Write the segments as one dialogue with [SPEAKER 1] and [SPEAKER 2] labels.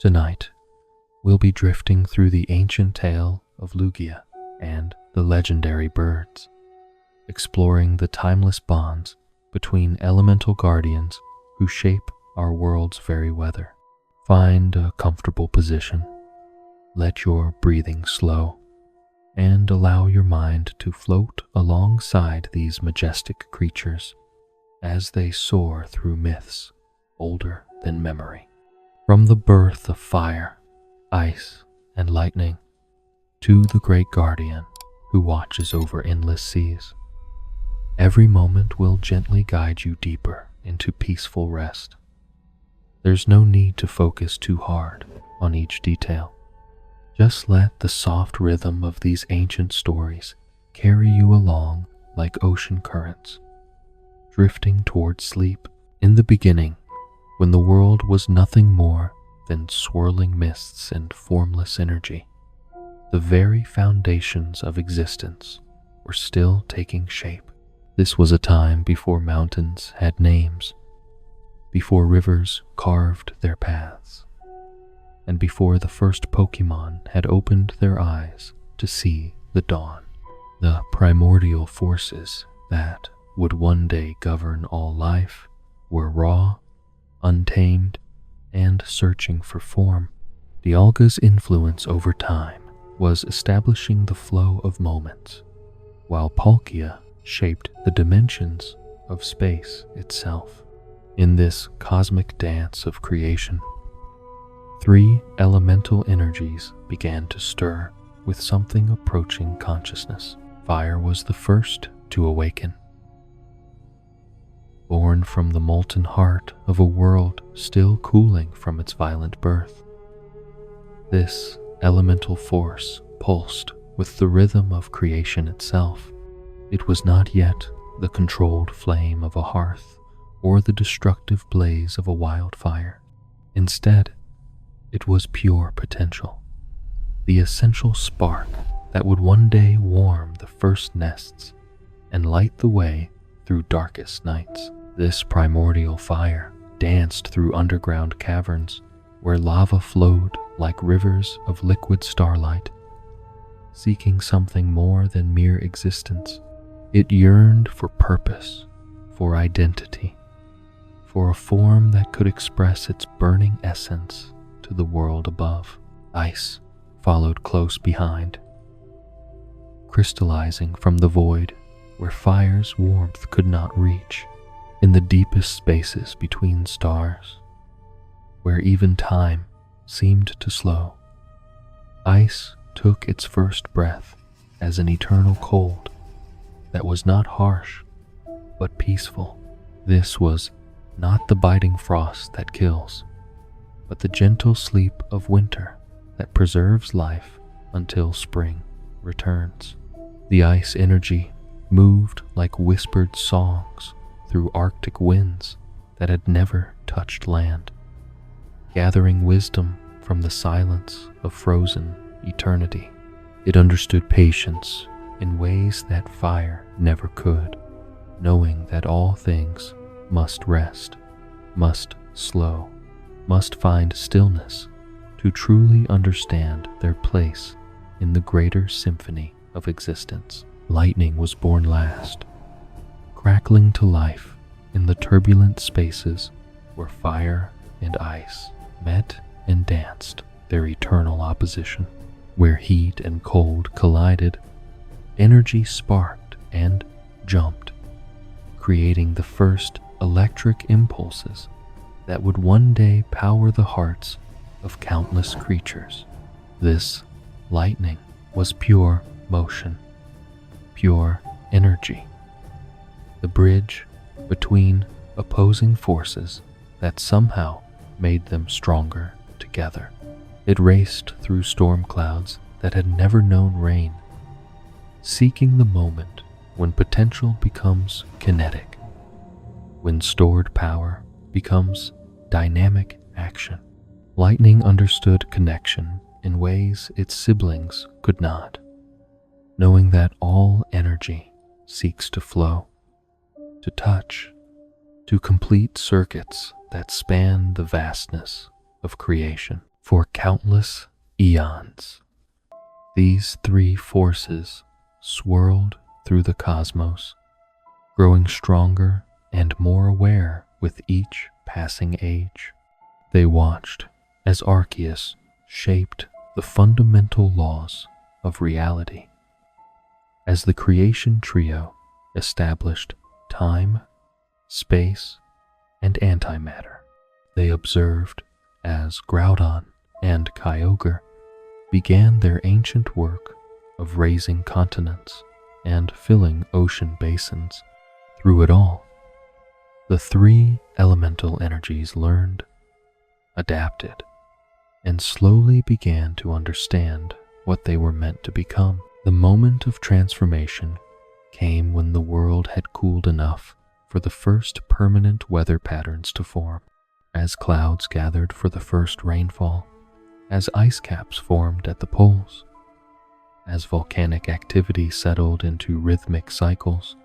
[SPEAKER 1] Tonight, we'll be drifting through the ancient tale of Lugia and the legendary birds, exploring the timeless bonds between elemental guardians who shape our world's very weather. Find a comfortable position, let your breathing slow, and allow your mind to float alongside these majestic creatures as they soar through myths older than memory. From the birth of fire, ice, and lightning, to the great guardian who watches over endless seas, every moment will gently guide you deeper into peaceful rest. There's no need to focus too hard on each detail. Just let the soft rhythm of these ancient stories carry you along like ocean currents, drifting toward sleep. In the beginning, when the world was nothing more than swirling mists and formless energy, the very foundations of existence were still taking shape. This was a time before mountains had names, before rivers carved their paths, and before the first Pokémon had opened their eyes to see the dawn. The primordial forces that would one day govern all life were raw, untamed, and searching for form. Dialga's influence over time was establishing the flow of moments, while Palkia shaped the dimensions of space itself. In this cosmic dance of creation, three elemental energies began to stir with something approaching consciousness. Fire was the first to awaken. Born from the molten heart of a world still cooling from its violent birth, this elemental force pulsed with the rhythm of creation itself. It was not yet the controlled flame of a hearth or the destructive blaze of a wildfire. Instead, it was pure potential, the essential spark that would one day warm the first nests and light the way through darkest nights. This primordial fire danced through underground caverns where lava flowed like rivers of liquid starlight, seeking something more than mere existence. It yearned for purpose, for identity, for a form that could express its burning essence to the world above. Ice followed close behind, crystallizing from the void where fire's warmth could not reach. In the deepest spaces between stars, where even time seemed to slow, ice took its first breath as an eternal cold that was not harsh but peaceful. This was not the biting frost that kills, but the gentle sleep of winter that preserves life until spring returns. The ice energy moved like whispered songs through Arctic winds that had never touched land, gathering wisdom from the silence of frozen eternity. It understood patience in ways that fire never could, knowing that all things must rest, must slow, must find stillness to truly understand their place in the greater symphony of existence. Lightning was born last, crackling to life in the turbulent spaces where fire and ice met and danced their eternal opposition. Where heat and cold collided, energy sparked and jumped, creating the first electric impulses that would one day power the hearts of countless creatures. This lightning was pure motion, pure energy, the bridge between opposing forces that somehow made them stronger together. It raced through storm clouds that had never known rain, seeking the moment when potential becomes kinetic, when stored power becomes dynamic action. Lightning understood connection in ways its siblings could not, knowing that all energy seeks to flow, to touch, to complete circuits that span the vastness of creation. For countless eons, these three forces swirled through the cosmos, growing stronger and more aware with each passing age. They watched as Arceus shaped the fundamental laws of reality, as the creation trio established time, space, and antimatter. They observed as Groudon and Kyogre began their ancient work of raising continents and filling ocean basins. Through it all, the three elemental energies learned, adapted, and slowly began to understand what they were meant to become. The moment of transformation came when the world had cooled enough for the first permanent weather patterns to form, as clouds gathered for the first rainfall, as ice caps formed at the poles, as volcanic activity settled into rhythmic cycles.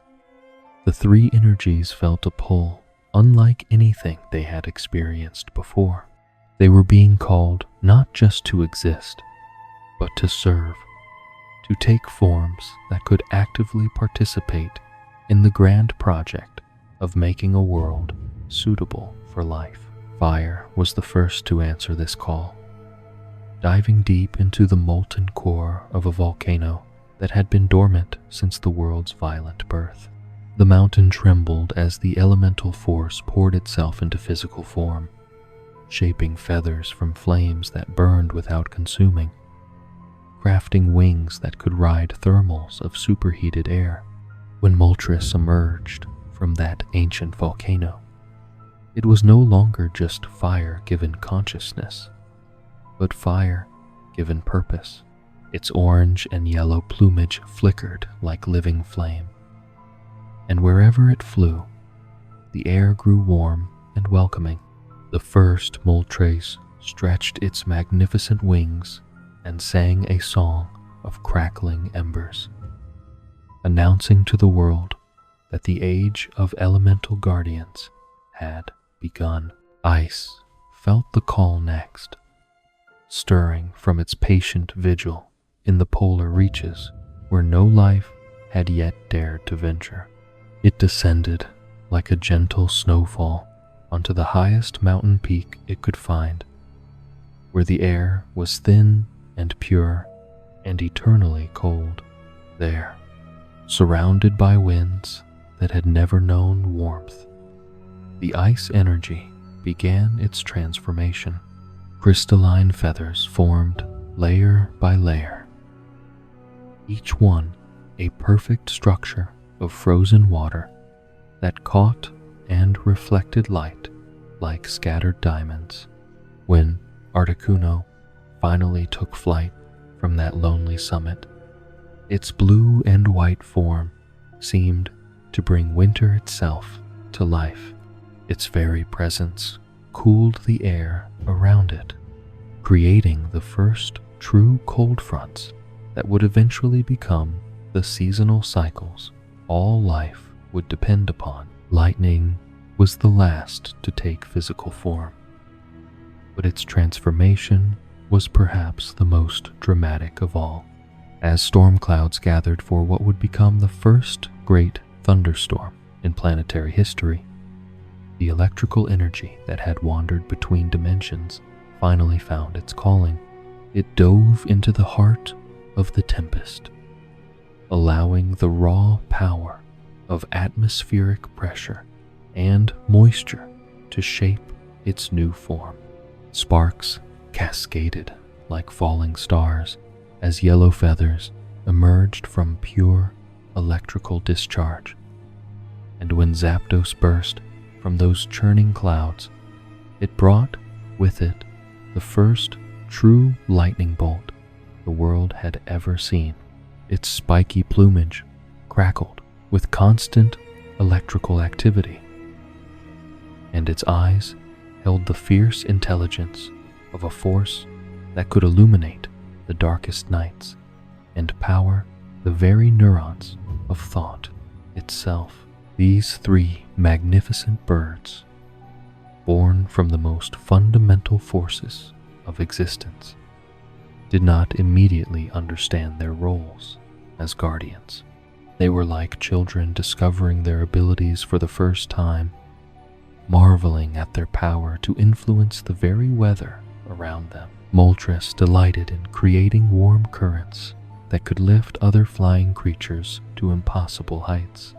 [SPEAKER 1] The three energies felt a pull unlike anything they had experienced before. They were being called not just to exist, but to serve, to take forms that could actively participate in the grand project of making a world suitable for life. Fire was the first to answer this call, diving deep into the molten core of a volcano that had been dormant since the world's violent birth. The mountain trembled as the elemental force poured itself into physical form, shaping feathers from flames that burned without consuming, crafting wings that could ride thermals of superheated air. When Moltres emerged from that ancient volcano, it was no longer just fire given consciousness, but fire given purpose. Its orange and yellow plumage flickered like living flame, and wherever it flew, the air grew warm and welcoming. The first Moltres stretched its magnificent wings and sang a song of crackling embers, announcing to the world that the age of elemental guardians had begun. Ice felt the call next, stirring from its patient vigil in the polar reaches where no life had yet dared to venture. It descended like a gentle snowfall onto the highest mountain peak it could find, where the air was thin and pure and eternally cold. There, surrounded by winds that had never known warmth, the ice energy began its transformation. Crystalline feathers formed layer by layer, each one a perfect structure of frozen water that caught and reflected light like scattered diamonds. When Articuno finally took flight from that lonely summit, its blue and white form seemed to bring winter itself to life. Its very presence cooled the air around it, creating the first true cold fronts that would eventually become the seasonal cycles all life would depend upon. Lightning was the last to take physical form, but its transformation was perhaps the most dramatic of all. As storm clouds gathered for what would become the first great thunderstorm in planetary history, the electrical energy that had wandered between dimensions finally found its calling. It dove into the heart of the tempest, allowing the raw power of atmospheric pressure and moisture to shape its new form. Sparks cascaded like falling stars as yellow feathers emerged from pure electrical discharge. And when Zapdos burst from those churning clouds, it brought with it the first true lightning bolt the world had ever seen. Its spiky plumage crackled with constant electrical activity, and its eyes held the fierce intelligence of a force that could illuminate the darkest nights and power the very neurons of thought itself. These three magnificent birds, born from the most fundamental forces of existence, did not immediately understand their roles as guardians. They were like children discovering their abilities for the first time, marveling at their power to influence the very weather around them. Moltres delighted in creating warm currents that could lift other flying creatures to impossible heights.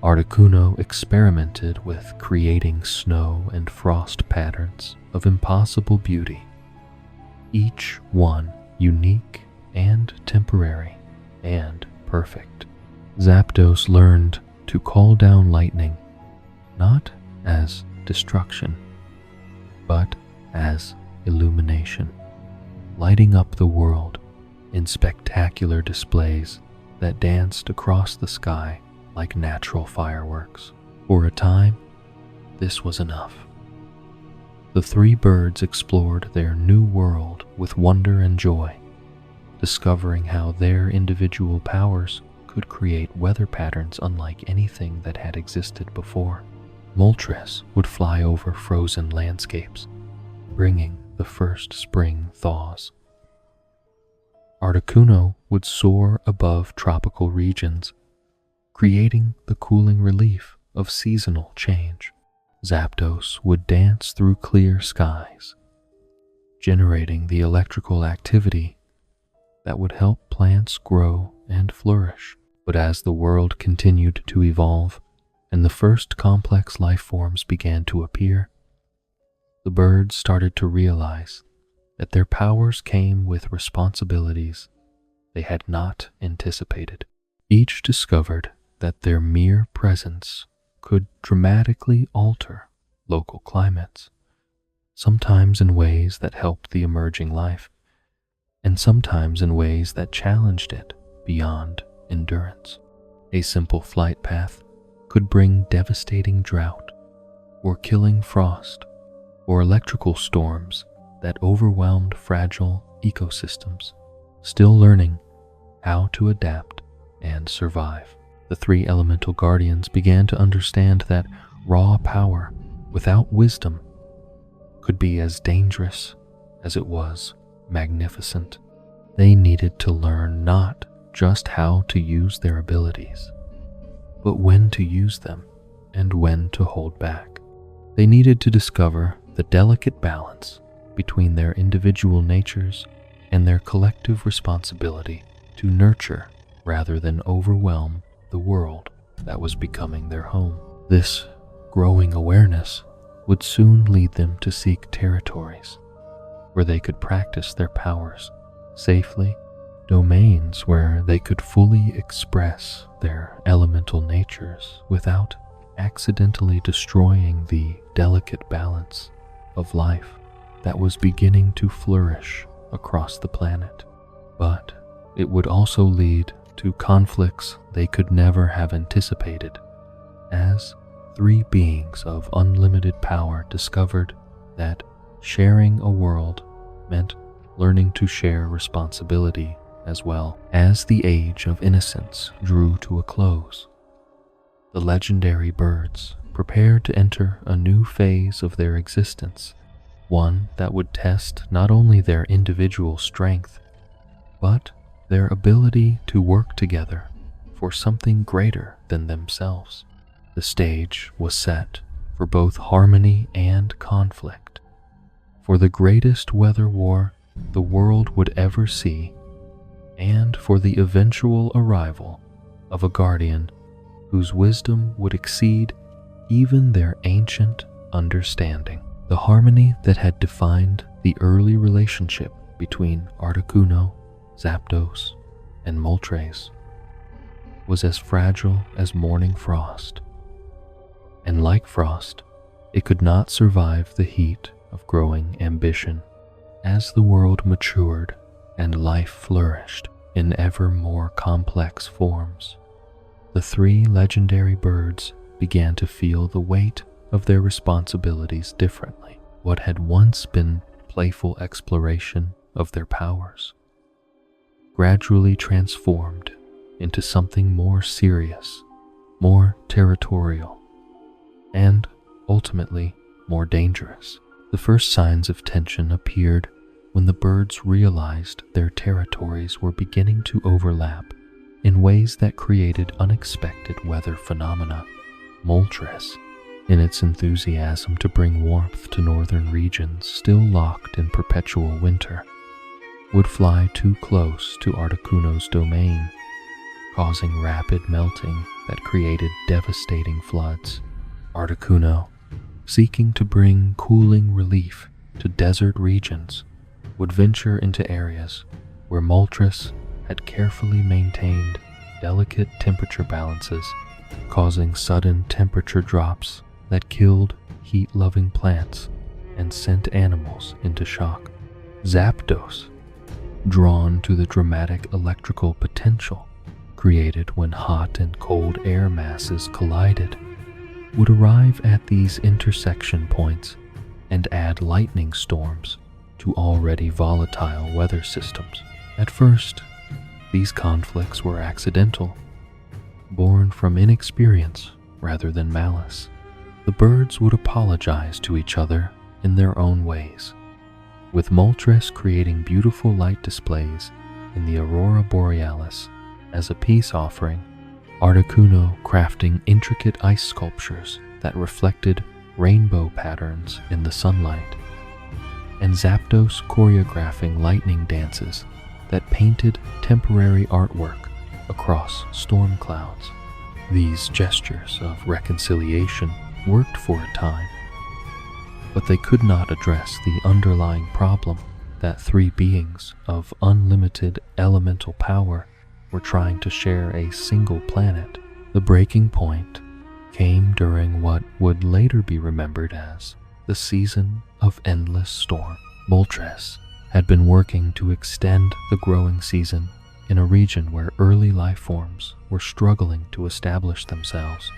[SPEAKER 1] Articuno experimented with creating snow and frost patterns of impossible beauty, each one unique and temporary and perfect. Zapdos learned to call down lightning not as destruction, but as illumination, lighting up the world in spectacular displays that danced across the sky like natural fireworks. For a time, this was enough. The three birds explored their new world with wonder and joy, discovering how their individual powers could create weather patterns unlike anything that had existed before. Moltres would fly over frozen landscapes, bringing the first spring thaws. Articuno would soar above tropical regions, creating the cooling relief of seasonal change. Zapdos would dance through clear skies, generating the electrical activity that would help plants grow and flourish. But as the world continued to evolve and the first complex life forms began to appear, the birds started to realize that their powers came with responsibilities they had not anticipated. Each discovered that their mere presence could dramatically alter local climates, sometimes in ways that helped the emerging life, and sometimes in ways that challenged it beyond endurance. A simple flight path could bring devastating drought, or killing frost, or electrical storms that overwhelmed fragile ecosystems, still learning how to adapt and survive. The three elemental guardians began to understand that raw power without wisdom could be as dangerous as it was magnificent. They needed to learn not just how to use their abilities, but when to use them and when to hold back. They needed to discover the delicate balance between their individual natures and their collective responsibility to nurture rather than overwhelm the world that was becoming their home. This growing awareness would soon lead them to seek territories where they could practice their powers safely, domains where they could fully express their elemental natures without accidentally destroying the delicate balance of life that was beginning to flourish across the planet. But it would also lead to conflicts they could never have anticipated, as three beings of unlimited power discovered that sharing a world meant learning to share responsibility as well. As the age of innocence drew to a close, the legendary birds prepared to enter a new phase of their existence, one that would test not only their individual strength, but their ability to work together for something greater than themselves. The stage was set for both harmony and conflict, for the greatest weather war the world would ever see, and for the eventual arrival of a guardian whose wisdom would exceed even their ancient understanding. The harmony that had defined the early relationship between Articuno, Zapdos, and Moltres was as fragile as morning frost, and like frost, it could not survive the heat of growing ambition. As the world matured and life flourished in ever more complex forms, the three legendary birds began to feel the weight of their responsibilities differently. What had once been playful exploration of their powers gradually transformed into something more serious, more territorial, and ultimately more dangerous. The first signs of tension appeared when the birds realized their territories were beginning to overlap in ways that created unexpected weather phenomena. Moltres, in its enthusiasm to bring warmth to northern regions still locked in perpetual winter, would fly too close to Articuno's domain, causing rapid melting that created devastating floods. Articuno, seeking to bring cooling relief to desert regions, would venture into areas where Moltres had carefully maintained delicate temperature balances, causing sudden temperature drops that killed heat-loving plants and sent animals into shock. Zapdos, drawn to the dramatic electrical potential created when hot and cold air masses collided, would arrive at these intersection points and add lightning storms to already volatile weather systems. At first, these conflicts were accidental, born from inexperience rather than malice. The birds would apologize to each other in their own ways, with Moltres creating beautiful light displays in the Aurora Borealis as a peace offering, Articuno crafting intricate ice sculptures that reflected rainbow patterns in the sunlight, and Zapdos choreographing lightning dances that painted temporary artwork across storm clouds. These gestures of reconciliation worked for a time, but they could not address the underlying problem that three beings of unlimited elemental power were trying to share a single planet. The breaking point came during what would later be remembered as the season of endless storm. Moltres had been working to extend the growing season in a region where early life forms were struggling to establish themselves.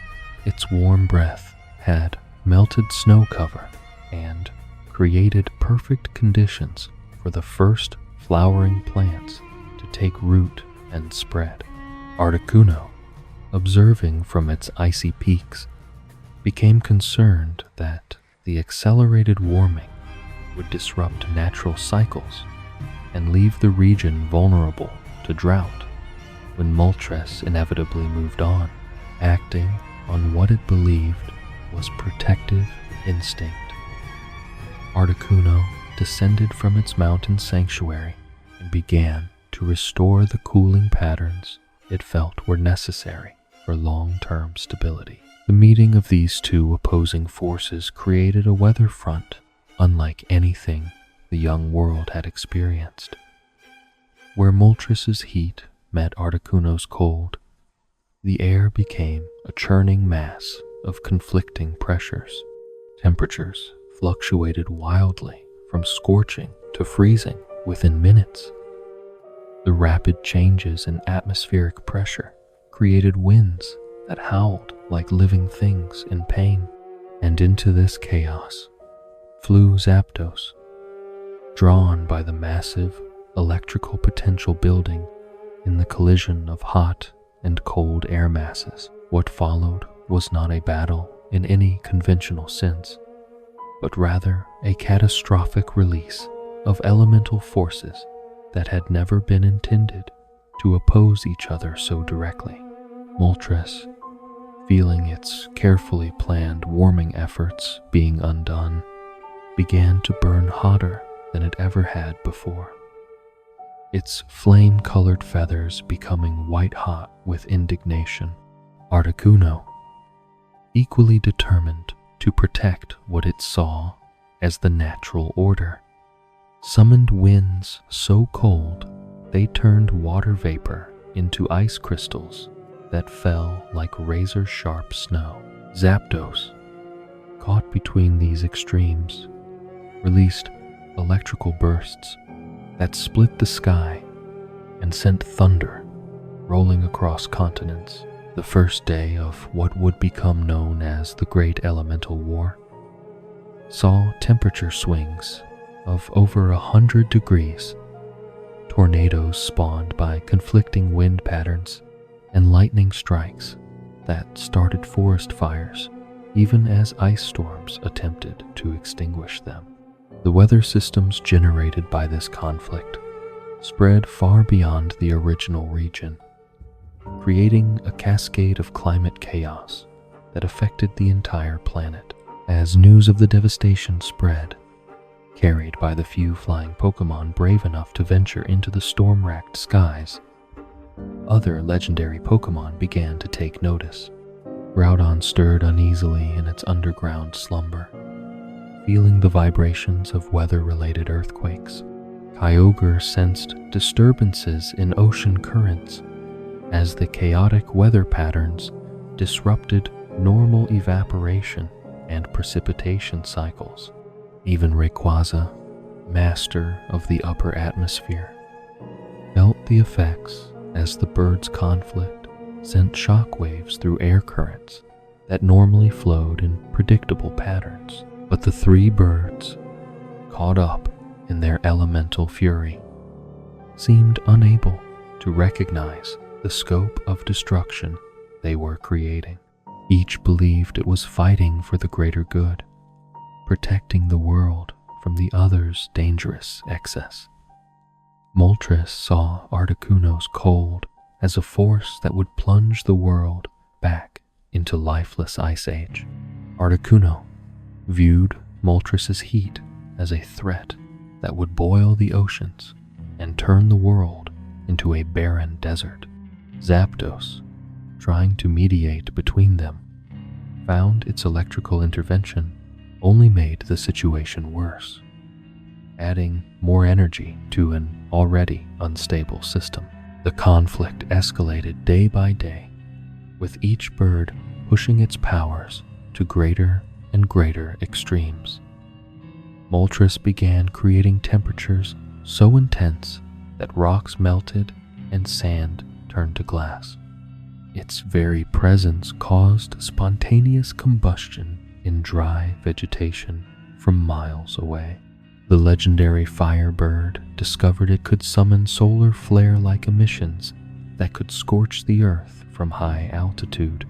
[SPEAKER 1] Its warm breath had melted snow cover and created perfect conditions for the first flowering plants to take root and spread. Articuno, observing from its icy peaks, became concerned that the accelerated warming would disrupt natural cycles and leave the region vulnerable to drought. When Moltres inevitably moved on, acting on what it believed was protective instinct, Articuno descended from its mountain sanctuary and began to restore the cooling patterns it felt were necessary for long-term stability. The meeting of these two opposing forces created a weather front unlike anything the young world had experienced. Where Moltres' heat met Articuno's cold, the air became a churning mass of conflicting pressures. Temperatures fluctuated wildly from scorching to freezing within minutes. The rapid changes in atmospheric pressure created winds that howled like living things in pain, and into this chaos flew Zapdos, drawn by the massive electrical potential building in the collision of hot and cold air masses. What followed was not a battle in any conventional sense, but rather a catastrophic release of elemental forces that had never been intended to oppose each other so directly. Moltres, feeling its carefully planned warming efforts being undone, began to burn hotter than it ever had before, its flame-colored feathers becoming white-hot with indignation. Articuno, equally determined to protect what it saw as the natural order, summoned winds so cold they turned water vapor into ice crystals that fell like razor-sharp snow. Zapdos, caught between these extremes, released electrical bursts that split the sky and sent thunder rolling across continents. The first day of what would become known as the Great Elemental War saw temperature swings of over 100 degrees, tornadoes spawned by conflicting wind patterns, and lightning strikes that started forest fires even as ice storms attempted to extinguish them. The weather systems generated by this conflict spread far beyond the original region, creating a cascade of climate chaos that affected the entire planet. As news of the devastation spread, carried by the few flying Pokémon brave enough to venture into the storm-racked skies, other legendary Pokémon began to take notice. Groudon stirred uneasily in its underground slumber, feeling the vibrations of weather-related earthquakes. Kyogre sensed disturbances in ocean currents as the chaotic weather patterns disrupted normal evaporation and precipitation cycles. Even Rayquaza, master of the upper atmosphere, felt the effects as the birds' conflict sent shockwaves through air currents that normally flowed in predictable patterns. But the three birds, caught up in their elemental fury, seemed unable to recognize the scope of destruction they were creating. Each believed it was fighting for the greater good, protecting the world from the other's dangerous excess. Moltres saw Articuno's cold as a force that would plunge the world back into lifeless ice age. Articuno viewed Moltres' heat as a threat that would boil the oceans and turn the world into a barren desert. Zapdos, trying to mediate between them, found its electrical intervention only made the situation worse, adding more energy to an already unstable system. The conflict escalated day by day, with each bird pushing its powers to greater and greater extremes. Moltres began creating temperatures so intense that rocks melted and sand turned to glass. Its very presence caused spontaneous combustion in dry vegetation from miles away. The legendary Firebird discovered it could summon solar flare-like emissions that could scorch the earth from high altitude,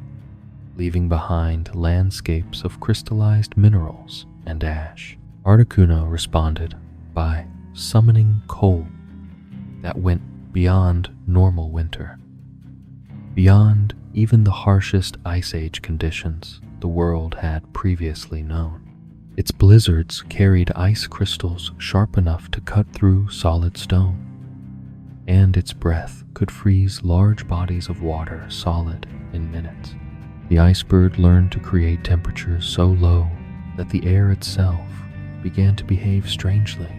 [SPEAKER 1] leaving behind landscapes of crystallized minerals and ash. Articuno responded by summoning cold that went beyond normal winter, beyond even the harshest Ice Age conditions the world had previously known. Its blizzards carried ice crystals sharp enough to cut through solid stone, and its breath could freeze large bodies of water solid in minutes. The ice bird learned to create temperatures so low that the air itself began to behave strangely,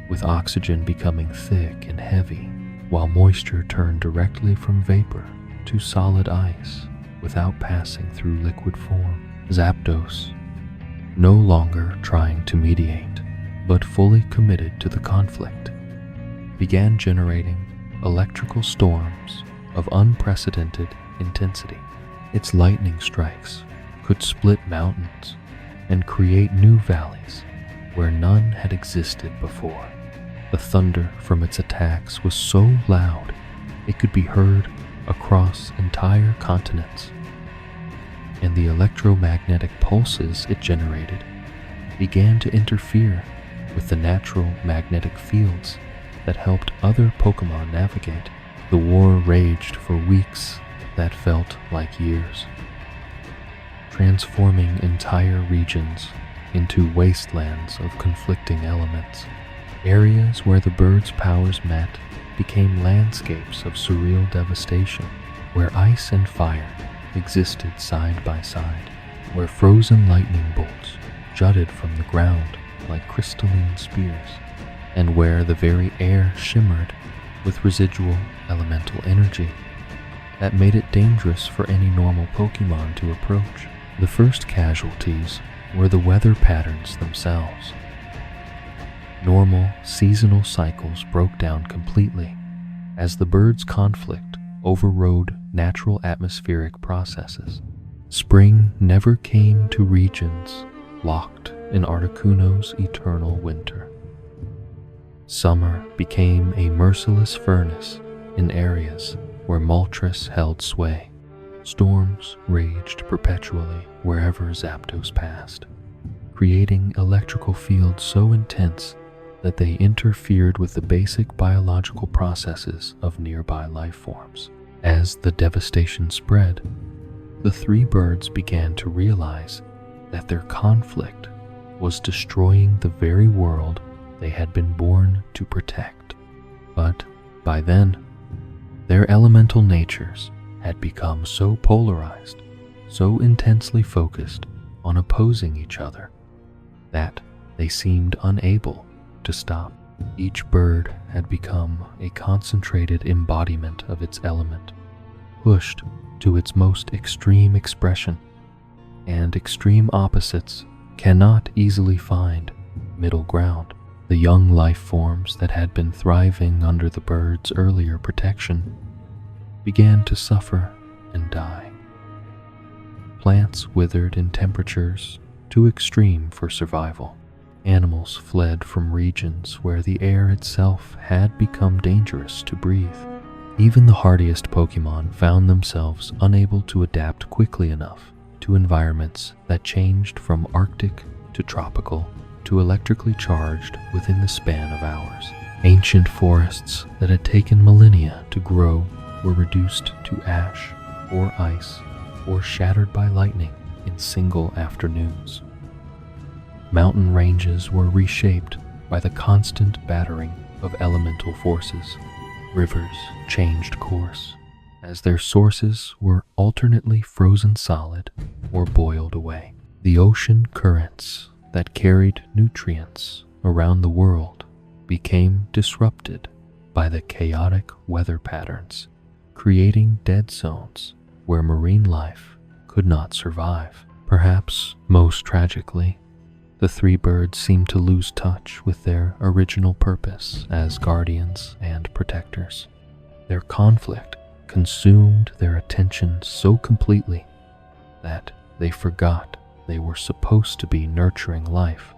[SPEAKER 1] with oxygen becoming thick and heavy, while moisture turned directly from vapor to solid ice without passing through liquid form. Zapdos, no longer trying to mediate, but fully committed to the conflict, began generating electrical storms of unprecedented intensity. Its lightning strikes could split mountains and create new valleys where none had existed before. The thunder from its attacks was so loud it could be heard across entire continents, and the electromagnetic pulses it generated began to interfere with the natural magnetic fields that helped other Pokémon navigate. The war raged for weeks that felt like years, transforming entire regions into wastelands of conflicting elements. Areas where the birds' powers met became landscapes of surreal devastation, where ice and fire existed side by side, where frozen lightning bolts jutted from the ground like crystalline spears, and where the very air shimmered with residual elemental energy that made it dangerous for any normal Pokémon to approach. The first casualties were the weather patterns themselves. Normal seasonal cycles broke down completely as the birds' conflict overrode natural atmospheric processes. Spring never came to regions locked in Articuno's eternal winter. Summer became a merciless furnace in areas where Moltres held sway. Storms raged perpetually wherever Zapdos passed, creating electrical fields so intense that they interfered with the basic biological processes of nearby life forms. As the devastation spread, the three birds began to realize that their conflict was destroying the very world they had been born to protect. But by then, their elemental natures had become so polarized, so intensely focused on opposing each other, that they seemed unable to stop. Each bird had become a concentrated embodiment of its element, pushed to its most extreme expression, and extreme opposites cannot easily find middle ground. The young life forms that had been thriving under the bird's earlier protection began to suffer and die. Plants withered in temperatures too extreme for survival. Animals fled from regions where the air itself had become dangerous to breathe. Even the hardiest Pokémon found themselves unable to adapt quickly enough to environments that changed from Arctic to tropical to electrically charged within the span of hours. Ancient forests that had taken millennia to grow were reduced to ash or ice or shattered by lightning in single afternoons. Mountain ranges were reshaped by the constant battering of elemental forces. Rivers changed course as their sources were alternately frozen solid or boiled away. The ocean currents that carried nutrients around the world became disrupted by the chaotic weather patterns, creating dead zones where marine life could not survive. Perhaps most tragically, the three birds seemed to lose touch with their original purpose as guardians and protectors. Their conflict consumed their attention so completely that they forgot they were supposed to be nurturing life,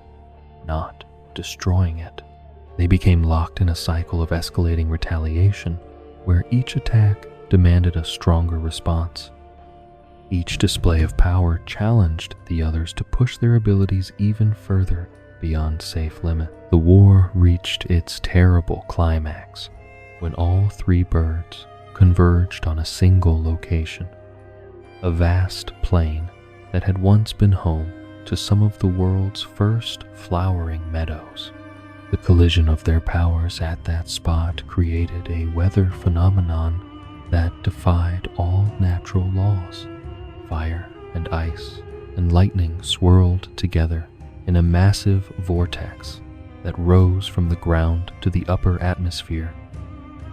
[SPEAKER 1] not destroying it. They became locked in a cycle of escalating retaliation where each attack demanded a stronger response. Each display of power challenged the others to push their abilities even further beyond safe limit. The war reached its terrible climax when all three birds converged on a single location, a vast plain that had once been home to some of the world's first flowering meadows. The collision of their powers at that spot created a weather phenomenon that defied all natural laws. Fire and ice and lightning swirled together in a massive vortex that rose from the ground to the upper atmosphere,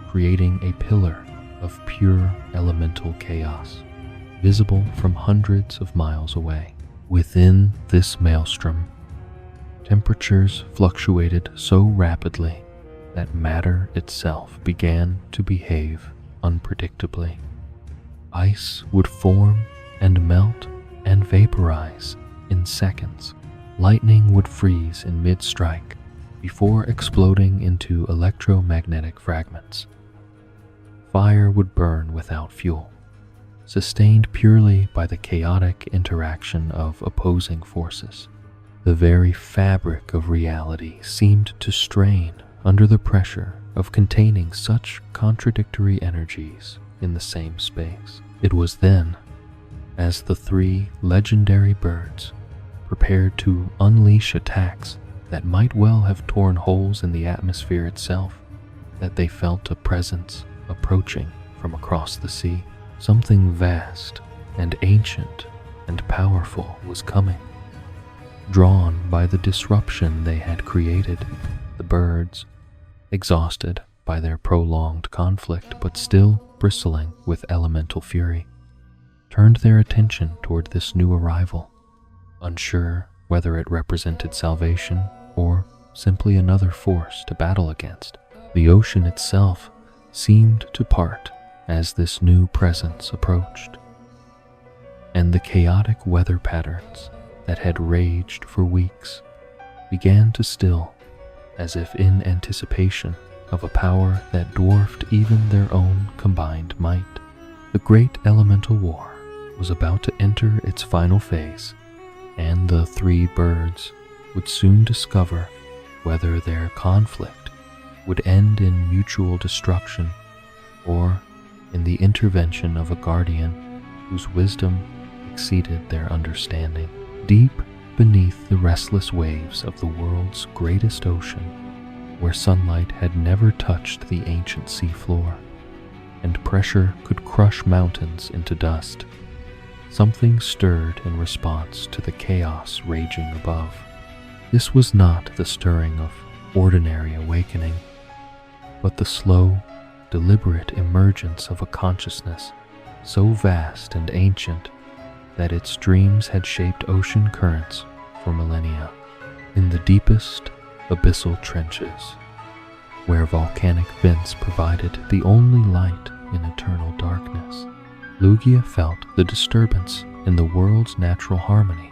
[SPEAKER 1] creating a pillar of pure elemental chaos, visible from hundreds of miles away. Within this maelstrom, temperatures fluctuated so rapidly that matter itself began to behave unpredictably. Ice would form and melt and vaporize in seconds. Lightning would freeze in mid-strike before exploding into electromagnetic fragments. Fire would burn without fuel, sustained purely by the chaotic interaction of opposing forces. The very fabric of reality seemed to strain under the pressure of containing such contradictory energies in the same space. It was then, as the three legendary birds prepared to unleash attacks that might well have torn holes in the atmosphere itself, that they felt a presence approaching from across the sea. Something vast and ancient and powerful was coming. Drawn by the disruption they had created, the birds, exhausted by their prolonged conflict but still bristling with elemental fury, turned their attention toward this new arrival, unsure whether it represented salvation or simply another force to battle against. The ocean itself seemed to part as this new presence approached, and the chaotic weather patterns that had raged for weeks began to still, as if in anticipation of a power that dwarfed even their own combined might. The great elemental war was about to enter its final phase, and the three birds would soon discover whether their conflict would end in mutual destruction or in the intervention of a guardian whose wisdom exceeded their understanding. Deep beneath the restless waves of the world's greatest ocean, where sunlight had never touched the ancient seafloor, and pressure could crush mountains into dust, something stirred in response to the chaos raging above. This was not the stirring of ordinary awakening, but the slow, deliberate emergence of a consciousness so vast and ancient that its streams had shaped ocean currents for millennia. In the deepest abyssal trenches, where volcanic vents provided the only light in eternal darkness, Lugia felt the disturbance in the world's natural harmony.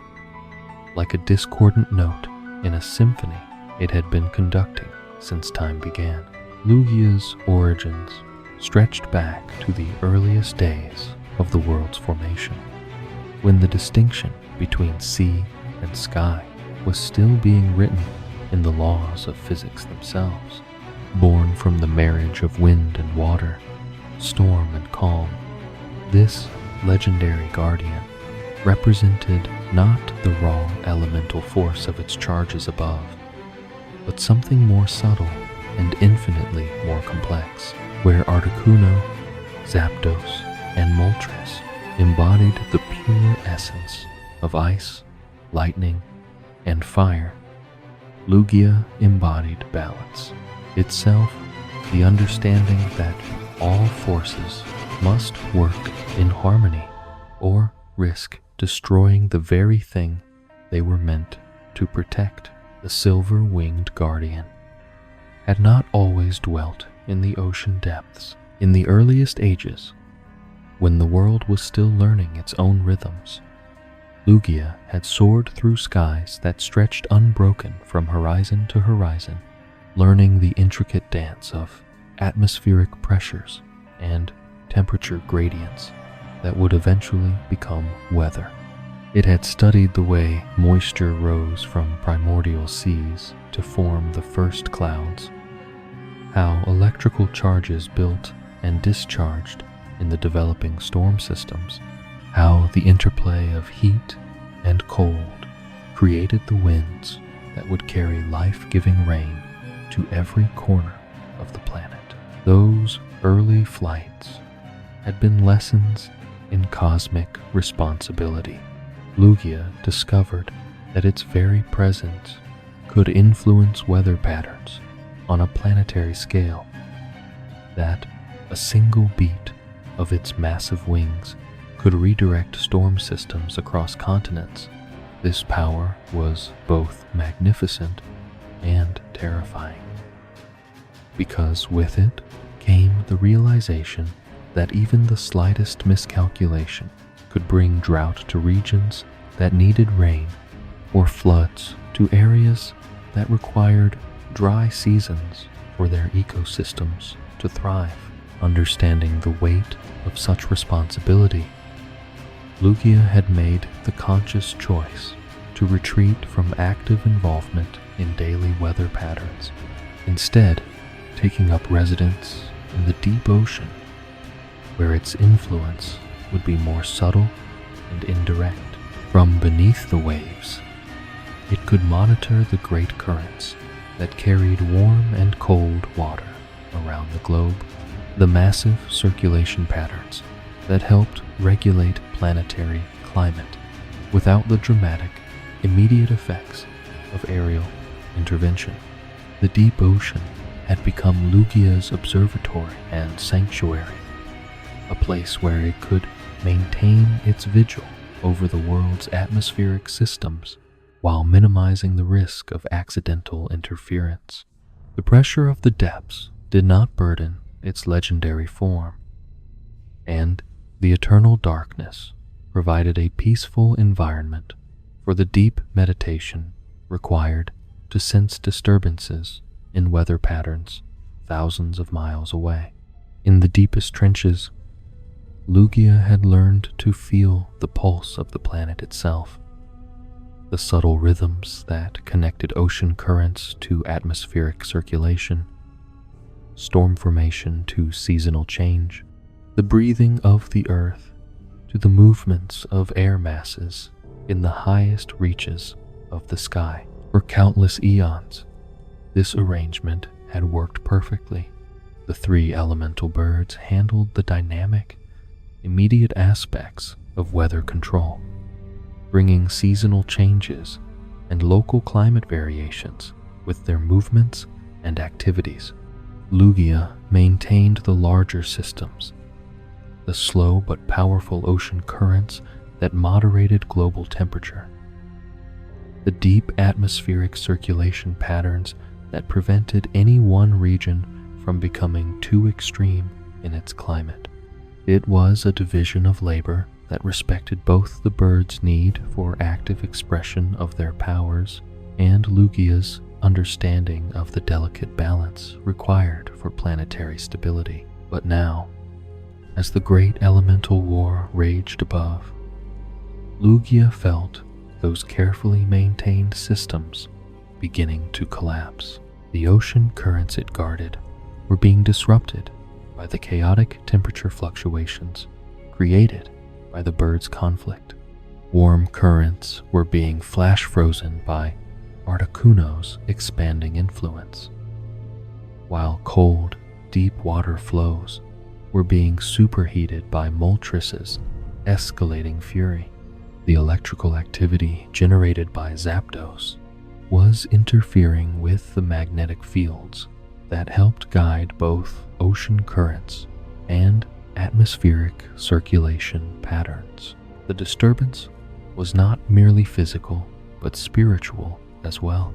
[SPEAKER 1] Like a discordant note in a symphony it had been conducting since time began. Lugia's origins stretched back to the earliest days of the world's formation, when the distinction between sea and sky was still being written in the laws of physics themselves. Born from the marriage of wind and water, storm and calm, this legendary guardian represented not the raw elemental force of its charges above, but something more subtle and infinitely more complex, where Articuno, Zapdos, and Moltres embodied the pure essence of ice, lightning, and fire. Lugia embodied balance, itself the understanding that all forces must work in harmony or risk destroying the very thing they were meant to protect. The silver-winged guardian had not always dwelt in the ocean depths. In the earliest ages, when the world was still learning its own rhythms, Lugia had soared through skies that stretched unbroken from horizon to horizon, learning the intricate dance of atmospheric pressures and temperature gradients that would eventually become weather. It had studied the way moisture rose from primordial seas to form the first clouds, how electrical charges built and discharged in the developing storm systems, how the interplay of heat and cold created the winds that would carry life-giving rain to every corner of the planet. Those early flights had been lessons in cosmic responsibility. Lugia discovered that its very presence could influence weather patterns on a planetary scale, that a single beat of its massive wings could redirect storm systems across continents. This power was both magnificent and terrifying, because with it came the realization that even the slightest miscalculation could bring drought to regions that needed rain, or floods to areas that required dry seasons for their ecosystems to thrive. Understanding the weight of such responsibility, Lugia had made the conscious choice to retreat from active involvement in daily weather patterns, instead taking up residence in the deep ocean, where its influence would be more subtle and indirect. From beneath the waves, it could monitor the great currents that carried warm and cold water around the globe, the massive circulation patterns that helped regulate planetary climate without the dramatic, immediate effects of aerial intervention. The deep ocean had become Lugia's observatory and sanctuary, a place where it could maintain its vigil over the world's atmospheric systems while minimizing the risk of accidental interference. The pressure of the depths did not burden its legendary form, and the eternal darkness provided a peaceful environment for the deep meditation required to sense disturbances in weather patterns thousands of miles away. In the deepest trenches, Lugia had learned to feel the pulse of the planet itself, the subtle rhythms that connected ocean currents to atmospheric circulation, storm formation to seasonal change, the breathing of the earth to the movements of air masses in the highest reaches of the sky. For countless eons, this arrangement had worked perfectly. The three elemental birds handled the dynamic, immediate aspects of weather control, bringing seasonal changes and local climate variations with their movements and activities. Lugia maintained the larger systems, the slow but powerful ocean currents that moderated global temperature, the deep atmospheric circulation patterns that prevented any one region from becoming too extreme in its climate. It was a division of labor that respected both the birds' need for active expression of their powers and Lugia's understanding of the delicate balance required for planetary stability. But now, as the great elemental war raged above, Lugia felt those carefully maintained systems beginning to collapse. The ocean currents it guarded were being disrupted by the chaotic temperature fluctuations created by the birds' conflict. Warm currents were being flash frozen by Articuno's expanding influence, while cold, deep water flows were being superheated by Moltres' escalating fury. The electrical activity generated by Zapdos was interfering with the magnetic fields that helped guide both ocean currents and atmospheric circulation patterns. The disturbance was not merely physical, but spiritual as well.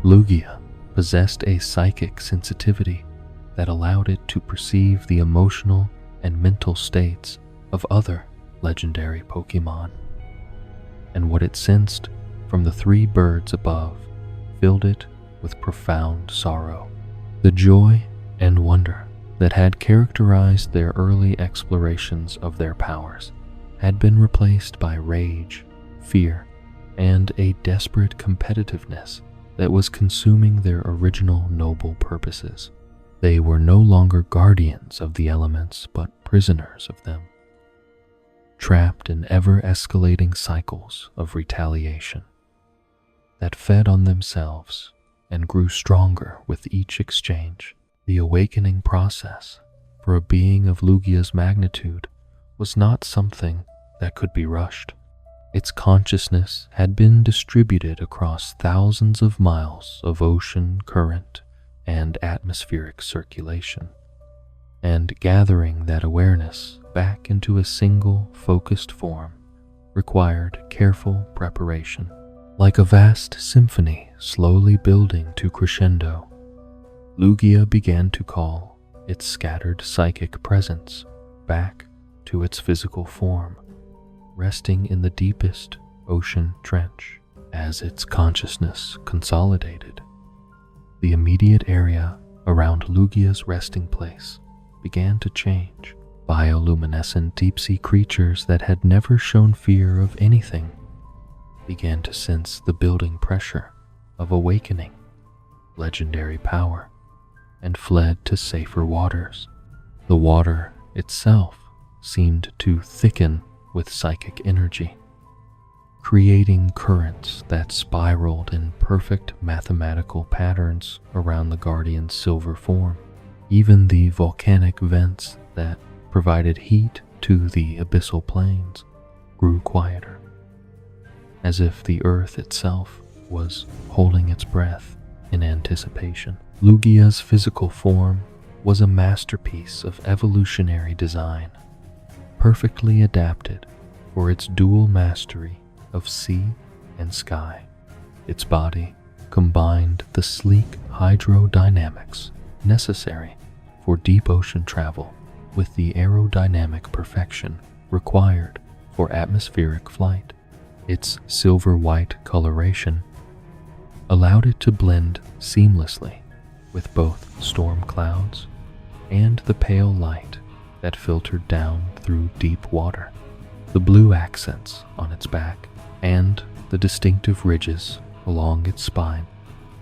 [SPEAKER 1] Lugia possessed a psychic sensitivity that allowed it to perceive the emotional and mental states of other legendary Pokémon, and what it sensed from the three birds above filled it with profound sorrow. The joy and wonder that had characterized their early explorations of their powers had been replaced by rage, fear, and a desperate competitiveness that was consuming their original noble purposes. They were no longer guardians of the elements, but prisoners of them, trapped in ever-escalating cycles of retaliation that fed on themselves and grew stronger with each exchange. The awakening process for a being of Lugia's magnitude was not something that could be rushed. Its consciousness had been distributed across thousands of miles of ocean current and atmospheric circulation, and gathering that awareness back into a single focused form required careful preparation. Like a vast symphony slowly building to crescendo, Lugia began to call its scattered psychic presence back to its physical form, resting in the deepest ocean trench. As its consciousness consolidated, the immediate area around Lugia's resting place began to change. Bioluminescent deep-sea creatures that had never shown fear of anything began to sense the building pressure of awakening legendary power and fled to safer waters. The water itself seemed to thicken with psychic energy, creating currents that spiraled in perfect mathematical patterns around the Guardian's silver form. Even the volcanic vents that provided heat to the abyssal plains grew quieter, as if the earth itself was holding its breath in anticipation. Lugia's physical form was a masterpiece of evolutionary design, perfectly adapted for its dual mastery of sea and sky. Its body combined the sleek hydrodynamics necessary for deep ocean travel with the aerodynamic perfection required for atmospheric flight. Its silver-white coloration allowed it to blend seamlessly with both storm clouds and the pale light that filtered down through deep water. The blue accents on its back and the distinctive ridges along its spine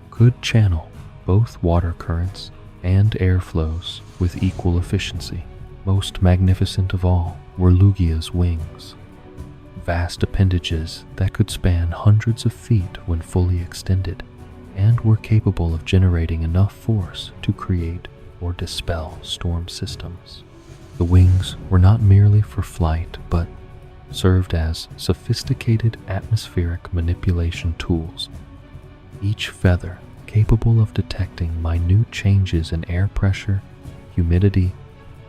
[SPEAKER 1] could channel both water currents and air flows with equal efficiency. Most magnificent of all were Lugia's wings, vast appendages that could span hundreds of feet when fully extended, and were capable of generating enough force to create or dispel storm systems. The wings were not merely for flight, but served as sophisticated atmospheric manipulation tools, each feather capable of detecting minute changes in air pressure, humidity,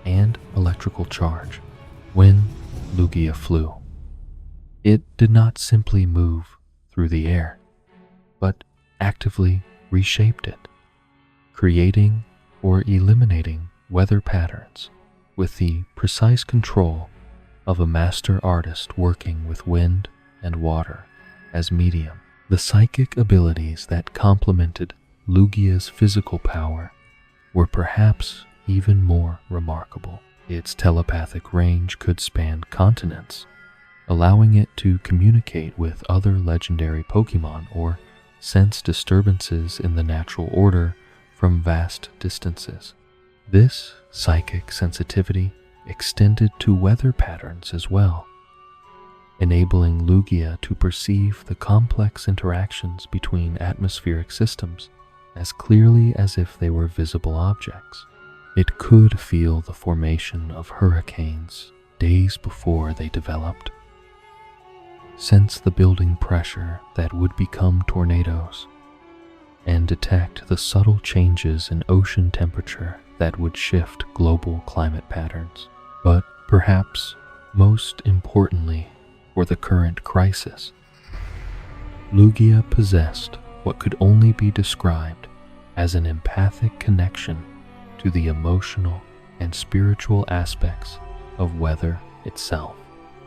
[SPEAKER 1] and electrical charge. When Lugia flew, it did not simply move through the air, but actively reshaped it, creating or eliminating weather patterns with the precise control of a master artist working with wind and water as medium. The psychic abilities that complemented Lugia's physical power were perhaps even more remarkable. Its telepathic range could span continents, allowing it to communicate with other legendary Pokémon or sense disturbances in the natural order from vast distances. This psychic sensitivity extended to weather patterns as well, enabling Lugia to perceive the complex interactions between atmospheric systems as clearly as if they were visible objects. It could feel the formation of hurricanes days before they developed, sense the building pressure that would become tornadoes, and detect the subtle changes in ocean temperature that would shift global climate patterns. But perhaps most importantly for the current crisis, Lugia possessed what could only be described as an empathic connection to the emotional and spiritual aspects of weather itself.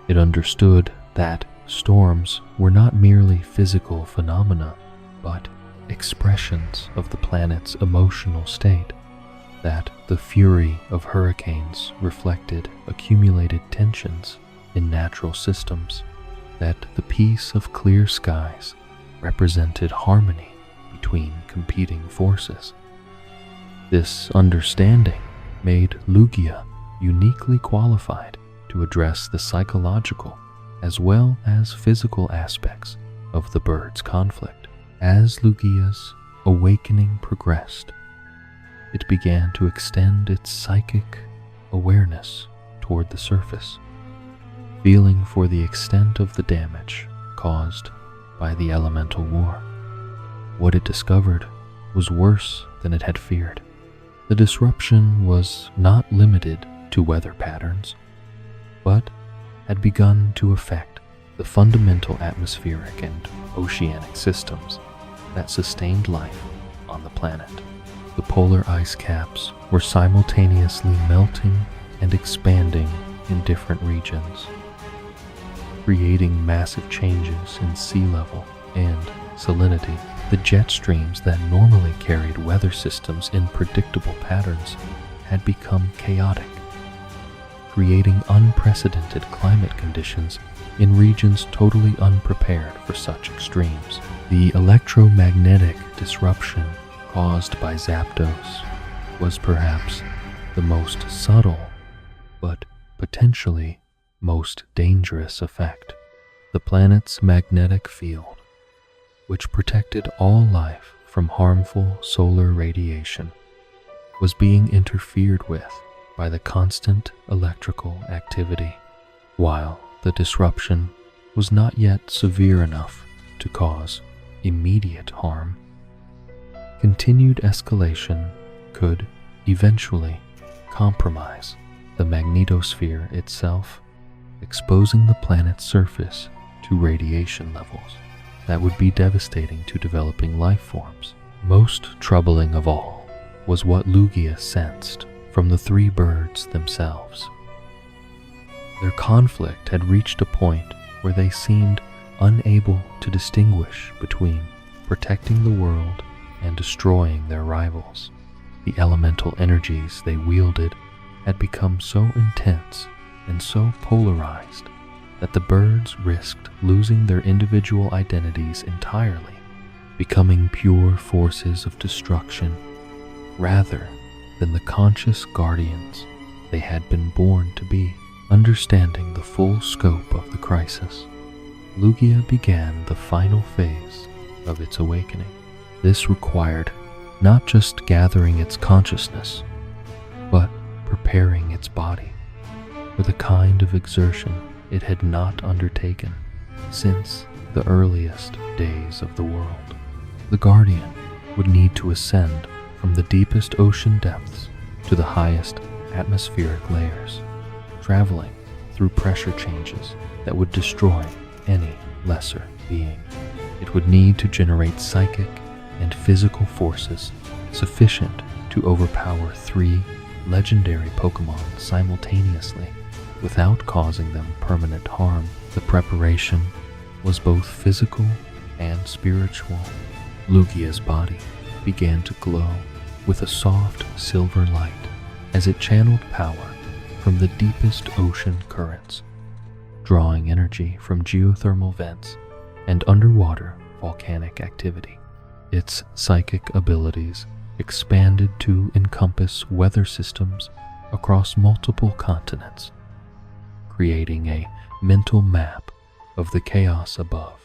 [SPEAKER 1] It understood that storms were not merely physical phenomena, but expressions of the planet's emotional state, that the fury of hurricanes reflected accumulated tensions in natural systems, that the peace of clear skies represented harmony between competing forces. This understanding made Lugia uniquely qualified to address the psychological as well as physical aspects of the bird's conflict. As Lugia's awakening progressed, it began to extend its psychic awareness toward the surface, feeling for the extent of the damage caused by the elemental war. What it discovered was worse than it had feared. The disruption was not limited to weather patterns, but had begun to affect the fundamental atmospheric and oceanic systems that sustained life on the planet. The polar ice caps were simultaneously melting and expanding in different regions, creating massive changes in sea level and salinity. The jet streams that normally carried weather systems in predictable patterns had become chaotic, creating unprecedented climate conditions in regions totally unprepared for such extremes. The electromagnetic disruption caused by Zapdos was perhaps the most subtle, but potentially most dangerous effect. The planet's magnetic field, which protected all life from harmful solar radiation, was being interfered with by the constant electrical activity. While the disruption was not yet severe enough to cause immediate harm, continued escalation could eventually compromise the magnetosphere itself, exposing the planet's surface to radiation levels that would be devastating to developing life forms. Most troubling of all was what Lugia sensed from the three birds themselves. Their conflict had reached a point where they seemed unable to distinguish between protecting the world and destroying their rivals. The elemental energies they wielded had become so intense and so polarized that the birds risked losing their individual identities entirely, becoming pure forces of destruction rather than the conscious guardians they had been born to be. Understanding the full scope of the crisis, Lugia began the final phase of its awakening. This required not just gathering its consciousness, but preparing its body for the kind of exertion it had not undertaken since the earliest days of the world. The Guardian would need to ascend from the deepest ocean depths to the highest atmospheric layers, traveling through pressure changes that would destroy any lesser being. It would need to generate psychic and physical forces sufficient to overpower 3 legendary Pokémon simultaneously without causing them permanent harm. The preparation was both physical and spiritual. Lugia's body began to glow with a soft silver light as it channeled power from the deepest ocean currents, drawing energy from geothermal vents and underwater volcanic activity. Its psychic abilities expanded to encompass weather systems across multiple continents, creating a mental map of the chaos above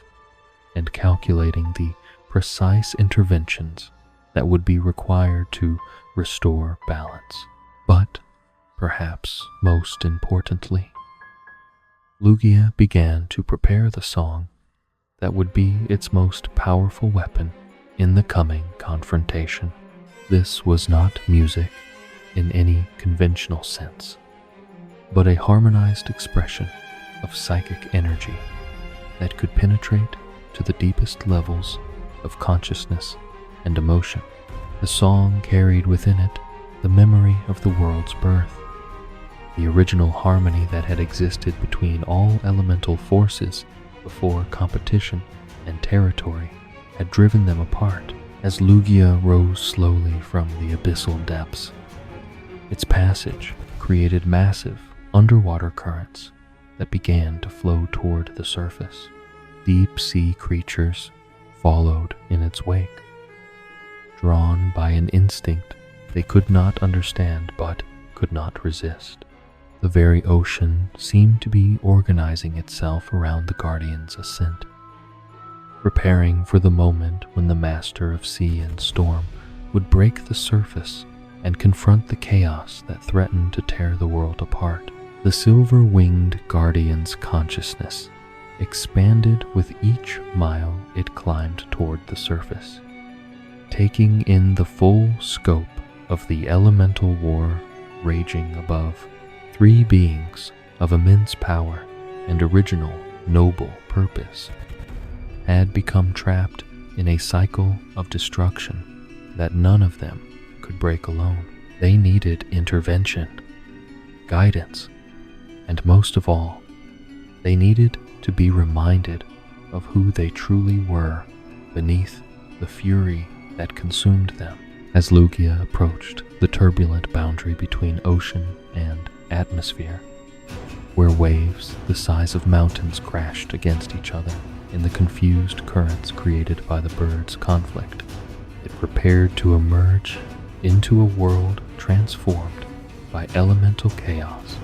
[SPEAKER 1] and calculating the precise interventions that would be required to restore balance. But perhaps most importantly, Lugia began to prepare the song that would be its most powerful weapon in the coming confrontation. This was not music in any conventional sense, but a harmonized expression of psychic energy that could penetrate to the deepest levels of consciousness and emotion. The song carried within it the memory of the world's birth, the original harmony that had existed between all elemental forces before competition and territory had driven them apart. As Lugia rose slowly from the abyssal depths, its passage created massive underwater currents that began to flow toward the surface. Deep sea creatures followed in its wake, drawn by an instinct they could not understand but could not resist. The very ocean seemed to be organizing itself around the Guardian's ascent, preparing for the moment when the master of sea and storm would break the surface and confront the chaos that threatened to tear the world apart. The silver-winged Guardian's consciousness expanded with each mile it climbed toward the surface, taking in the full scope of the elemental war raging above. 3 beings of immense power and original noble purpose had become trapped in a cycle of destruction that none of them could break alone. They needed intervention, guidance, and most of all, they needed to be reminded of who they truly were beneath the fury that consumed them. As Lugia approached the turbulent boundary between ocean and atmosphere, where waves the size of mountains crashed against each other in the confused currents created by the birds' conflict, it prepared to emerge into a world transformed by elemental chaos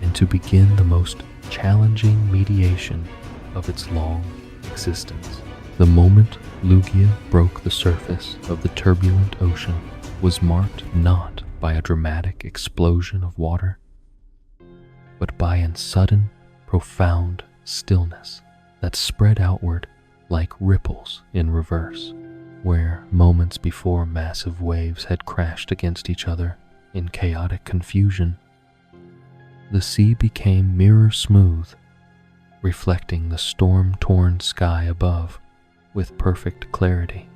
[SPEAKER 1] and to begin the most challenging mediation of its long existence. The moment Lugia broke the surface of the turbulent ocean was marked not by a dramatic explosion of water, but by a sudden, profound stillness that spread outward like ripples in reverse. Where moments before massive waves had crashed against each other in chaotic confusion, the sea became mirror smooth, reflecting the storm-torn sky above with perfect clarity.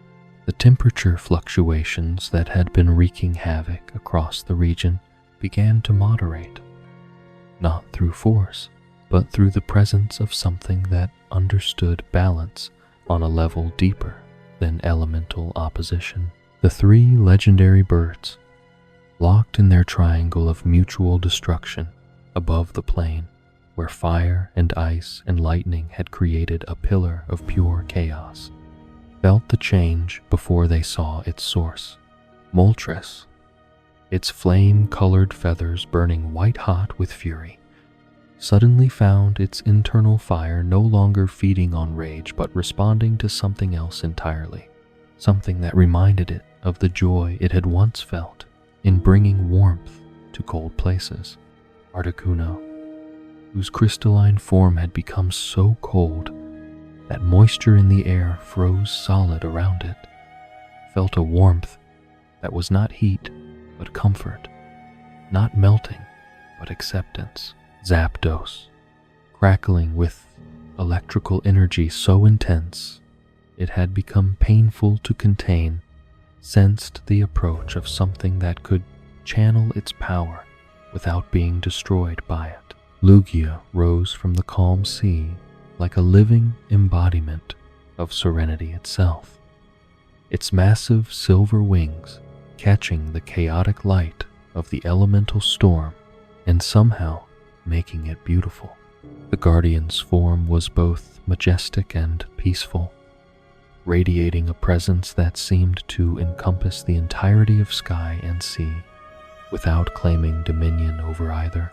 [SPEAKER 1] The temperature fluctuations that had been wreaking havoc across the region began to moderate, not through force, but through the presence of something that understood balance on a level deeper than elemental opposition. The 3 legendary birds, locked in their triangle of mutual destruction above the plain, where fire and ice and lightning had created a pillar of pure chaos, felt the change before they saw its source. Moltres, its flame-colored feathers burning white-hot with fury, suddenly found its internal fire no longer feeding on rage but responding to something else entirely, something that reminded it of the joy it had once felt in bringing warmth to cold places. Articuno, whose crystalline form had become so cold that moisture in the air froze solid around it, felt a warmth that was not heat but comfort, not melting but acceptance. Zapdos, crackling with electrical energy so intense it had become painful to contain, sensed the approach of something that could channel its power without being destroyed by it. Lugia rose from the calm sea like a living embodiment of serenity itself, its massive silver wings catching the chaotic light of the elemental storm and somehow making it beautiful. The Guardian's form was both majestic and peaceful, radiating a presence that seemed to encompass the entirety of sky and sea, without claiming dominion over either.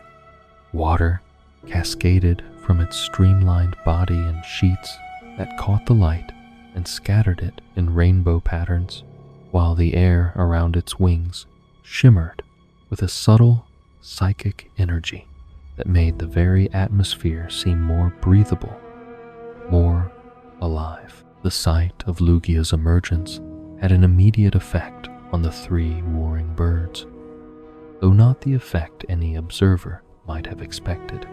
[SPEAKER 1] Water cascaded from its streamlined body in sheets that caught the light and scattered it in rainbow patterns, while the air around its wings shimmered with a subtle psychic energy that made the very atmosphere seem more breathable, more alive. The sight of Lugia's emergence had an immediate effect on the three warring birds, though not the effect any observer might have expected.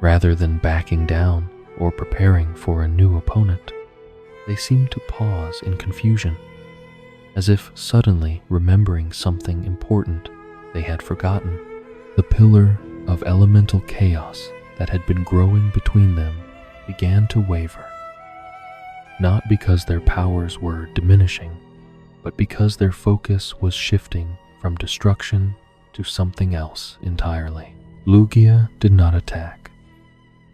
[SPEAKER 1] Rather than backing down or preparing for a new opponent, they seemed to pause in confusion, as if suddenly remembering something important they had forgotten. The pillar of elemental chaos that had been growing between them began to waver, not because their powers were diminishing, but because their focus was shifting from destruction to something else entirely. Lugia did not attack,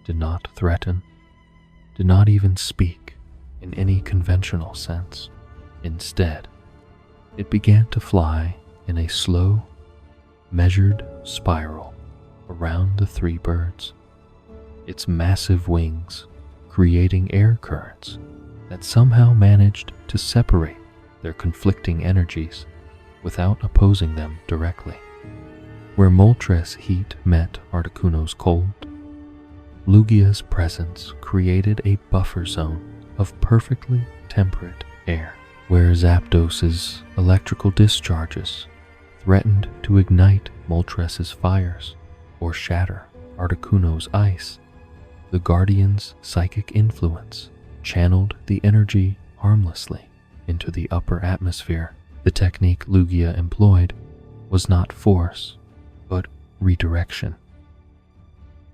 [SPEAKER 1] did not threaten, did not even speak in any conventional sense. Instead, it began to fly in a slow, measured spiral around the three birds, its massive wings creating air currents that somehow managed to separate their conflicting energies without opposing them directly. Where Moltres' heat met Articuno's cold, Lugia's presence created a buffer zone of perfectly temperate air. Where Zapdos's electrical discharges threatened to ignite Moltres' fires or shatter Articuno's ice, the Guardian's psychic influence channeled the energy harmlessly into the upper atmosphere. The technique Lugia employed was not force, but redirection.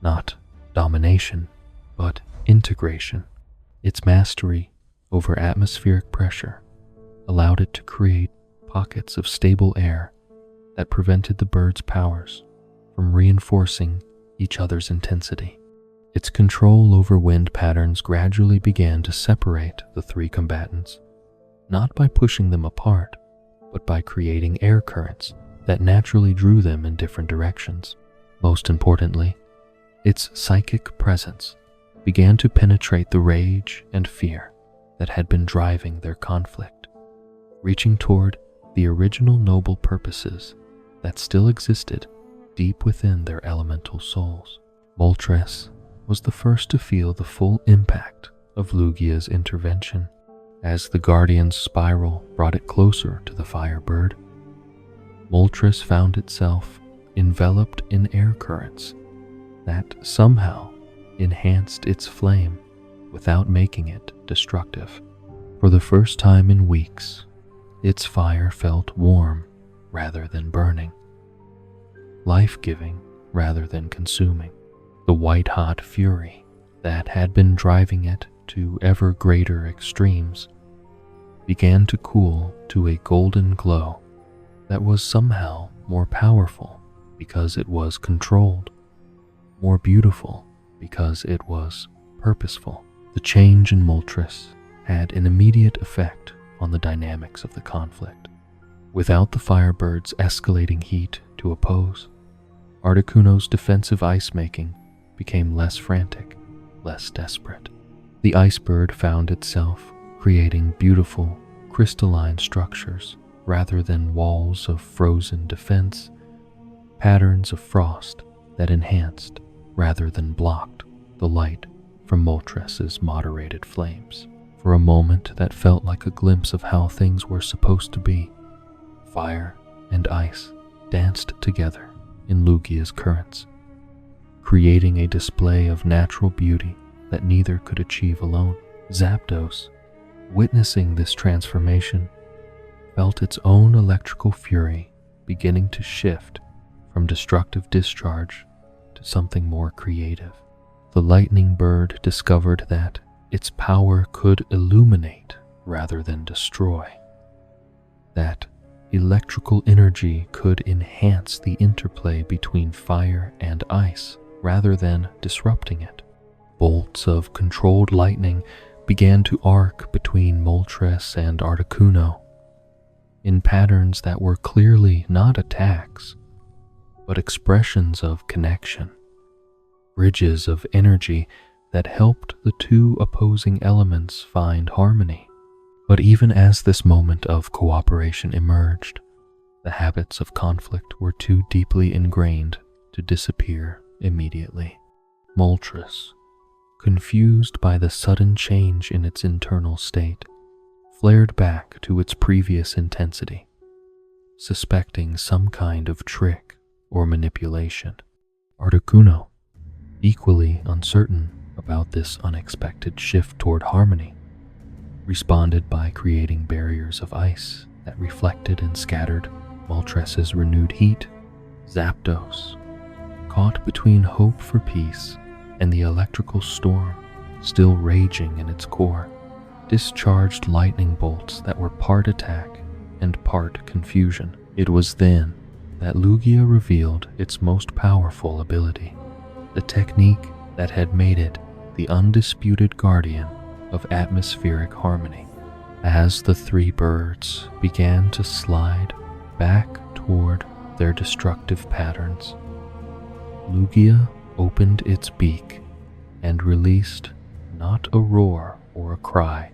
[SPEAKER 1] Not domination, but integration. Its mastery over atmospheric pressure allowed it to create pockets of stable air that prevented the birds' powers from reinforcing each other's intensity. Its control over wind patterns gradually began to separate the three combatants, not by pushing them apart, but by creating air currents that naturally drew them in different directions. Most importantly, its psychic presence began to penetrate the rage and fear that had been driving their conflict, reaching toward the original noble purposes that still existed deep within their elemental souls. Moltres was the first to feel the full impact of Lugia's intervention. As the Guardian's spiral brought it closer to the Firebird, Moltres found itself enveloped in air currents that somehow enhanced its flame without making it destructive. For the first time in weeks, its fire felt warm rather than burning, life-giving rather than consuming. The white-hot fury that had been driving it to ever greater extremes began to cool to a golden glow that was somehow more powerful because it was controlled, more beautiful because it was purposeful. The change in Moltres had an immediate effect on the dynamics of the conflict. Without the Firebird's escalating heat to oppose, Articuno's defensive ice-making became less frantic, less desperate. The Ice Bird found itself creating beautiful, crystalline structures rather than walls of frozen defense, patterns of frost that enhanced rather than blocked the light from Moltres' moderated flames. For a moment that felt like a glimpse of how things were supposed to be. Fire and ice danced together in Lugia's currents, creating a display of natural beauty that neither could achieve alone. Zapdos, witnessing this transformation, felt its own electrical fury beginning to shift from destructive discharge to something more creative. The lightning bird discovered that its power could illuminate rather than destroy, that electrical energy could enhance the interplay between fire and ice rather than disrupting it. Bolts of controlled lightning began to arc between Moltres and Articuno in patterns that were clearly not attacks, but expressions of connection, bridges of energy that helped the two opposing elements find harmony. But even as this moment of cooperation emerged, the habits of conflict were too deeply ingrained to disappear immediately. Moltres, confused by the sudden change in its internal state, flared back to its previous intensity, suspecting some kind of trick or manipulation. Articuno, equally uncertain about this unexpected shift toward harmony, responded by creating barriers of ice that reflected and scattered Moltres' renewed heat. Zapdos, caught between hope for peace and the electrical storm still raging in its core, discharged lightning bolts that were part attack and part confusion. It was then that Lugia revealed its most powerful ability, the technique that had made it the undisputed guardian of atmospheric harmony. As the three birds began to slide back toward their destructive patterns, Lugia opened its beak and released not a roar or a cry,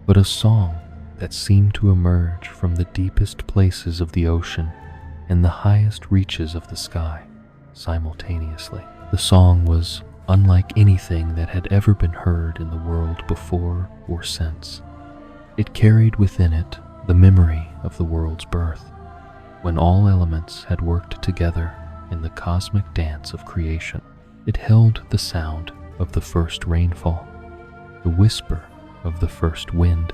[SPEAKER 1] but a song that seemed to emerge from the deepest places of the ocean and the highest reaches of the sky simultaneously. The song was unlike anything that had ever been heard in the world before or since. It carried within it the memory of the world's birth, when all elements had worked together in the cosmic dance of creation. It held the sound of the first rainfall, the whisper of the first wind,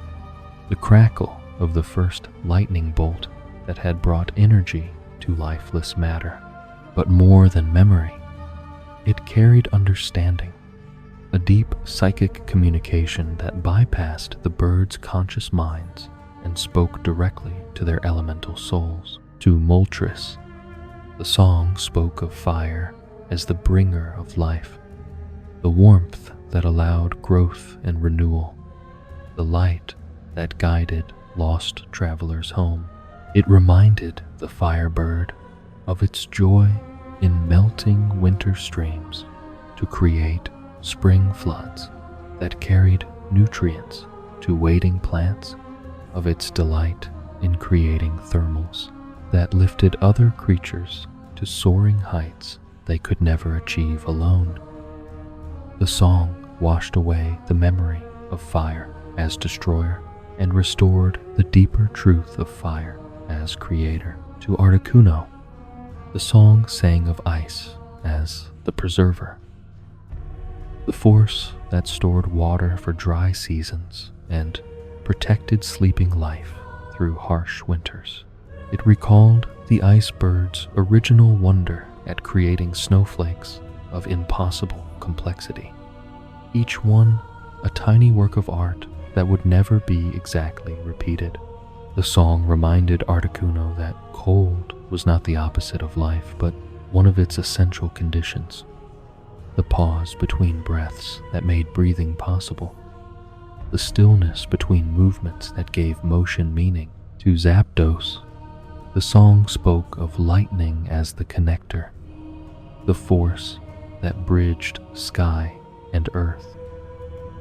[SPEAKER 1] the crackle of the first lightning bolt that had brought energy to lifeless matter. But more than memory, it carried understanding, a deep psychic communication that bypassed the birds' conscious minds and spoke directly to their elemental souls. To Moltres, the song spoke of fire as the bringer of life, the warmth that allowed growth and renewal, the light that guided lost travelers home. It reminded the Firebird of its joy in melting winter streams to create spring floods that carried nutrients to waiting plants, of its delight in creating thermals that lifted other creatures to soaring heights they could never achieve alone. The song washed away the memory of fire as destroyer and restored the deeper truth of fire as creator. To Articuno, the song sang of ice as the preserver, the force that stored water for dry seasons and protected sleeping life through harsh winters. It recalled the ice bird's original wonder at creating snowflakes of impossible complexity, each one a tiny work of art that would never be exactly repeated. The song reminded Articuno that cold was not the opposite of life, but one of its essential conditions. the pause between breaths that made breathing possible, the stillness between movements that gave motion meaning. To Zapdos, the song spoke of lightning as the connector, the force that bridged sky and earth,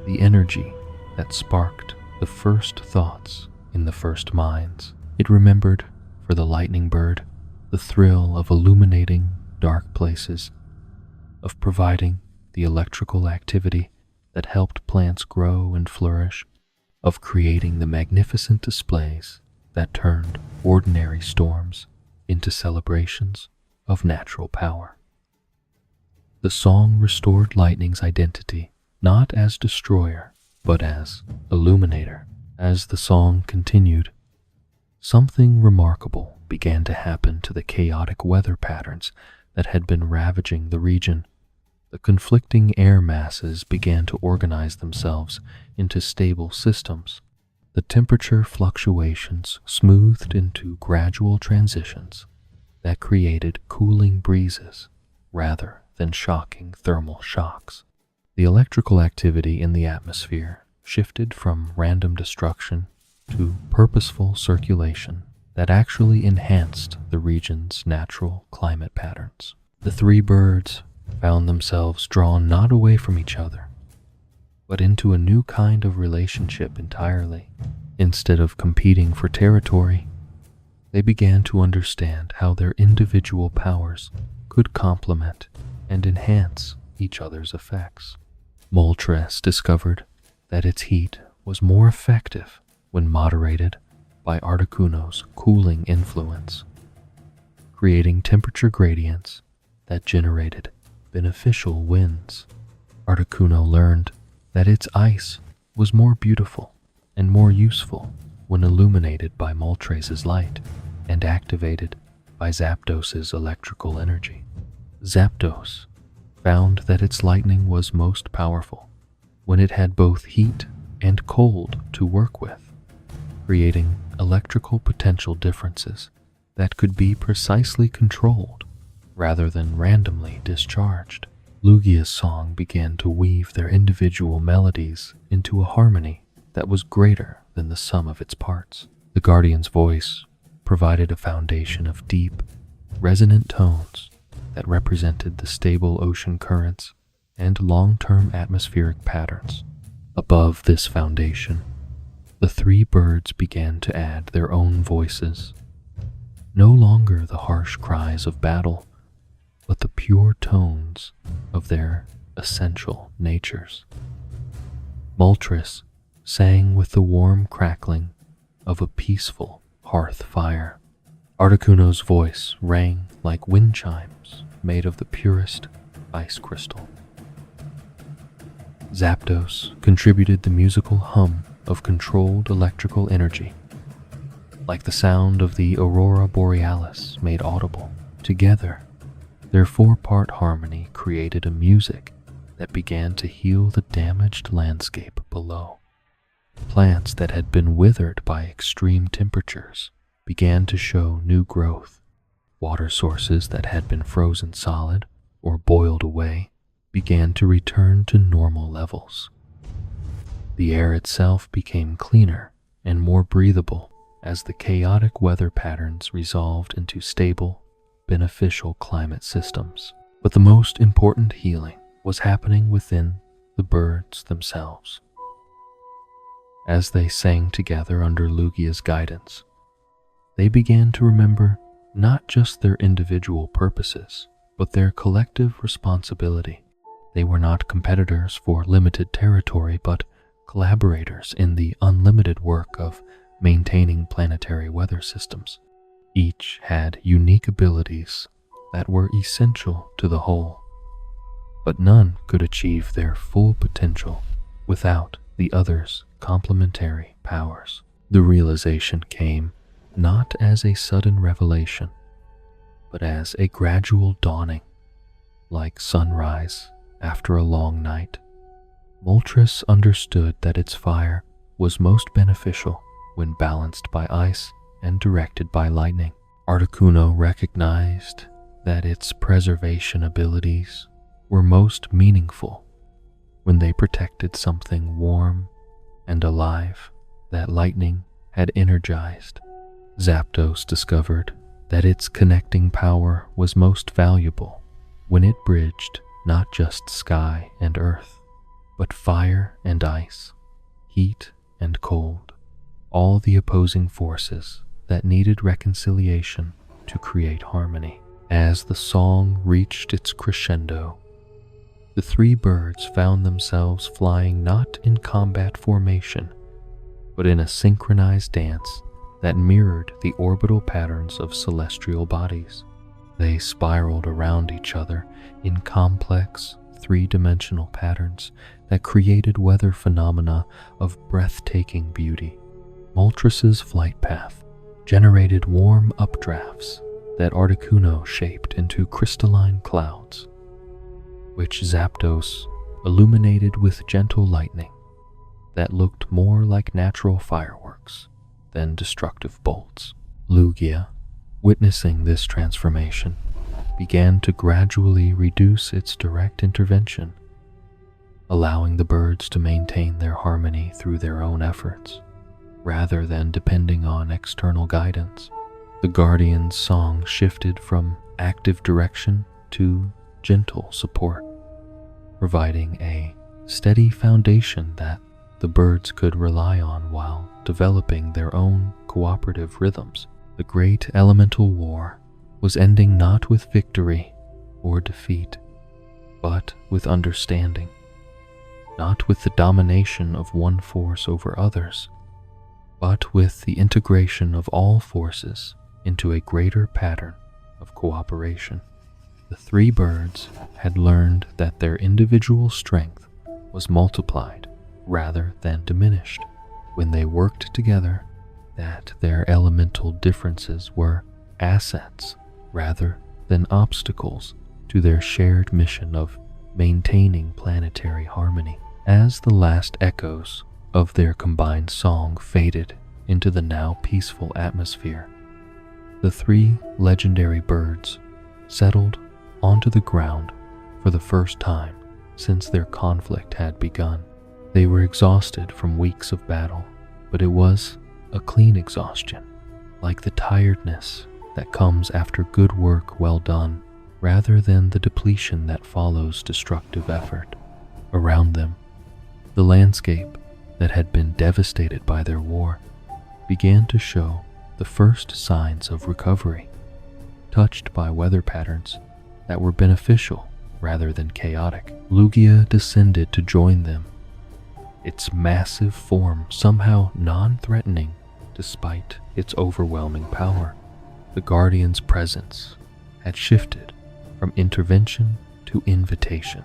[SPEAKER 1] the energy that sparked the first thoughts in the first minds. It remembered, for the lightning bird, the thrill of illuminating dark places, of providing the electrical activity that helped plants grow and flourish, of creating the magnificent displays that turned ordinary storms into celebrations of natural power. The song restored lightning's identity, not as destroyer, but as illuminator. As the song continued, something remarkable began to happen to the chaotic weather patterns that had been ravaging the region. The conflicting air masses began to organize themselves into stable systems. The temperature fluctuations smoothed into gradual transitions that created cooling breezes rather than shocking thermal shocks. The electrical activity in the atmosphere shifted from random destruction to purposeful circulation that actually enhanced the region's natural climate patterns. The three birds found themselves drawn not away from each other, but into a new kind of relationship entirely. Instead of competing for territory, they began to understand how their individual powers could complement and enhance each other's effects. Moltres discovered that its heat was more effective when moderated by Articuno's cooling influence, creating temperature gradients that generated beneficial winds. Articuno learned that its ice was more beautiful and more useful when illuminated by Moltres' light and activated by Zapdos' electrical energy. Zapdos found that its lightning was most powerful when it had both heat and cold to work with, creating electrical potential differences that could be precisely controlled rather than randomly discharged. Lugia's song began to weave their individual melodies into a harmony that was greater than the sum of its parts. The Guardian's voice provided a foundation of deep, resonant tones that represented the stable ocean currents and long-term atmospheric patterns. Above this foundation, the three birds began to add their own voices, no longer the harsh cries of battle, but the pure tones of their essential natures. Moltres sang with the warm crackling of a peaceful hearth fire. Articuno's voice rang like wind chimes made of the purest ice crystal. Zapdos contributed the musical hum of controlled electrical energy, like the sound of the aurora borealis made audible. Together, their four-part harmony created a music that began to heal the damaged landscape below. Plants that had been withered by extreme temperatures began to show new growth. Water sources that had been frozen solid or boiled away began to return to normal levels. The air itself became cleaner and more breathable as the chaotic weather patterns resolved into stable, beneficial climate systems. But the most important healing was happening within the birds themselves. As they sang together under Lugia's guidance, they began to remember not just their individual purposes, but their collective responsibility. They were not competitors for limited territory, but collaborators in the unlimited work of maintaining planetary weather systems. Each had unique abilities that were essential to the whole, but none could achieve their full potential without the other's complementary powers. The realization came not as a sudden revelation, but as a gradual dawning, like sunrise after a long night. Moltres understood that its fire was most beneficial when balanced by ice and directed by lightning. Articuno recognized that its preservation abilities were most meaningful when they protected something warm and alive that lightning had energized. Zapdos discovered that its connecting power was most valuable when it bridged not just sky and earth, but fire and ice, heat and cold, all the opposing forces that needed reconciliation to create harmony. As the song reached its crescendo, the three birds found themselves flying not in combat formation, but in a synchronized dance that mirrored the orbital patterns of celestial bodies. They spiraled around each other in complex, three-dimensional patterns that created weather phenomena of breathtaking beauty. Moltres' flight path generated warm updrafts that Articuno shaped into crystalline clouds, which Zapdos illuminated with gentle lightning that looked more like natural fireworks than destructive bolts. Lugia, witnessing this transformation, began to gradually reduce its direct intervention, allowing the birds to maintain their harmony through their own efforts, rather than depending on external guidance. The Guardian's song shifted from active direction to gentle support, providing a steady foundation that the birds could rely on while developing their own cooperative rhythms. The great elemental war was ending not with victory or defeat, but with understanding, not with the domination of one force over others, but with the integration of all forces into a greater pattern of cooperation. The three birds had learned that their individual strength was multiplied rather than diminished when they worked together, that their elemental differences were assets rather than obstacles to their shared mission of maintaining planetary harmony. As the last echoes of their combined song faded into the now peaceful atmosphere, the three legendary birds settled onto the ground for the first time since their conflict had begun. They were exhausted from weeks of battle, but it was a clean exhaustion, like the tiredness that comes after good work well done, rather than the depletion that follows destructive effort. Around them, the landscape that had been devastated by their war began to show the first signs of recovery, touched by weather patterns that were beneficial rather than chaotic. Lugia descended to join them, its massive form somehow non-threatening despite its overwhelming power. The Guardian's presence had shifted from intervention to invitation,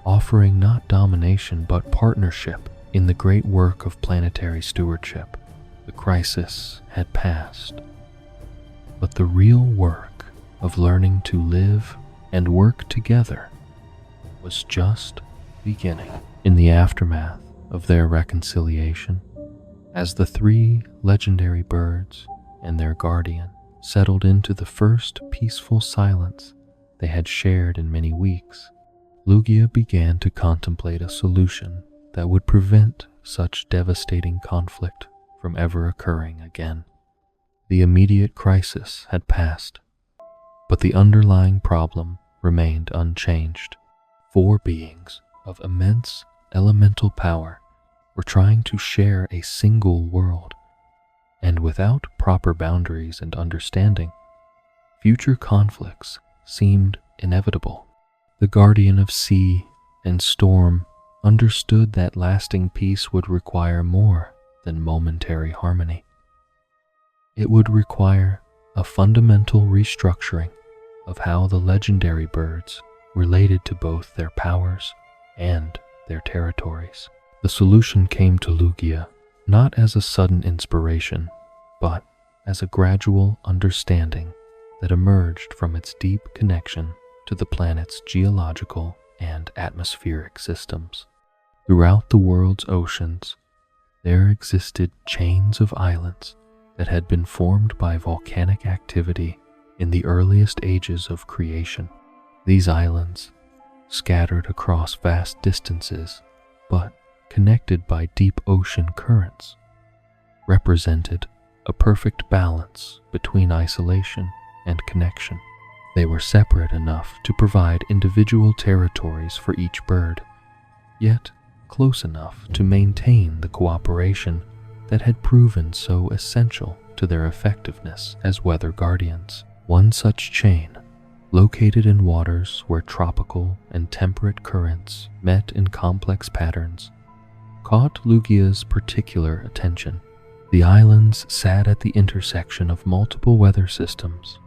[SPEAKER 1] offering not domination but partnership in the great work of planetary stewardship. The crisis had passed, but the real work of learning to live and work together was just beginning. In the aftermath of their reconciliation, as the three legendary birds and their guardian settled into the first peaceful silence they had shared in many weeks, Lugia began to contemplate a solution that would prevent such devastating conflict from ever occurring again. The immediate crisis had passed, but the underlying problem remained unchanged. Four beings of immense elemental power were trying to share a single world, and without proper boundaries and understanding, future conflicts seemed inevitable. The Guardian of Sea and Storm understood that lasting peace would require more than momentary harmony. It would require a fundamental restructuring of how the legendary birds related to both their powers and their territories. The solution came to Lugia not as a sudden inspiration, but as a gradual understanding that emerged from its deep connection to the planet's geological and atmospheric systems. Throughout the world's oceans, there existed chains of islands that had been formed by volcanic activity in the earliest ages of creation. These islands scattered across vast distances, but connected by deep ocean currents, represented a perfect balance between isolation and connection. They were separate enough to provide individual territories for each bird, yet close enough to maintain the cooperation that had proven so essential to their effectiveness as weather guardians. One such chain, located in waters where tropical and temperate currents met in complex patterns, caught Lugia's particular attention. The islands sat at the intersection of multiple weather systems,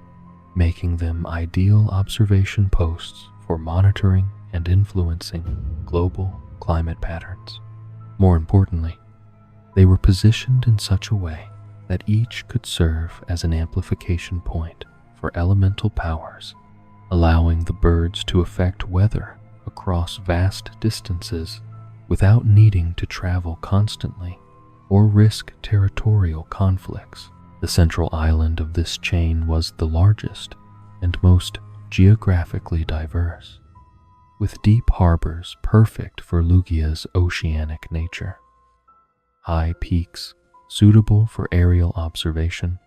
[SPEAKER 1] making them ideal observation posts for monitoring and influencing global climate patterns. More importantly, they were positioned in such a way that each could serve as an amplification point for elemental powers, allowing the birds to affect weather across vast distances without needing to travel constantly or risk territorial conflicts. The central island of this chain was the largest and most geographically diverse, with deep harbors perfect for Lugia's oceanic nature, high peaks suitable for aerial observation,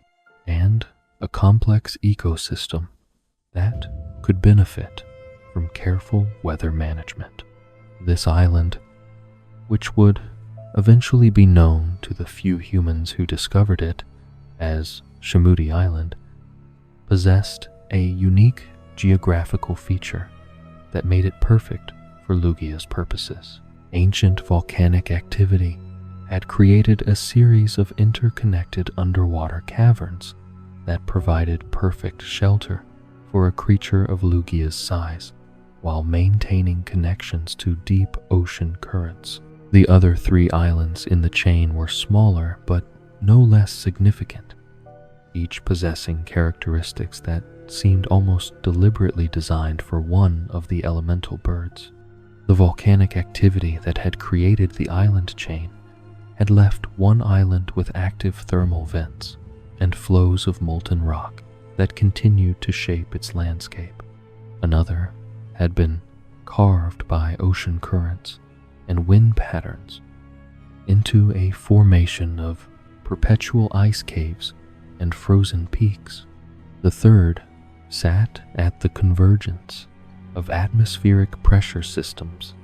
[SPEAKER 1] and a complex ecosystem that could benefit from careful weather management. This island, which would eventually be known to the few humans who discovered it as Shamuti Island, possessed a unique geographical feature that made it perfect for Lugia's purposes. Ancient volcanic activity had created a series of interconnected underwater caverns that provided perfect shelter for a creature of Lugia's size, while maintaining connections to deep ocean currents. The other 3 islands in the chain were smaller but no less significant, each possessing characteristics that seemed almost deliberately designed for one of the elemental birds. The volcanic activity that had created the island chain had left one island with active thermal vents and flows of molten rock that continued to shape its landscape. Another had been carved by ocean currents and wind patterns into a formation of perpetual ice caves and frozen peaks. The third sat at the convergence of atmospheric pressure systems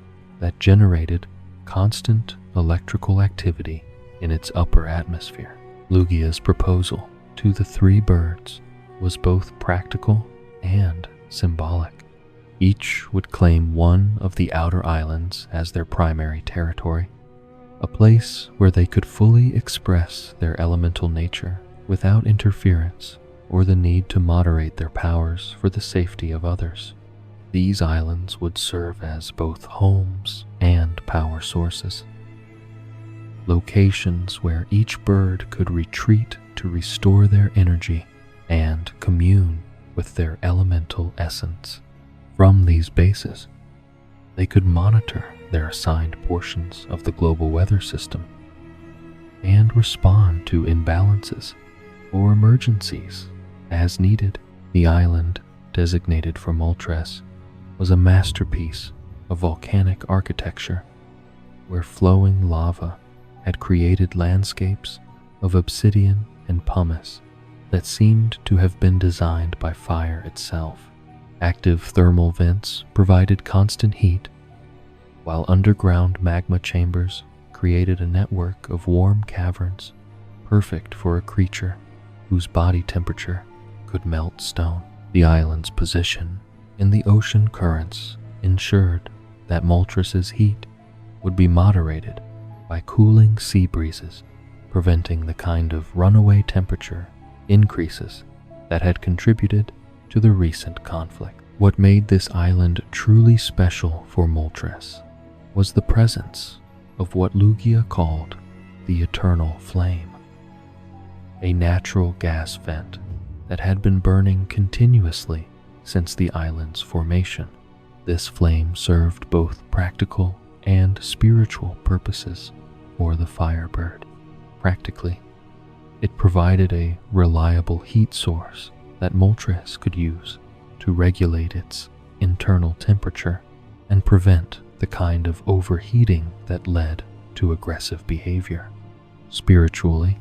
[SPEAKER 1] that generated constant electrical activity in its upper atmosphere. Lugia's proposal to the 3 birds was both practical and symbolic. Each would claim one of the outer islands as their primary territory, a place where they could fully express their elemental nature without interference or the need to moderate their powers for the safety of others. These islands would serve as both homes and power sources, locations where each bird could retreat to restore their energy and commune with their elemental essence. From these bases, they could monitor their assigned portions of the global weather system and respond to imbalances or emergencies as needed. The island designated for Moltres was a masterpiece of volcanic architecture where flowing lava had created landscapes of obsidian and pumice that seemed to have been designed by fire itself. Active thermal vents provided constant heat, while underground magma chambers created a network of warm caverns perfect for a creature whose body temperature could melt stone. The island's position in the ocean currents ensured that Moltres' heat would be moderated by cooling sea breezes, preventing the kind of runaway temperature increases that had contributed to the recent conflict. What made this island truly special for Moltres was the presence of what Lugia called the Eternal Flame, a natural gas vent that had been burning continuously since the island's formation. This flame served both practical and spiritual purposes for the Firebird. Practically, it provided a reliable heat source that Moltres could use to regulate its internal temperature and prevent the kind of overheating that led to aggressive behavior. Spiritually,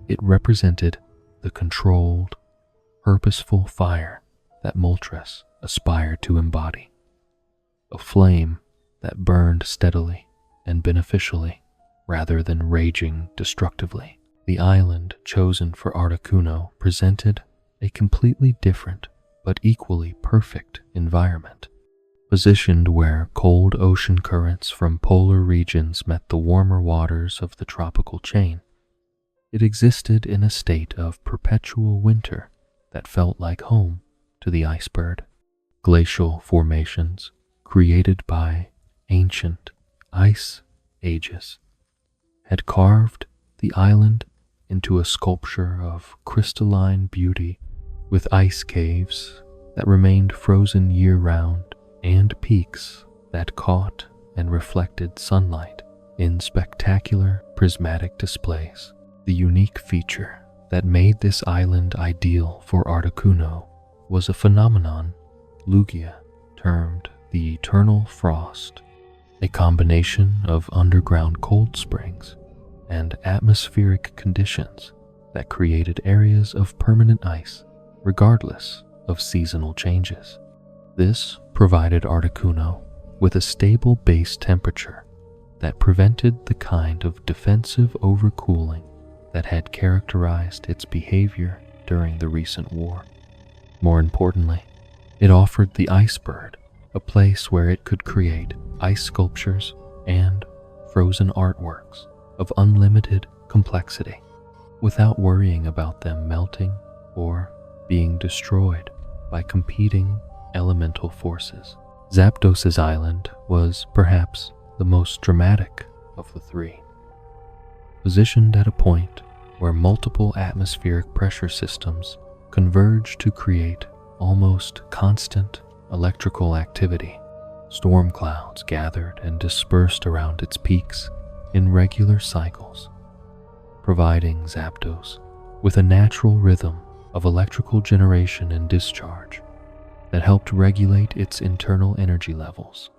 [SPEAKER 1] it represented the controlled, purposeful fire that Moltres aspired to embody, a flame that burned steadily and beneficially rather than raging destructively. The island chosen for Articuno presented a completely different but equally perfect environment. Positioned where cold ocean currents from polar regions met the warmer waters of the tropical chain, it existed in a state of perpetual winter that felt like home to the icebird. Glacial formations created by ancient ice ages had carved the island into a sculpture of crystalline beauty, with ice caves that remained frozen year-round and peaks that caught and reflected sunlight in spectacular prismatic displays. The unique feature that made this island ideal for Articuno was a phenomenon Lugia termed the eternal frost, a combination of underground cold springs and atmospheric conditions that created areas of permanent ice regardless of seasonal changes. This provided Articuno with a stable base temperature that prevented the kind of defensive overcooling that had characterized its behavior during the recent war. More importantly, it offered the icebird a place where it could create ice sculptures and frozen artworks of unlimited complexity without worrying about them melting or being destroyed by competing elemental forces. Zapdos's island was perhaps the most dramatic of the three. Positioned at a point where multiple atmospheric pressure systems converged to create almost constant electrical activity, storm clouds gathered and dispersed around its peaks in regular cycles, providing Zapdos with a natural rhythm of electrical generation and discharge that helped regulate its internal energy levels.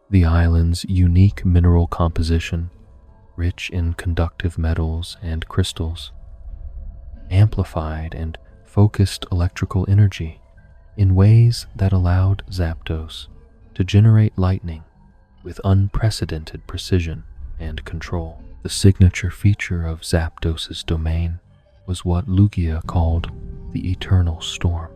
[SPEAKER 1] The island's unique mineral composition, rich in conductive metals and crystals, amplified and focused electrical energy in ways that allowed Zapdos to generate lightning with unprecedented precision and control. The signature feature of Zapdos's domain was what Lugia called the Eternal Storm,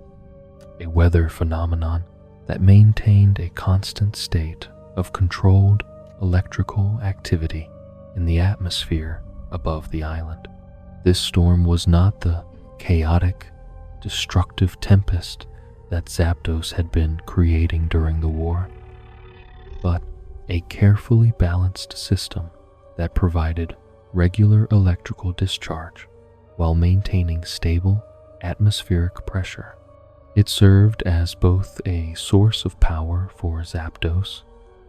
[SPEAKER 1] a weather phenomenon that maintained a constant state of controlled electrical activity in the atmosphere above the island. This storm was not the chaotic, destructive tempest that Zapdos had been creating during the war, but a carefully balanced system that provided regular electrical discharge while maintaining stable atmospheric pressure. It served as both a source of power for Zapdos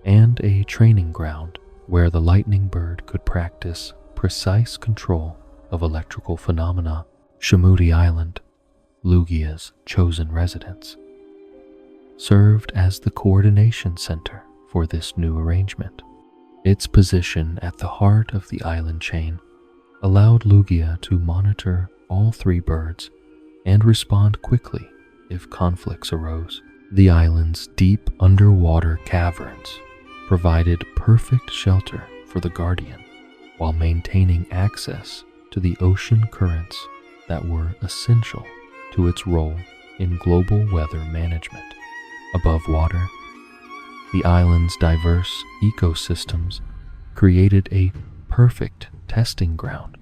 [SPEAKER 1] and a training ground where the lightning bird could practice precise control of electrical phenomena. Shamuti Island, Lugia's chosen residence, served as the coordination center for this new arrangement. Its position at the heart of the island chain allowed Lugia to monitor all three birds and respond quickly if conflicts arose. The island's deep underwater caverns provided perfect shelter for the Guardian while maintaining access to the ocean currents that were essential to its role in global weather management. Above water, the island's diverse ecosystems created a perfect testing ground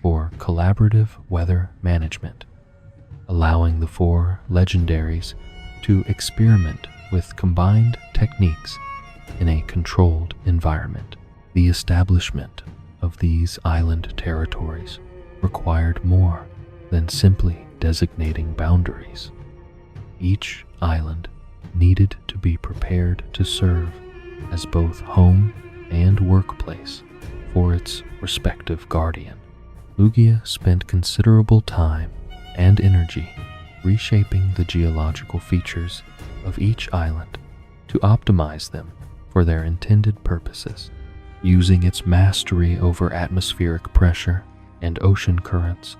[SPEAKER 1] for collaborative weather management, allowing the four legendaries to experiment with combined techniques in a controlled environment. The establishment of these island territories required more than simply designating boundaries. Each island needed to be prepared to serve as both home and workplace for its respective guardian. Lugia spent considerable time and energy reshaping the geological features of each island to optimize them for their intended purposes. Using its mastery over atmospheric pressure and ocean currents,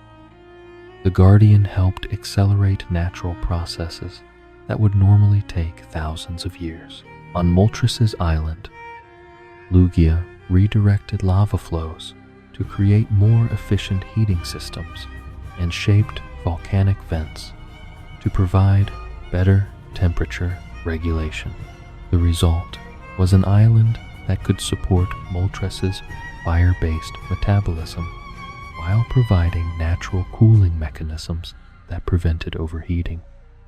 [SPEAKER 1] the Guardian helped accelerate natural processes that would normally take thousands of years. On Moltres' island, Lugia redirected lava flows to create more efficient heating systems and shaped volcanic vents to provide better temperature regulation. The result was an island that could support Moltres' fire-based metabolism while providing natural cooling mechanisms that prevented overheating.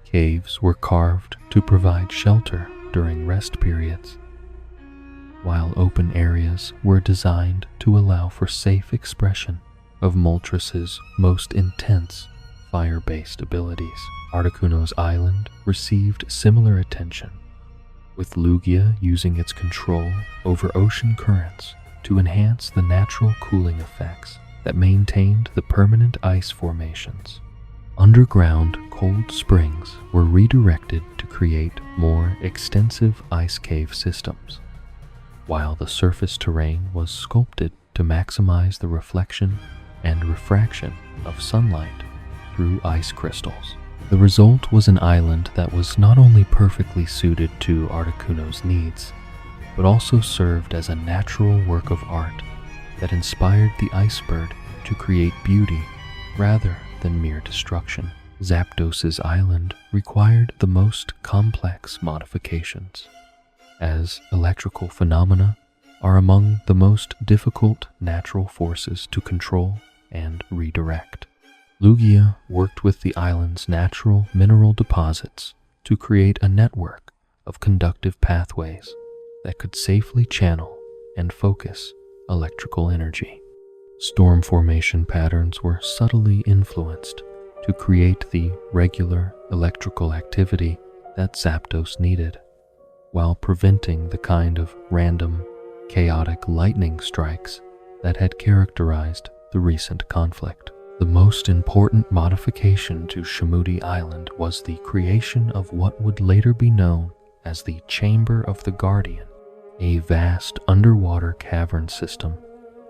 [SPEAKER 1] Caves were carved to provide shelter during rest periods, while open areas were designed to allow for safe expression of Moltres' most intense fire-based abilities. Articuno's island received similar attention, with Lugia using its control over ocean currents to enhance the natural cooling effects that maintained the permanent ice formations. Underground cold springs were redirected to create more extensive ice cave systems, while the surface terrain was sculpted to maximize the reflection and refraction of sunlight through ice crystals. The result was an island that was not only perfectly suited to Articuno's needs, but also served as a natural work of art that inspired the ice bird to create beauty rather than mere destruction. Zapdos' island required the most complex modifications, as electrical phenomena are among the most difficult natural forces to control and redirect. Lugia worked with the island's natural mineral deposits to create a network of conductive pathways that could safely channel and focus electrical energy. Storm formation patterns were subtly influenced to create the regular electrical activity that Zapdos needed, while preventing the kind of random, chaotic lightning strikes that had characterized the recent conflict. The most important modification to Shamudi Island was the creation of what would later be known as the Chamber of the Guardian, a vast underwater cavern system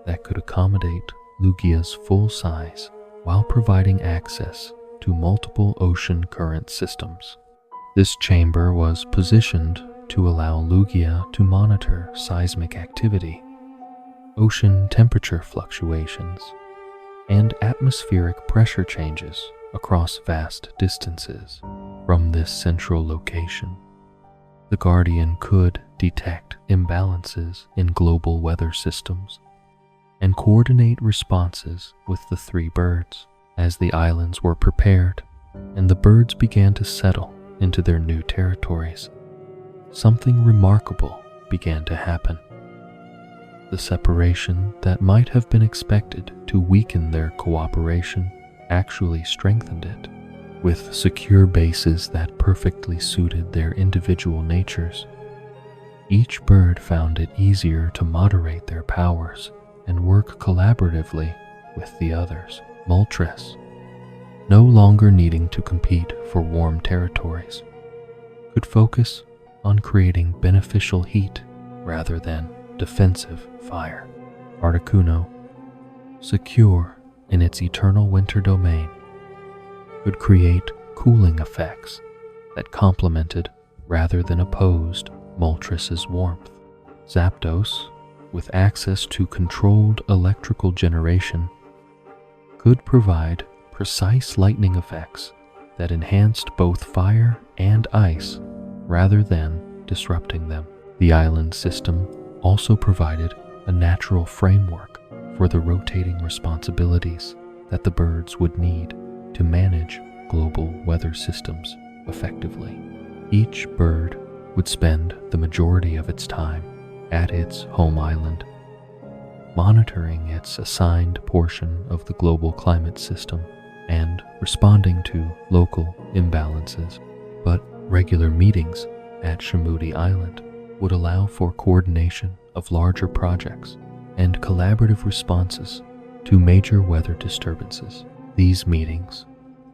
[SPEAKER 1] that could accommodate Lugia's full size while providing access to multiple ocean current systems. This chamber was positioned to allow Lugia to monitor seismic activity, ocean temperature fluctuations, and atmospheric pressure changes across vast distances. From this central location, the Guardian could detect imbalances in global weather systems and coordinate responses with the three birds. As the islands were prepared and the birds began to settle into their new territories, something remarkable began to happen. The separation that might have been expected to weaken their cooperation actually strengthened it. With secure bases that perfectly suited their individual natures, each bird found it easier to moderate their powers and work collaboratively with the others. Moltres, no longer needing to compete for warm territories, could focus on creating beneficial heat rather than defensive fire. Articuno, secure in its eternal winter domain, could create cooling effects that complemented rather than opposed Moltres' warmth. Zapdos, with access to controlled electrical generation, could provide precise lightning effects that enhanced both fire and ice rather than disrupting them. The island system also provided a natural framework for the rotating responsibilities that the birds would need to manage global weather systems effectively. Each bird would spend the majority of its time at its home island, monitoring its assigned portion of the global climate system and responding to local imbalances. But regular meetings at Shamudi Island would allow for coordination of larger projects and collaborative responses to major weather disturbances. These meetings,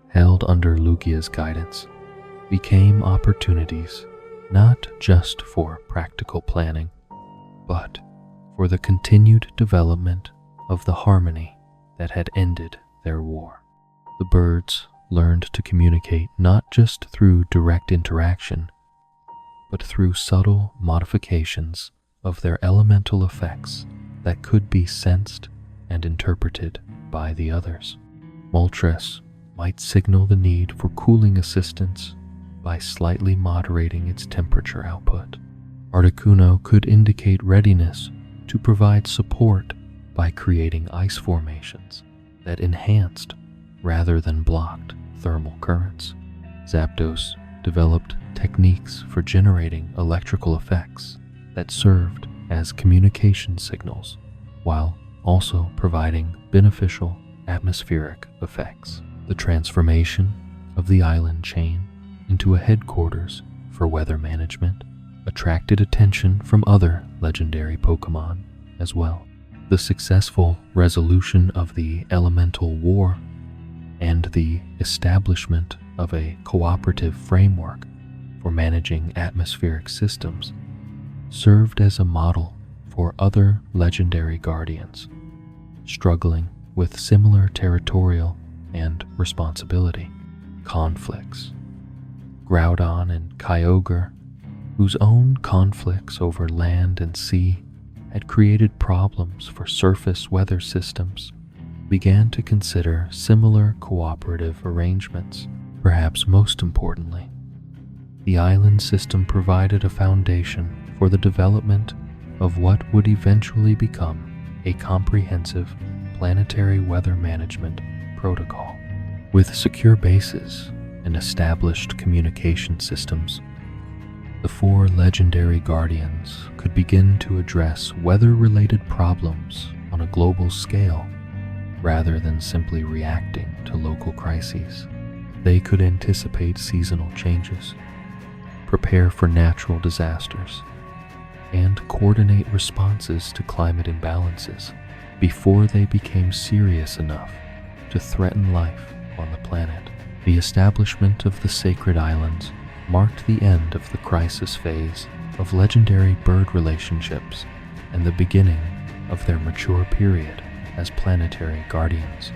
[SPEAKER 1] held under Lugia's guidance, became opportunities not just for practical planning, but for the continued development of the harmony that had ended their war. The birds learned to communicate not just through direct interaction, but through subtle modifications of their elemental effects that could be sensed and interpreted by the others. Moltres might signal the need for cooling assistance by slightly moderating its temperature output. Articuno could indicate readiness to provide support by creating ice formations that enhanced rather than blocked thermal currents. Zapdos developed techniques for generating electrical effects that served as communication signals, while also providing beneficial atmospheric effects. The transformation of the island chain into a headquarters for weather management attracted attention from other legendary Pokémon as well. The successful resolution of the elemental war and the establishment of a cooperative framework for managing atmospheric systems served as a model for other legendary guardians struggling with similar territorial and responsibility conflicts. Groudon and Kyogre, whose own conflicts over land and sea had created problems for surface weather systems, began to consider similar cooperative arrangements. Perhaps most importantly, the island system provided a foundation for the development of what would eventually become a comprehensive planetary weather management protocol. With secure bases and established communication systems, the four legendary guardians could begin to address weather-related problems on a global scale rather than simply reacting to local crises. They could anticipate seasonal changes, prepare for natural disasters, and coordinate responses to climate imbalances before they became serious enough to threaten life on the planet. The establishment of the Sacred Islands marked the end of the crisis phase of legendary bird relationships and the beginning of their mature period as planetary guardians.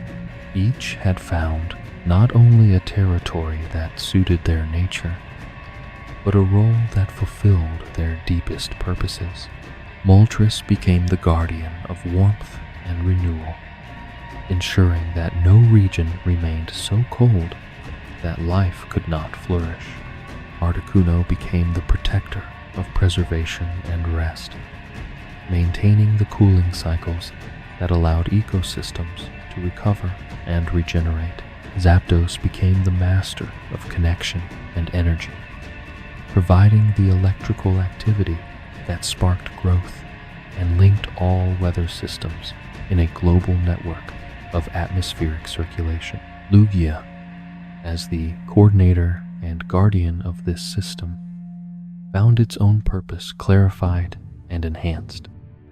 [SPEAKER 1] Each had found not only a territory that suited their nature, but a role that fulfilled their deepest purposes. Moltres became the guardian of warmth and renewal, ensuring that no region remained so cold that life could not flourish. Articuno became the protector of preservation and rest, maintaining the cooling cycles that allowed ecosystems to recover and regenerate. Zapdos became the master of connection and energy, providing the electrical activity that sparked growth and linked all weather systems in a global network of atmospheric circulation. Lugia, as the coordinator and guardian of this system, found its own purpose clarified and enhanced,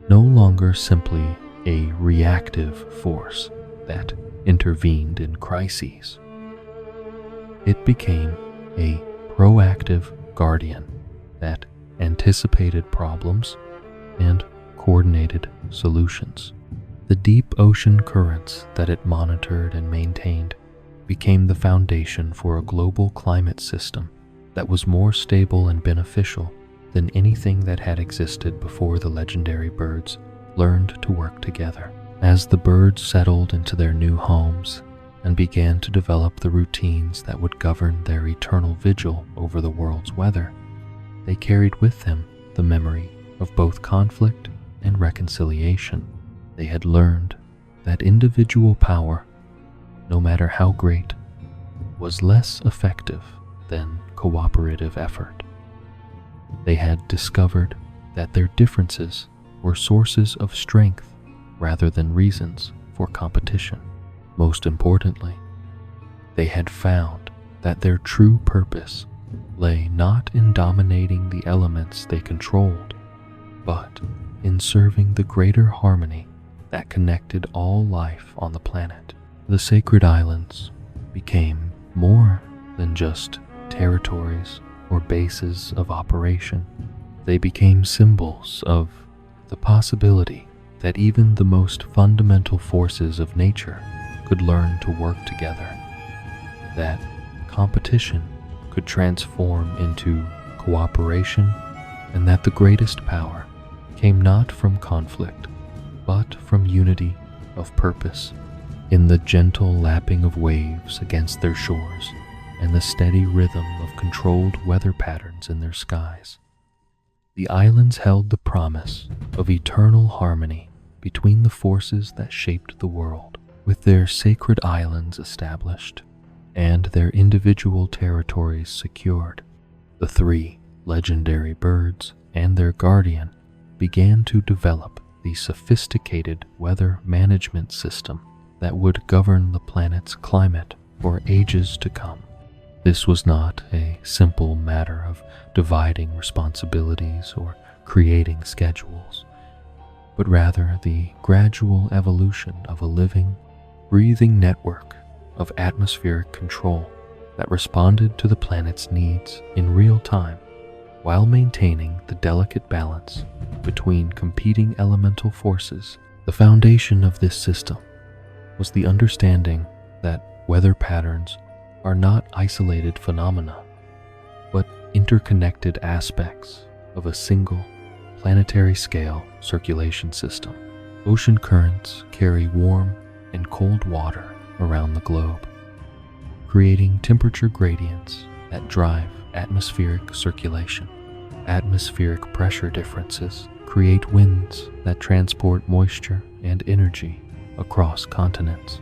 [SPEAKER 1] no longer simply a reactive force that intervened in crises. It became a proactive guardian that anticipated problems and coordinated solutions. The deep ocean currents that it monitored and maintained became the foundation for a global climate system that was more stable and beneficial than anything that had existed before the legendary birds learned to work together. As the birds settled into their new homes and began to develop the routines that would govern their eternal vigil over the world's weather, they carried with them the memory of both conflict and reconciliation. They had learned that individual power, no matter how great, was less effective than cooperative effort. They had discovered that their differences were sources of strength rather than reasons for competition. Most importantly, they had found that their true purpose lay not in dominating the elements they controlled, but in serving the greater harmony that connected all life on the planet. The Sacred Islands became more than just territories or bases of operation. They became symbols of the possibility that even the most fundamental forces of nature could learn to work together, that competition could transform into cooperation, and that the greatest power came not from conflict, but from unity of purpose. In the gentle lapping of waves against their shores and the steady rhythm of controlled weather patterns in their skies, the islands held the promise of eternal harmony between the forces that shaped the world. With their sacred islands established and their individual territories secured, the three legendary birds and their guardian began to develop the sophisticated weather management system that would govern the planet's climate for ages to come. This was not a simple matter of dividing responsibilities or creating schedules, but rather the gradual evolution of a living, breathing network of atmospheric control that responded to the planet's needs in real time while maintaining the delicate balance between competing elemental forces. The foundation of this system was the understanding that weather patterns are not isolated phenomena, but interconnected aspects of a single planetary scale circulation system. Ocean currents carry warm and cold water around the globe, creating temperature gradients that drive atmospheric circulation. Atmospheric pressure differences create winds that transport moisture and energy across continents.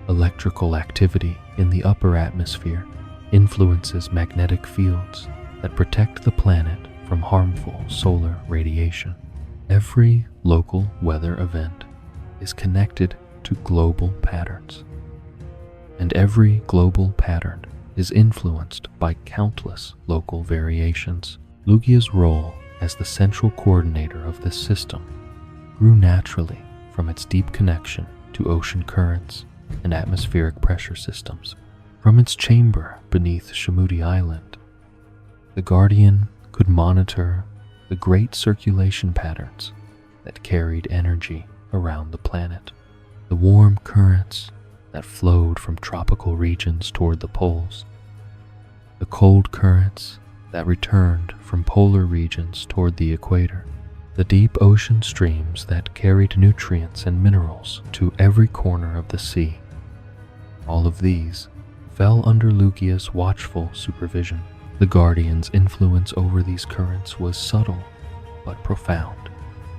[SPEAKER 1] Electrical activity in the upper atmosphere influences magnetic fields that protect the planet from harmful solar radiation. Every local weather event is connected to global patterns, and every global pattern is influenced by countless local variations. Lugia's role as the central coordinator of this system grew naturally from its deep connection to ocean currents and atmospheric pressure systems. From its chamber beneath Shamudi Island, the Guardian could monitor the great circulation patterns that carried energy around the planet. The warm currents that flowed from tropical regions toward the poles, the cold currents that returned from polar regions toward the equator, the deep ocean streams that carried nutrients and minerals to every corner of the sea. All of these fell under Lugia's watchful supervision. The Guardian's influence over these currents was subtle but profound.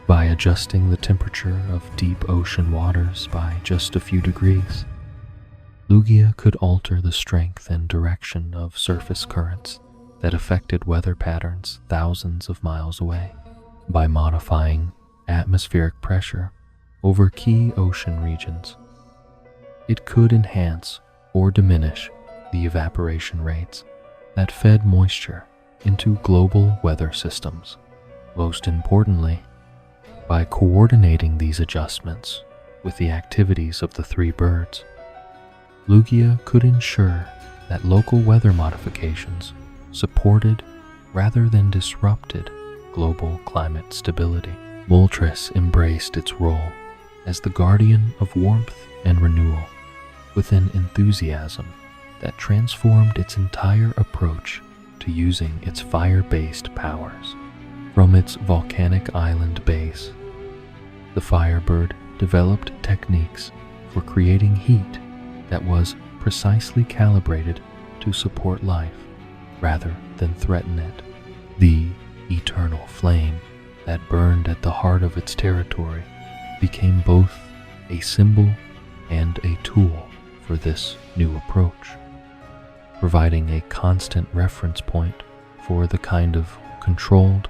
[SPEAKER 1] By adjusting the temperature of deep ocean waters by just a few degrees, Lugia could alter the strength and direction of surface currents that affected weather patterns thousands of miles away. By modifying atmospheric pressure over key ocean regions, it could enhance or diminish the evaporation rates that fed moisture into global weather systems. Most importantly, by coordinating these adjustments with the activities of the three birds, Lugia could ensure that local weather modifications supported rather than disrupted global climate stability. Moltres embraced its role as the guardian of warmth and renewal with an enthusiasm that transformed its entire approach to using its fire-based powers. From its volcanic island base, the Firebird developed techniques for creating heat that was precisely calibrated to support life rather than threaten it. The eternal flame that burned at the heart of its territory became both a symbol and a tool for this new approach, providing a constant reference point for the kind of controlled,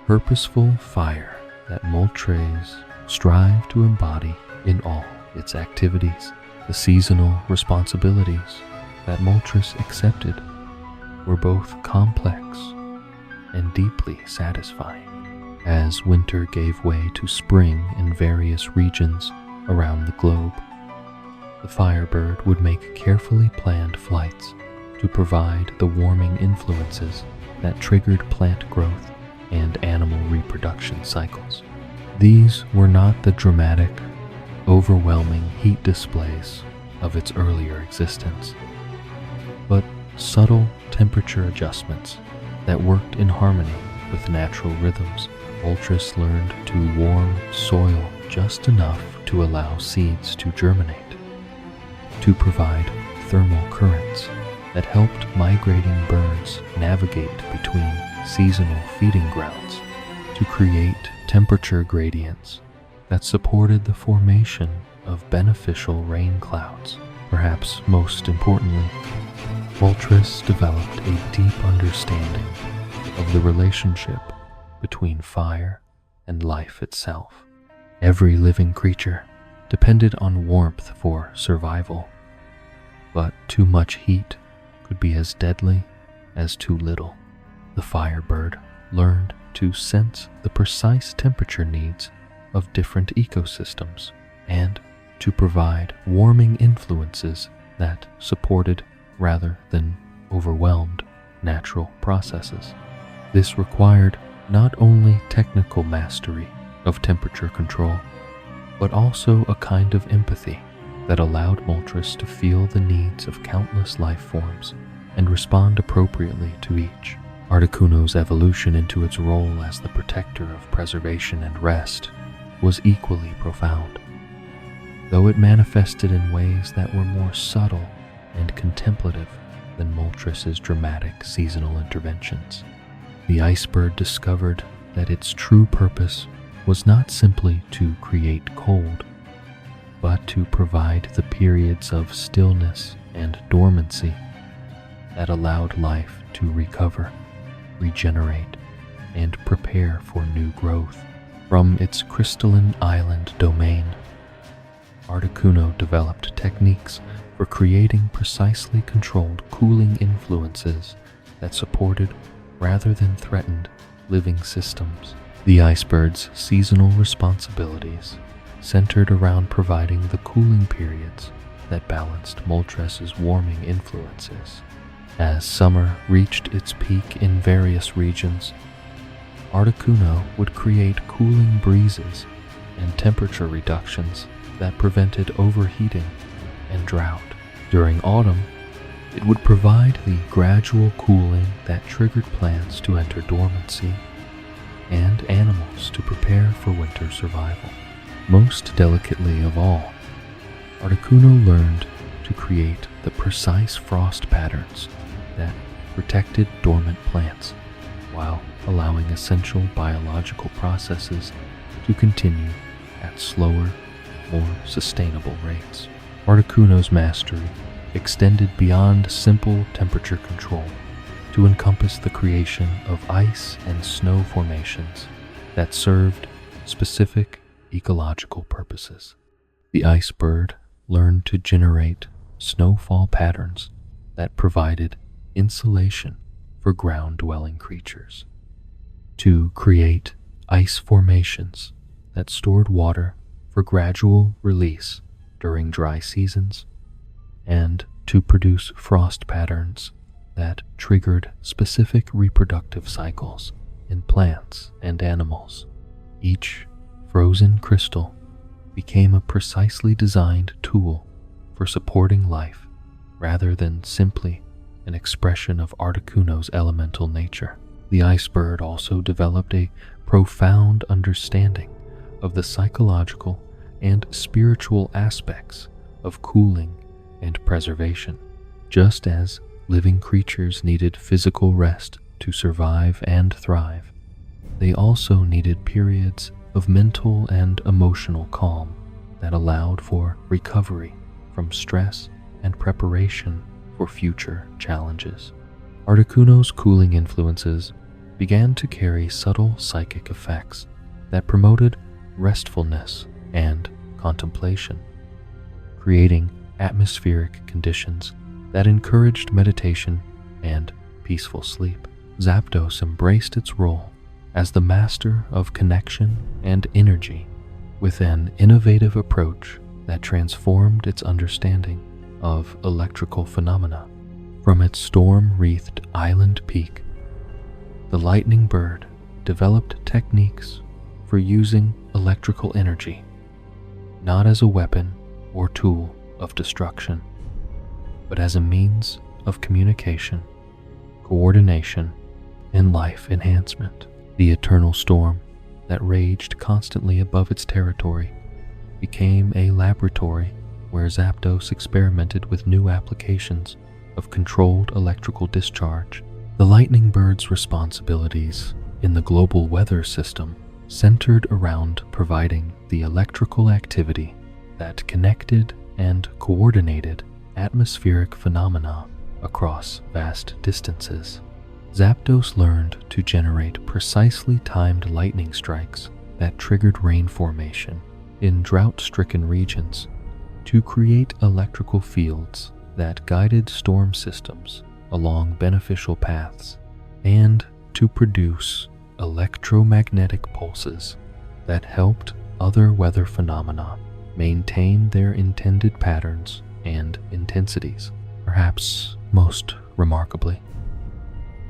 [SPEAKER 1] purposeful fire that Moltres strive to embody in all its activities. The seasonal responsibilities that Moltres accepted were both complex and deeply satisfying. As winter gave way to spring in various regions around the globe, the Firebird would make carefully planned flights to provide the warming influences that triggered plant growth and animal reproduction cycles. These were not the dramatic, overwhelming heat displays of its earlier existence, but subtle temperature adjustments that worked in harmony with natural rhythms. Moltres learned to warm soil just enough to allow seeds to germinate, to provide thermal currents that helped migrating birds navigate between seasonal feeding grounds, to create temperature gradients that supported the formation of beneficial rain clouds. Perhaps most importantly, Moltres developed a deep understanding of the relationship between fire and life itself. Every living creature depended on warmth for survival, but too much heat could be as deadly as too little. The firebird learned to sense the precise temperature needs of different ecosystems and to provide warming influences that supported rather than overwhelmed natural processes. This required not only technical mastery of temperature control, but also a kind of empathy that allowed Moltres to feel the needs of countless life forms and respond appropriately to each. Articuno's evolution into its role as the protector of preservation and rest was equally profound, though it manifested in ways that were more subtle and contemplative than Moltres' dramatic seasonal interventions. The icebird discovered that its true purpose was not simply to create cold, but to provide the periods of stillness and dormancy that allowed life to recover, regenerate, and prepare for new growth. From its crystalline island domain, Articuno developed techniques for creating precisely controlled cooling influences that supported rather than threatened living systems. The icebird's seasonal responsibilities centered around providing the cooling periods that balanced Moltres' warming influences. As summer reached its peak in various regions, Articuno would create cooling breezes and temperature reductions that prevented overheating and drought. During autumn, it would provide the gradual cooling that triggered plants to enter dormancy and animals to prepare for winter survival. Most delicately of all, Articuno learned to create the precise frost patterns that protected dormant plants while allowing essential biological processes to continue at slower, more sustainable rates. Articuno's mastery extended beyond simple temperature control to encompass the creation of ice and snow formations that served specific ecological purposes. The icebird learned to generate snowfall patterns that provided insulation for ground-dwelling creatures, to create ice formations that stored water for gradual release during dry seasons, and to produce frost patterns that triggered specific reproductive cycles in plants and animals. Each frozen crystal became a precisely designed tool for supporting life rather than simply an expression of Articuno's elemental nature. The icebird also developed a profound understanding of the psychological and spiritual aspects of cooling and preservation. Just as living creatures needed physical rest to survive and thrive, they also needed periods of mental and emotional calm that allowed for recovery from stress and preparation for future challenges. Articuno's cooling influences began to carry subtle psychic effects that promoted restfulness and contemplation, creating atmospheric conditions that encouraged meditation and peaceful sleep. Zapdos embraced its role as the master of connection and energy with an innovative approach that transformed its understanding of electrical phenomena. From its storm-wreathed island peak, the lightning bird developed techniques for using electrical energy, not as a weapon or tool of destruction, but as a means of communication, coordination, and life enhancement. The eternal storm that raged constantly above its territory became a laboratory where Zapdos experimented with new applications of controlled electrical discharge. The lightning bird's responsibilities in the global weather system centered around providing the electrical activity that connected and coordinated atmospheric phenomena across vast distances. Zapdos learned to generate precisely timed lightning strikes that triggered rain formation in drought-stricken regions, to create electrical fields that guided storm systems along beneficial paths, and to produce electromagnetic pulses that helped other weather phenomena maintain their intended patterns and intensities. Perhaps most remarkably,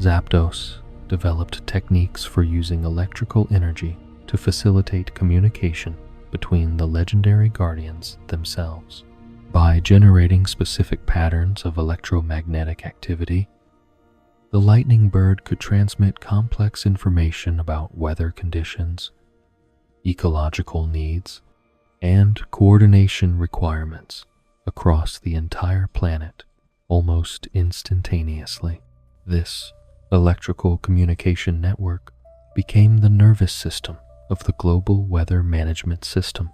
[SPEAKER 1] Zapdos developed techniques for using electrical energy to facilitate communication between the legendary guardians themselves. By generating specific patterns of electromagnetic activity, the lightning bird could transmit complex information about weather conditions, ecological needs, and coordination requirements across the entire planet almost instantaneously. This electrical communication network became the nervous system of the global weather management system,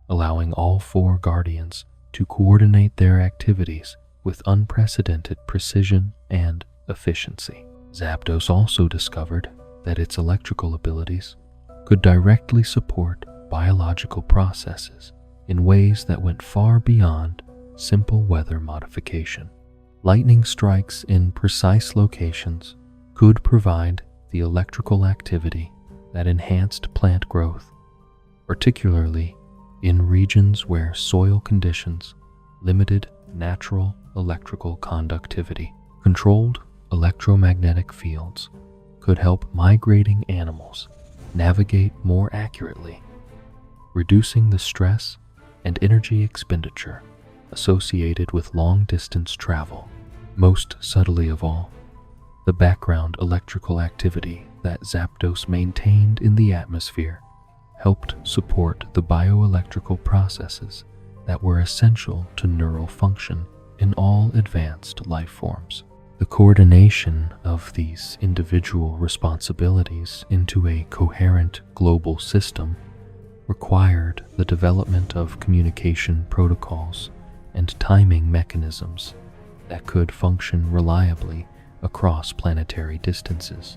[SPEAKER 1] allowing all four guardians to coordinate their activities with unprecedented precision and efficiency. Zapdos also discovered that its electrical abilities could directly support biological processes in ways that went far beyond simple weather modification. Lightning strikes in precise locations could provide the electrical activity that enhanced plant growth, particularly in regions where soil conditions limited natural electrical conductivity. Controlled electromagnetic fields could help migrating animals navigate more accurately, reducing the stress and energy expenditure associated with long-distance travel. Most subtly of all, the background electrical activity that Zapdos maintained in the atmosphere helped support the bioelectrical processes that were essential to neural function in all advanced life forms. The coordination of these individual responsibilities into a coherent global system required the development of communication protocols and timing mechanisms that could function reliably across planetary distances.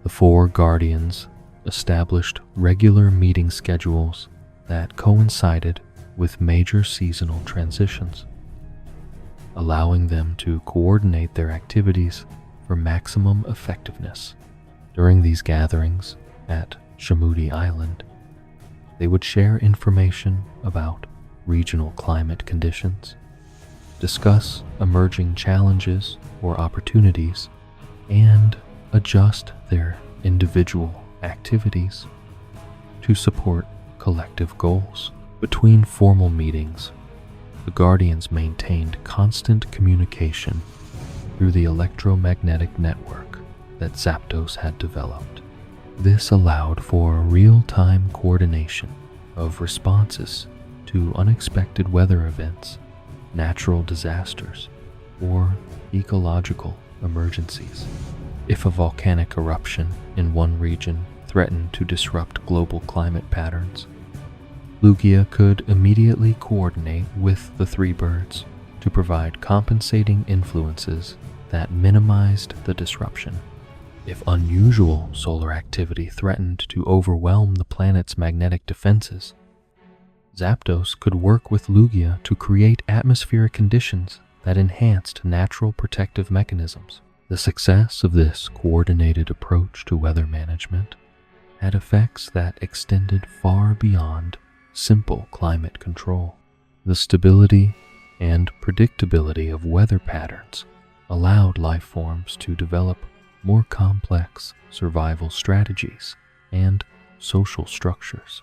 [SPEAKER 1] The four guardians established regular meeting schedules that coincided with major seasonal transitions, allowing them to coordinate their activities for maximum effectiveness. During these gatherings at Shamudi Island, they would share information about regional climate conditions, discuss emerging challenges or opportunities, and adjust their individual activities to support collective goals. Between formal meetings, the Guardians maintained constant communication through the electromagnetic network that Zapdos had developed. This allowed for real-time coordination of responses to unexpected weather events, natural disasters, or ecological emergencies. If a volcanic eruption in one region threatened to disrupt global climate patterns, Lugia could immediately coordinate with the three birds to provide compensating influences that minimized the disruption. If unusual solar activity threatened to overwhelm the planet's magnetic defenses, Zapdos could work with Lugia to create atmospheric conditions that enhanced natural protective mechanisms. The success of this coordinated approach to weather management had effects that extended far beyond simple climate control. The stability and predictability of weather patterns allowed life forms to develop more complex survival strategies and social structures.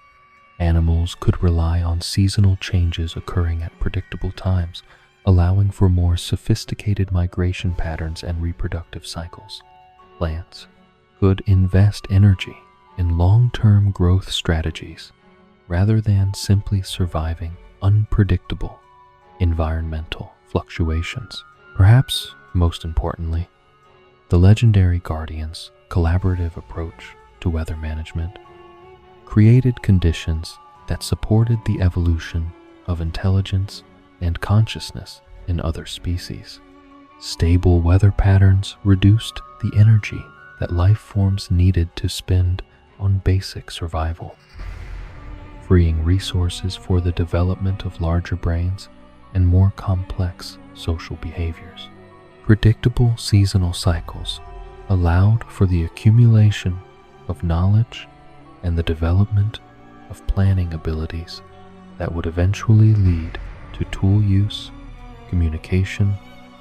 [SPEAKER 1] Animals could rely on seasonal changes occurring at predictable times, allowing for more sophisticated migration patterns and reproductive cycles. Plants could invest energy in long-term growth strategies rather than simply surviving unpredictable environmental fluctuations. Perhaps most importantly, the legendary Guardians' collaborative approach to weather management created conditions that supported the evolution of intelligence and consciousness in other species. Stable weather patterns reduced the energy that life forms needed to spend on basic survival, freeing resources for the development of larger brains and more complex social behaviors. Predictable seasonal cycles allowed for the accumulation of knowledge and the development of planning abilities that would eventually lead to tool use, communication,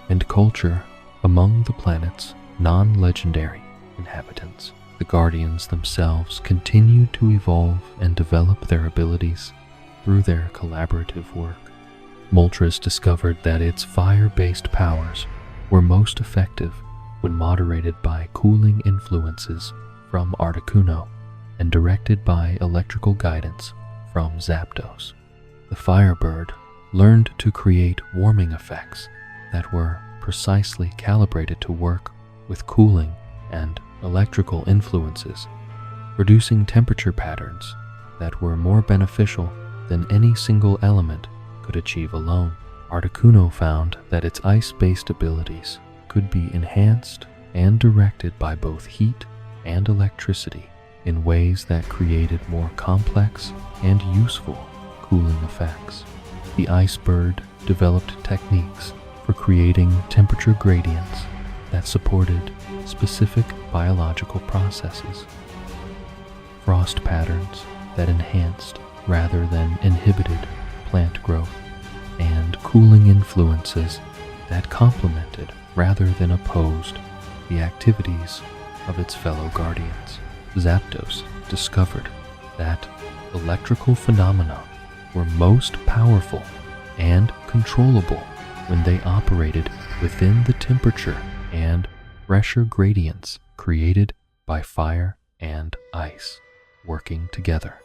[SPEAKER 1] and culture among the planet's non-legendary inhabitants. The Guardians themselves continued to evolve and develop their abilities through their collaborative work. Moltres discovered that its fire-based powers were most effective when moderated by cooling influences from Articuno and directed by electrical guidance from Zapdos. The Firebird learned to create warming effects that were precisely calibrated to work with cooling and electrical influences, producing temperature patterns that were more beneficial than any single element could achieve alone. Articuno found that its ice-based abilities could be enhanced and directed by both heat and electricity in ways that created more complex and useful cooling effects. The Ice Bird developed techniques for creating temperature gradients that supported specific biological processes, frost patterns that enhanced rather than inhibited plant growth, and cooling influences that complemented rather than opposed the activities of its fellow guardians. Zapdos discovered that electrical phenomena were most powerful and controllable when they operated within the temperature and pressure gradients created by fire and ice working together.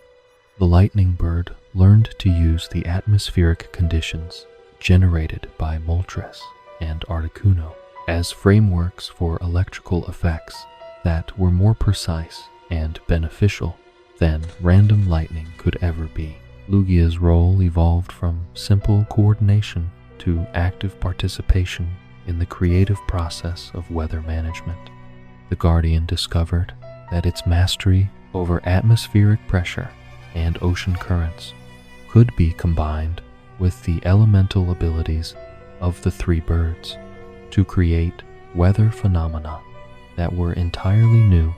[SPEAKER 1] The Lightning Bird learned to use the atmospheric conditions generated by Moltres and Articuno as frameworks for electrical effects that were more precise and beneficial than random lightning could ever be. Lugia's role evolved from simple coordination to active participation in the creative process of weather management. The Guardian discovered that its mastery over atmospheric pressure and ocean currents could be combined with the elemental abilities of the three birds to create weather phenomena that were entirely new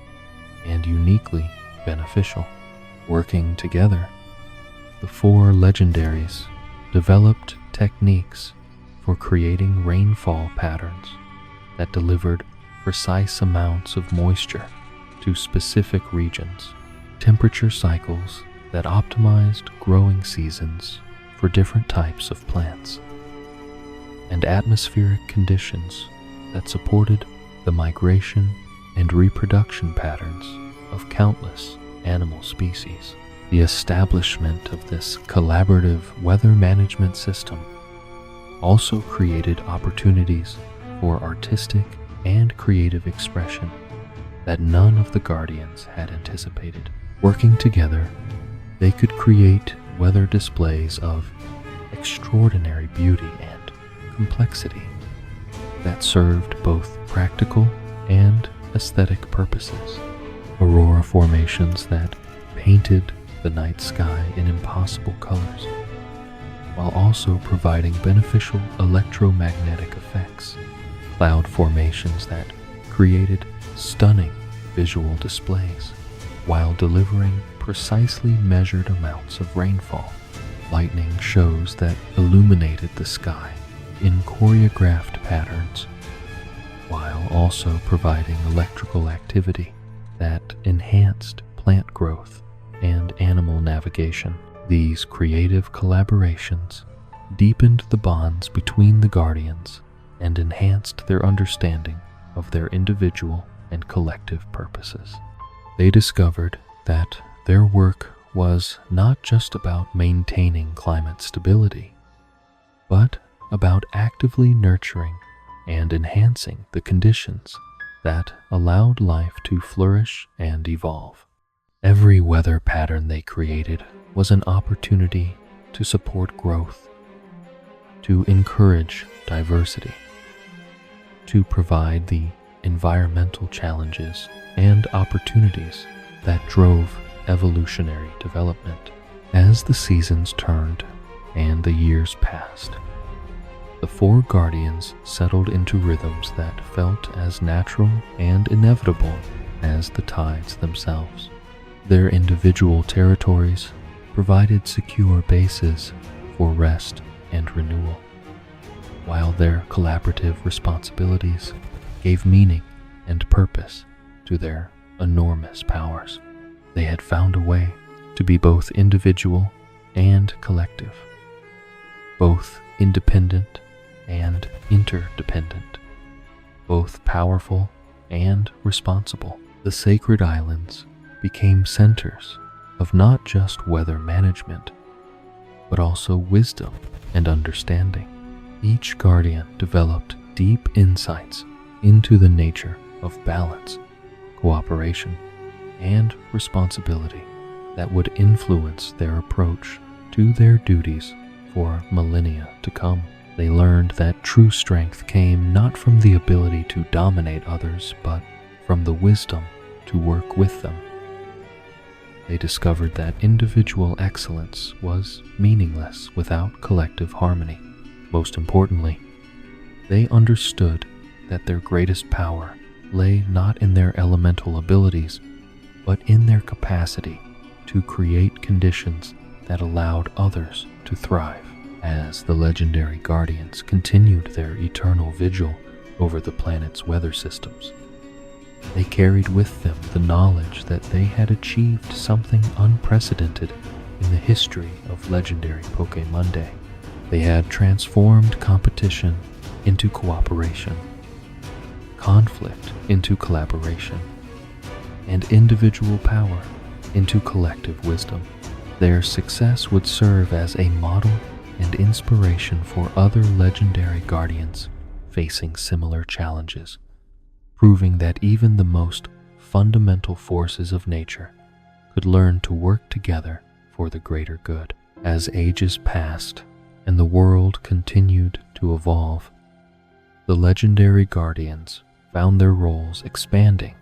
[SPEAKER 1] and uniquely beneficial. Working together, the four legendaries developed techniques for creating rainfall patterns that delivered precise amounts of moisture to specific regions, temperature cycles that optimized growing seasons for different types of plants, and atmospheric conditions that supported the migration and reproduction patterns of countless animal species. The establishment of this collaborative weather management system also created opportunities for artistic and creative expression that none of the Guardians had anticipated. Working together, they could create weather displays of extraordinary beauty and complexity that served both practical and aesthetic purposes. Aurora formations that painted the night sky in impossible colors, while also providing beneficial electromagnetic effects. Cloud formations that created stunning visual displays, while delivering precisely measured amounts of rainfall. Lightning shows that illuminated the sky in choreographed patterns while also providing electrical activity that enhanced plant growth and animal navigation. These creative collaborations deepened the bonds between the guardians and enhanced their understanding of their individual and collective purposes. They discovered that their work was not just about maintaining climate stability, but about actively nurturing and enhancing the conditions that allowed life to flourish and evolve. Every weather pattern they created was an opportunity to support growth, to encourage diversity, to provide the environmental challenges and opportunities that drove evolutionary development. As the seasons turned and the years passed, the four guardians settled into rhythms that felt as natural and inevitable as the tides themselves. Their individual territories provided secure bases for rest and renewal, while their collaborative responsibilities gave meaning and purpose to their enormous powers. They had found a way to be both individual and collective, both independent and interdependent, both powerful and responsible. The sacred islands became centers of not just weather management, but also wisdom and understanding. Each guardian developed deep insights into the nature of balance, cooperation, and responsibility that would influence their approach to their duties for millennia to come. They learned that true strength came not from the ability to dominate others, but from the wisdom to work with them. They discovered that individual excellence was meaningless without collective harmony. Most importantly, they understood that their greatest power lay not in their elemental abilities, but in their capacity to create conditions that allowed others to thrive. As the legendary guardians continued their eternal vigil over the planet's weather systems, they carried with them the knowledge that they had achieved something unprecedented in the history of legendary Pokémon Day. They had transformed competition into cooperation, conflict into collaboration, and individual power into collective wisdom. Their success would serve as a model and inspiration for other legendary guardians facing similar challenges, proving that even the most fundamental forces of nature could learn to work together for the greater good. As ages passed and the world continued to evolve, the legendary guardians found their roles expanding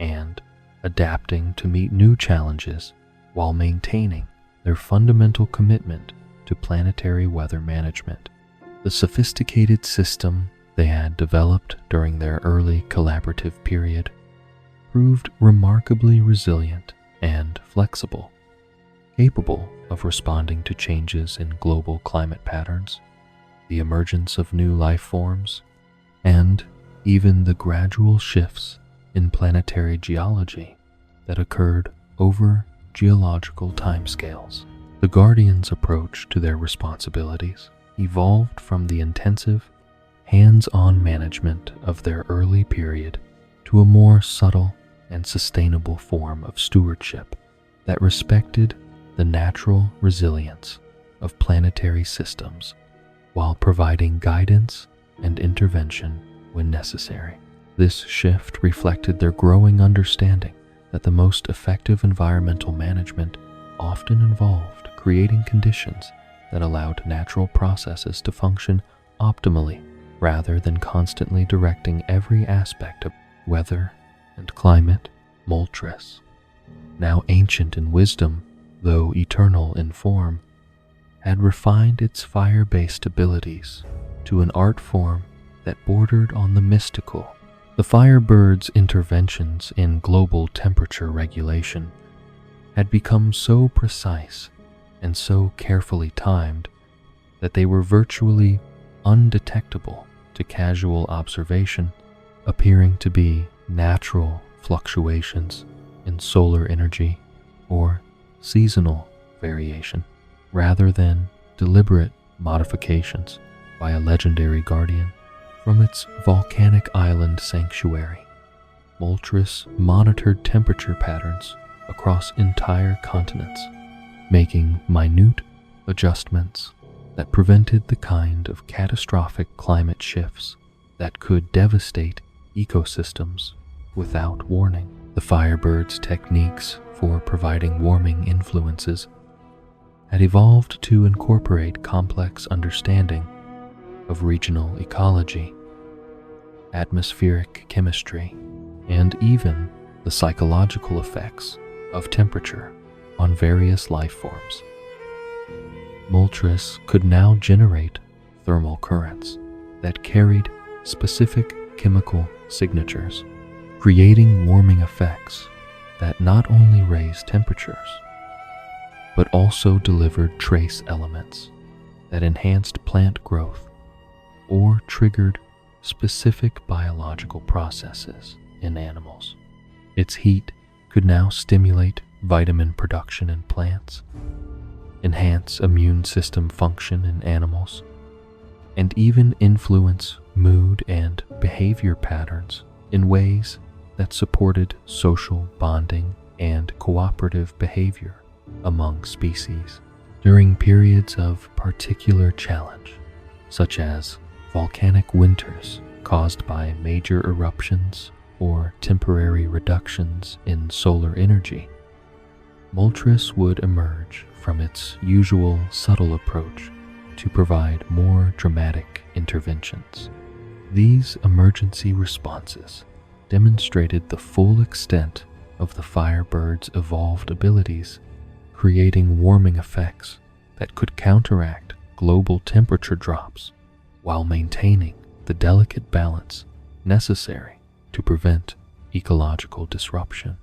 [SPEAKER 1] and adapting to meet new challenges while maintaining their fundamental commitment to planetary weather management. The sophisticated system they had developed during their early collaborative period proved remarkably resilient and flexible, capable of responding to changes in global climate patterns, the emergence of new life forms, and even the gradual shifts in planetary geology that occurred over geological timescales. The Guardians' approach to their responsibilities evolved from the intensive, hands-on management of their early period to a more subtle and sustainable form of stewardship that respected the natural resilience of planetary systems while providing guidance and intervention when necessary. This shift reflected their growing understanding that the most effective environmental management often involved creating conditions that allowed natural processes to function optimally rather than constantly directing every aspect of weather and climate. Moltres, now ancient in wisdom, though eternal in form, had refined its fire-based abilities to an art form that bordered on the mystical. The Firebird's interventions in global temperature regulation had become so precise and so carefully timed that they were virtually undetectable to casual observation appearing to be natural fluctuations in solar energy or seasonal variation, rather than deliberate modifications by a legendary guardian. From its volcanic island sanctuary, Moltres monitored temperature patterns across entire continents, making minute adjustments that prevented the kind of catastrophic climate shifts that could devastate ecosystems without warning. The Firebird's techniques for providing warming influences had evolved to incorporate complex understanding of regional ecology, atmospheric chemistry, and even the psychological effects of temperature on various life forms. Moltres could now generate thermal currents that carried specific chemical signatures, creating warming effects that not only raised temperatures, but also delivered trace elements that enhanced plant growth or triggered specific biological processes in animals. Its heat could now stimulate vitamin production in plants, enhance immune system function in animals, and even influence mood and behavior patterns in ways that supported social bonding and cooperative behavior among species. During periods of particular challenge, such as volcanic winters caused by major eruptions or temporary reductions in solar energy, Moltres would emerge from its usual subtle approach to provide more dramatic interventions. These emergency responses demonstrated the full extent of the Firebird's evolved abilities, creating warming effects that could counteract global temperature drops while maintaining the delicate balance necessary to prevent ecological disruption.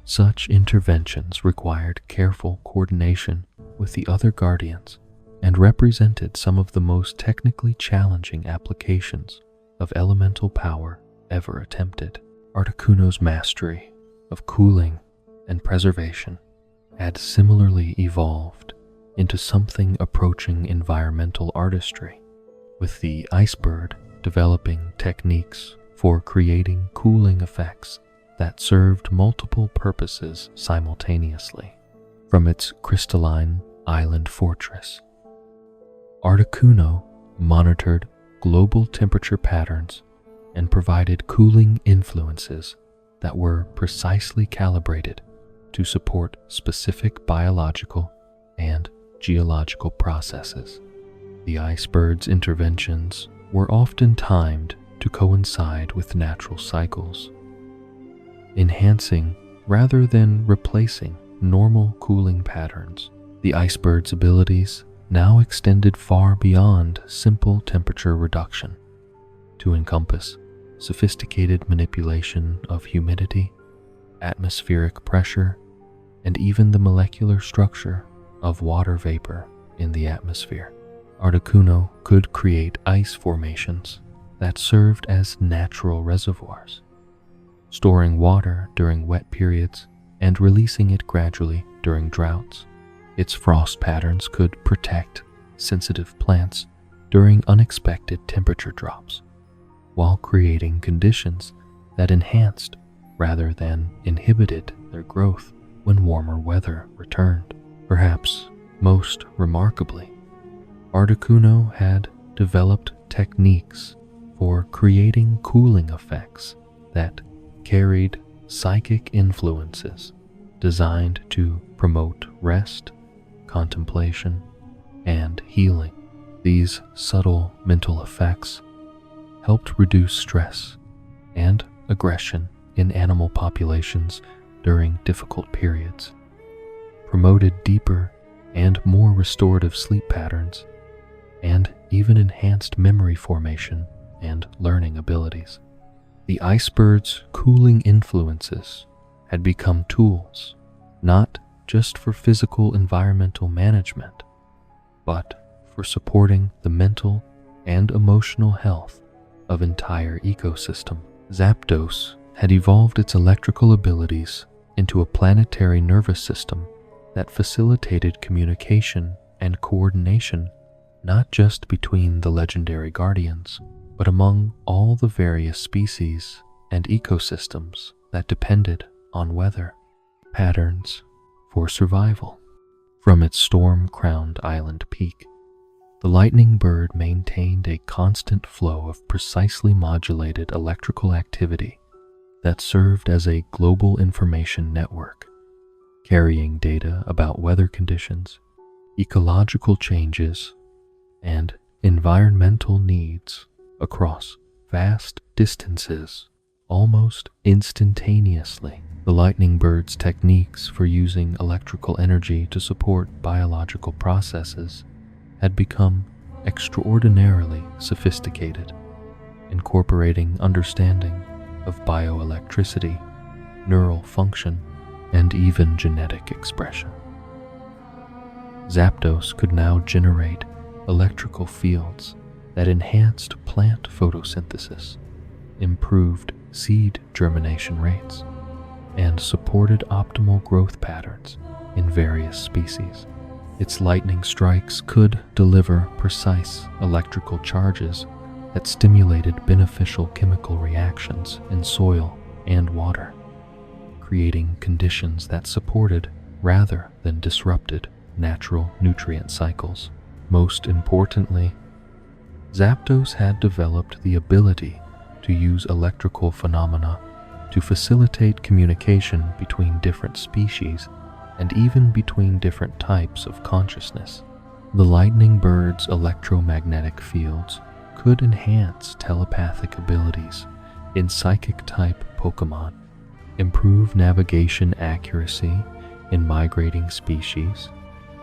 [SPEAKER 1] Such interventions required careful coordination with the other guardians and represented some of the most technically challenging applications of elemental power ever attempted. Articuno's mastery of cooling and preservation had similarly evolved into something approaching environmental artistry, with the Icebird developing techniques for creating cooling effects that served multiple purposes simultaneously. From its crystalline island fortress, Articuno monitored global temperature patterns and provided cooling influences that were precisely calibrated to support specific biological and geological processes. The Icebird's interventions were often timed to coincide with natural cycles, enhancing rather than replacing normal cooling patterns. The Icebird's abilities now extended far beyond simple temperature reduction to encompass sophisticated manipulation of humidity, atmospheric pressure, and even the molecular structure of water vapor in the atmosphere. Articuno could create ice formations that served as natural reservoirs, storing water during wet periods and releasing it gradually during droughts. Its frost patterns could protect sensitive plants during unexpected temperature drops, while creating conditions that enhanced rather than inhibited their growth when warmer weather returned. Perhaps most remarkably, Articuno had developed techniques for creating cooling effects that carried psychic influences designed to promote rest, contemplation, and healing. These subtle mental effects helped reduce stress and aggression in animal populations during difficult periods, promoted deeper and more restorative sleep patterns, and even enhanced memory formation and learning abilities. The Icebird's cooling influences had become tools not just for physical environmental management, but for supporting the mental and emotional health of entire ecosystem. Zapdos had evolved its electrical abilities into a planetary nervous system that facilitated communication and coordination not just between the legendary guardians, but among all the various species and ecosystems that depended on weather patterns for survival. From its storm-crowned island peak, the lightning bird maintained a constant flow of precisely modulated electrical activity that served as a global information network, carrying data about weather conditions, ecological changes, and environmental needs across vast distances almost instantaneously. The lightning bird's techniques for using electrical energy to support biological processes had become extraordinarily sophisticated, incorporating understanding of bioelectricity, neural function, and even genetic expression. Zapdos could now generate electrical fields that enhanced plant photosynthesis, improved seed germination rates, and supported optimal growth patterns in various species. Its lightning strikes could deliver precise electrical charges that stimulated beneficial chemical reactions in soil and water, creating conditions that supported rather than disrupted natural nutrient cycles. Most importantly, Zapdos had developed the ability to use electrical phenomena to facilitate communication between different species and even between different types of consciousness. The lightning bird's electromagnetic fields could enhance telepathic abilities in psychic-type Pokémon, improve navigation accuracy in migrating species,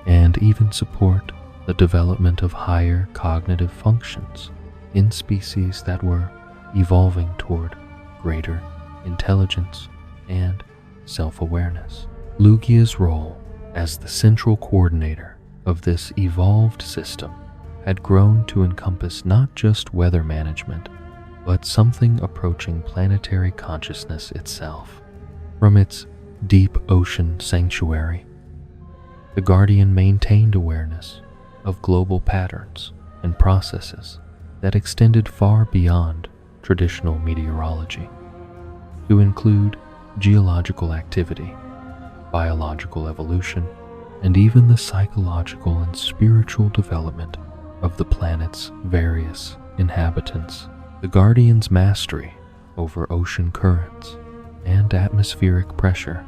[SPEAKER 1] and even support the development of higher cognitive functions in species that were evolving toward greater intelligence and self-awareness. Lugia's role as the central coordinator of this evolved system had grown to encompass not just weather management, but something approaching planetary consciousness itself. From its deep ocean sanctuary, the Guardian maintained awareness of global patterns and processes that extended far beyond traditional meteorology, to include geological activity, biological evolution, and even the psychological and spiritual development of the planet's various inhabitants. The Guardian's mastery over ocean currents and atmospheric pressure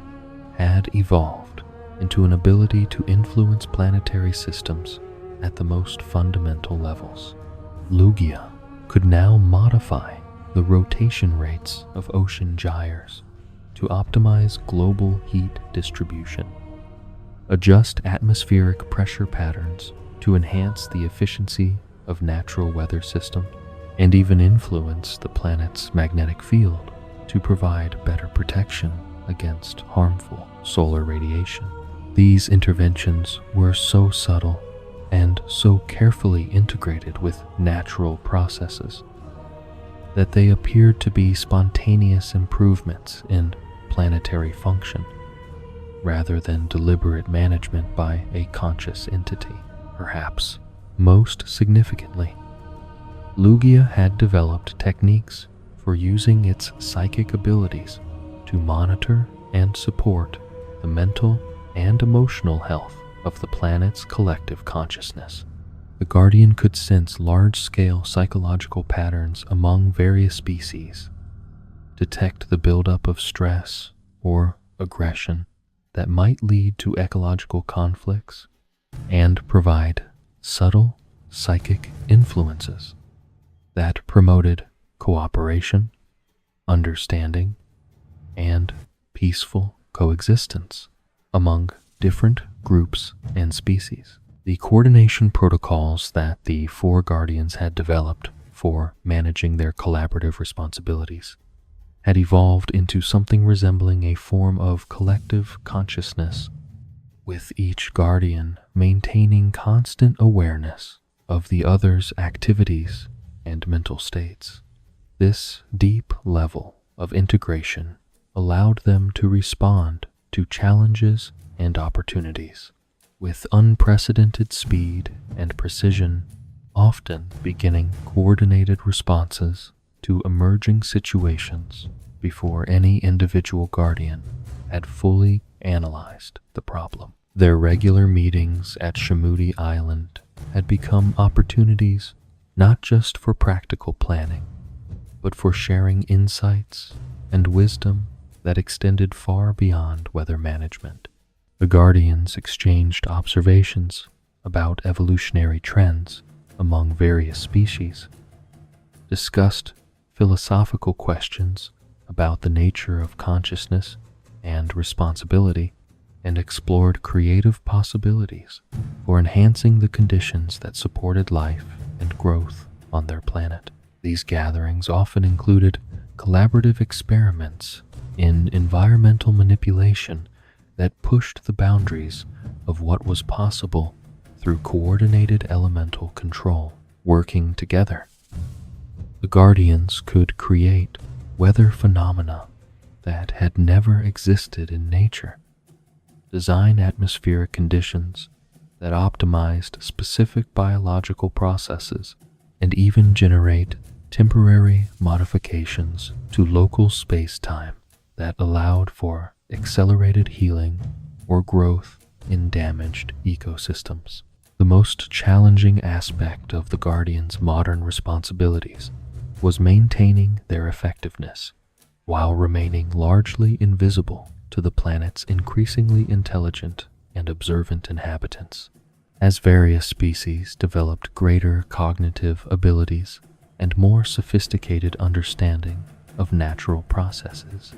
[SPEAKER 1] had evolved into an ability to influence planetary systems at the most fundamental levels. Lugia could now modify the rotation rates of ocean gyres to optimize global heat distribution, adjust atmospheric pressure patterns to enhance the efficiency of natural weather systems, and even influence the planet's magnetic field to provide better protection against harmful solar radiation. These interventions were so subtle and so carefully integrated with natural processes that they appeared to be spontaneous improvements in planetary function, rather than deliberate management by a conscious entity. Perhaps most significantly, Lugia had developed techniques for using its psychic abilities to monitor and support the mental and emotional health of the planet's collective consciousness. The Guardian could sense large-scale psychological patterns among various species, detect the buildup of stress or aggression that might lead to ecological conflicts, and provide subtle psychic influences that promoted cooperation, understanding, and peaceful coexistence among different groups and species. The coordination protocols that the four Guardians had developed for managing their collaborative responsibilities had evolved into something resembling a form of collective consciousness, with each Guardian maintaining constant awareness of the other's activities and mental states. This deep level of integration allowed them to respond to challenges and opportunities with unprecedented speed and precision, often beginning coordinated responses to emerging situations before any individual guardian had fully analyzed the problem. Their regular meetings at Shamoodi Island had become opportunities not just for practical planning, but for sharing insights and wisdom that extended far beyond weather management. The Guardians exchanged observations about evolutionary trends among various species, discussed philosophical questions about the nature of consciousness and responsibility, and explored creative possibilities for enhancing the conditions that supported life and growth on their planet. These gatherings often included collaborative experiments in environmental manipulation that pushed the boundaries of what was possible through coordinated elemental control. Working together, the Guardians could create weather phenomena that had never existed in nature, design atmospheric conditions that optimized specific biological processes, and even generate temporary modifications to local space-time that allowed for accelerated healing or growth in damaged ecosystems. The most challenging aspect of the Guardians' modern responsibilities was maintaining their effectiveness while remaining largely invisible to the planet's increasingly intelligent and observant inhabitants. As various species developed greater cognitive abilities and more sophisticated understanding of natural processes,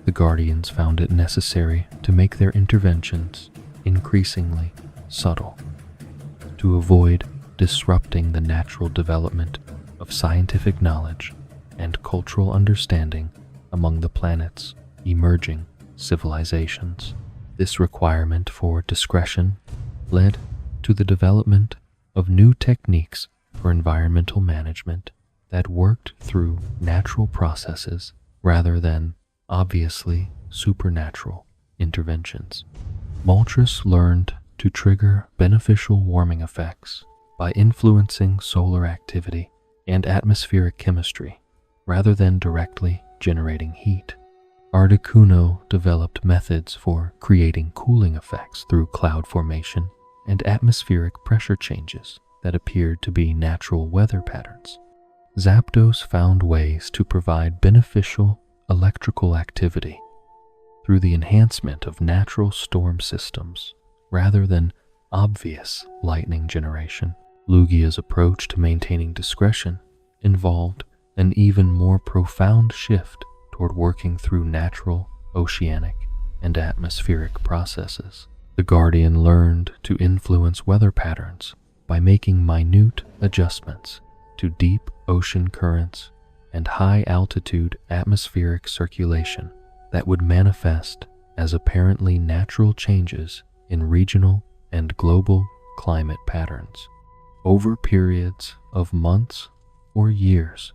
[SPEAKER 1] the Guardians found it necessary to make their interventions increasingly subtle, to avoid disrupting the natural development of scientific knowledge and cultural understanding among the planet's emerging civilizations. This requirement for discretion led to the development of new techniques for environmental management that worked through natural processes rather than obviously supernatural interventions. Malchus learned to trigger beneficial warming effects by influencing solar activity and atmospheric chemistry rather than directly generating heat. Articuno developed methods for creating cooling effects through cloud formation and atmospheric pressure changes that appeared to be natural weather patterns. Zapdos found ways to provide beneficial electrical activity through the enhancement of natural storm systems rather than obvious lightning generation. Lugia's approach to maintaining discretion involved an even more profound shift toward working through natural, oceanic, and atmospheric processes. The Guardian learned to influence weather patterns by making minute adjustments to deep ocean currents and high-altitude atmospheric circulation that would manifest as apparently natural changes in regional and global climate patterns over periods of months or years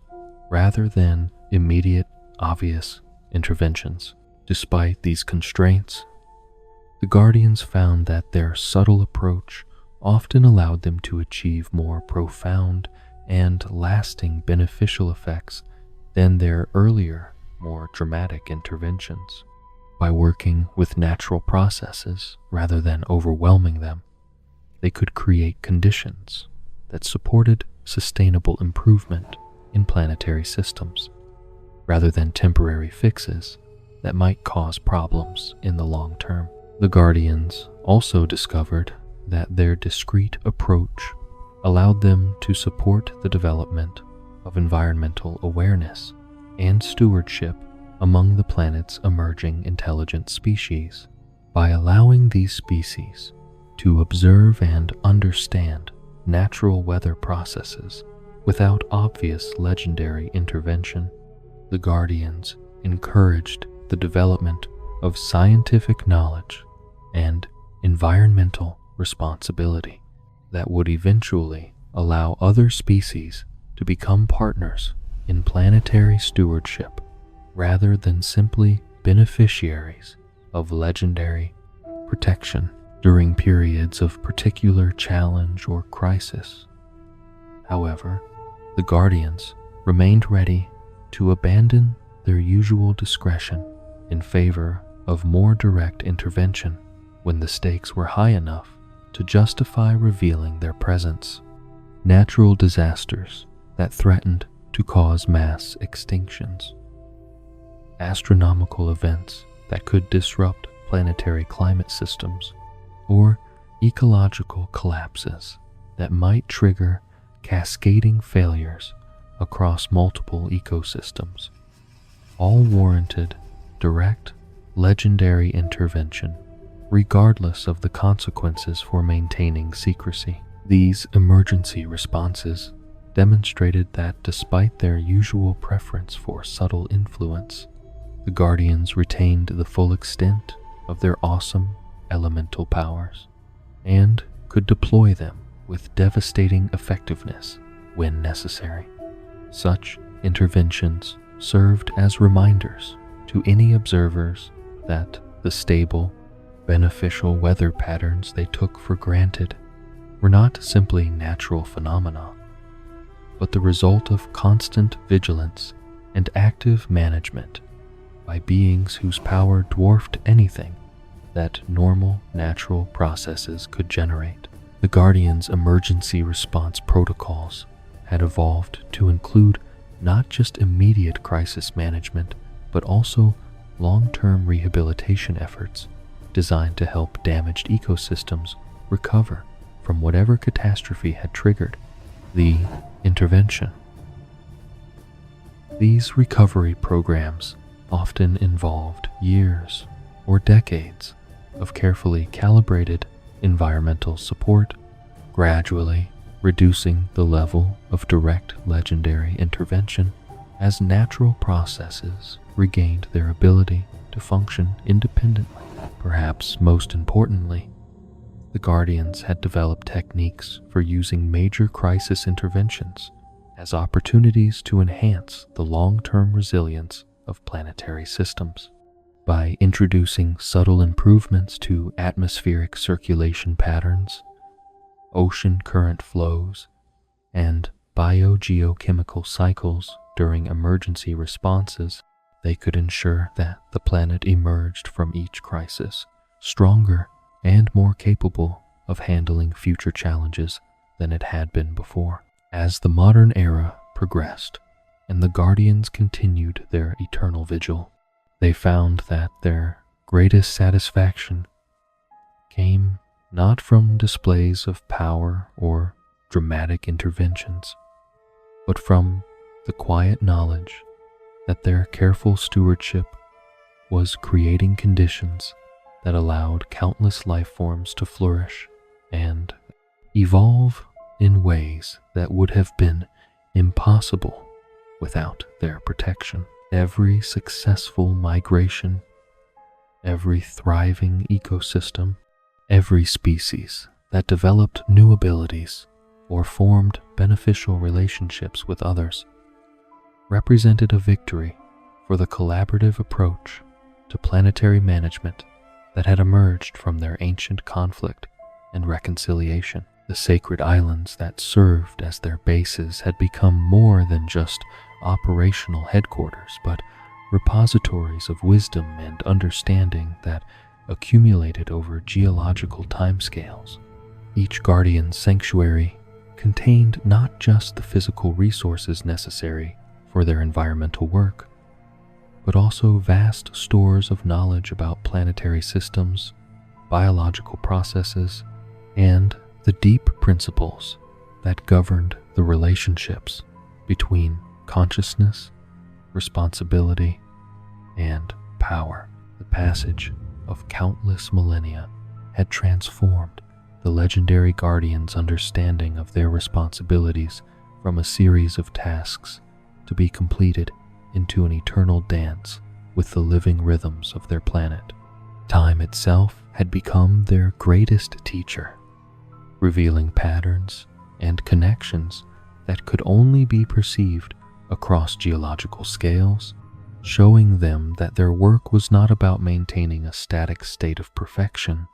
[SPEAKER 1] rather than immediate, obvious interventions. Despite these constraints, the Guardians found that their subtle approach often allowed them to achieve more profound and lasting beneficial effects than their earlier, more dramatic interventions. By working with natural processes rather than overwhelming them, they could create conditions that supported sustainable improvement in planetary systems, rather than temporary fixes that might cause problems in the long term. The Guardians also discovered that their discrete approach allowed them to support the development of environmental awareness and stewardship among the planet's emerging intelligent species. By allowing these species to observe and understand natural weather processes without obvious legendary intervention, the Guardians encouraged the development of scientific knowledge and environmental responsibility that would eventually allow other species to become partners in planetary stewardship rather than simply beneficiaries of legendary protection during periods of particular challenge or crisis. However, the Guardians remained ready to abandon their usual discretion in favor of more direct intervention when the stakes were high enough to justify revealing their presence. Natural disasters that threatened to cause mass extinctions, astronomical events that could disrupt planetary climate systems, or ecological collapses that might trigger cascading failures across multiple ecosystems, all warranted direct, legendary intervention, regardless of the consequences for maintaining secrecy. These emergency responses demonstrated that despite their usual preference for subtle influence, the Guardians retained the full extent of their awesome elemental powers and could deploy them with devastating effectiveness when necessary. Such interventions served as reminders to any observers that the stable, beneficial weather patterns they took for granted were not simply natural phenomena, but the result of constant vigilance and active management by beings whose power dwarfed anything that normal natural processes could generate. The Guardians' emergency response protocols had evolved to include not just immediate crisis management, but also long-term rehabilitation efforts designed to help damaged ecosystems recover from whatever catastrophe had triggered the intervention. These recovery programs often involved years or decades of carefully calibrated environmental support, gradually reducing the level of direct legendary intervention as natural processes regained their ability to function independently. Perhaps most importantly, the Guardians had developed techniques for using major crisis interventions as opportunities to enhance the long-term resilience of planetary systems. By introducing subtle improvements to atmospheric circulation patterns, ocean current flows, and biogeochemical cycles during emergency responses, they could ensure that the planet emerged from each crisis stronger and more capable of handling future challenges than it had been before. As the modern era progressed and the Guardians continued their eternal vigil, they found that their greatest satisfaction came not from displays of power or dramatic interventions, but from the quiet knowledge that their careful stewardship was creating conditions that allowed countless life forms to flourish and evolve in ways that would have been impossible without their protection. Every successful migration, every thriving ecosystem, every species that developed new abilities or formed beneficial relationships with others represented a victory for the collaborative approach to planetary management that had emerged from their ancient conflict and reconciliation. The sacred islands that served as their bases had become more than just operational headquarters, but repositories of wisdom and understanding that accumulated over geological timescales. Each Guardian sanctuary contained not just the physical resources necessary for their environmental work, but also vast stores of knowledge about planetary systems, biological processes, and the deep principles that governed the relationships between consciousness, responsibility, and power. The passage of countless millennia had transformed the legendary Guardians' understanding of their responsibilities from a series of tasks to be completed into an eternal dance with the living rhythms of their planet. Time itself had become their greatest teacher, revealing patterns and connections that could only be perceived across geological scales, showing them that their work was not about maintaining a static state of perfection,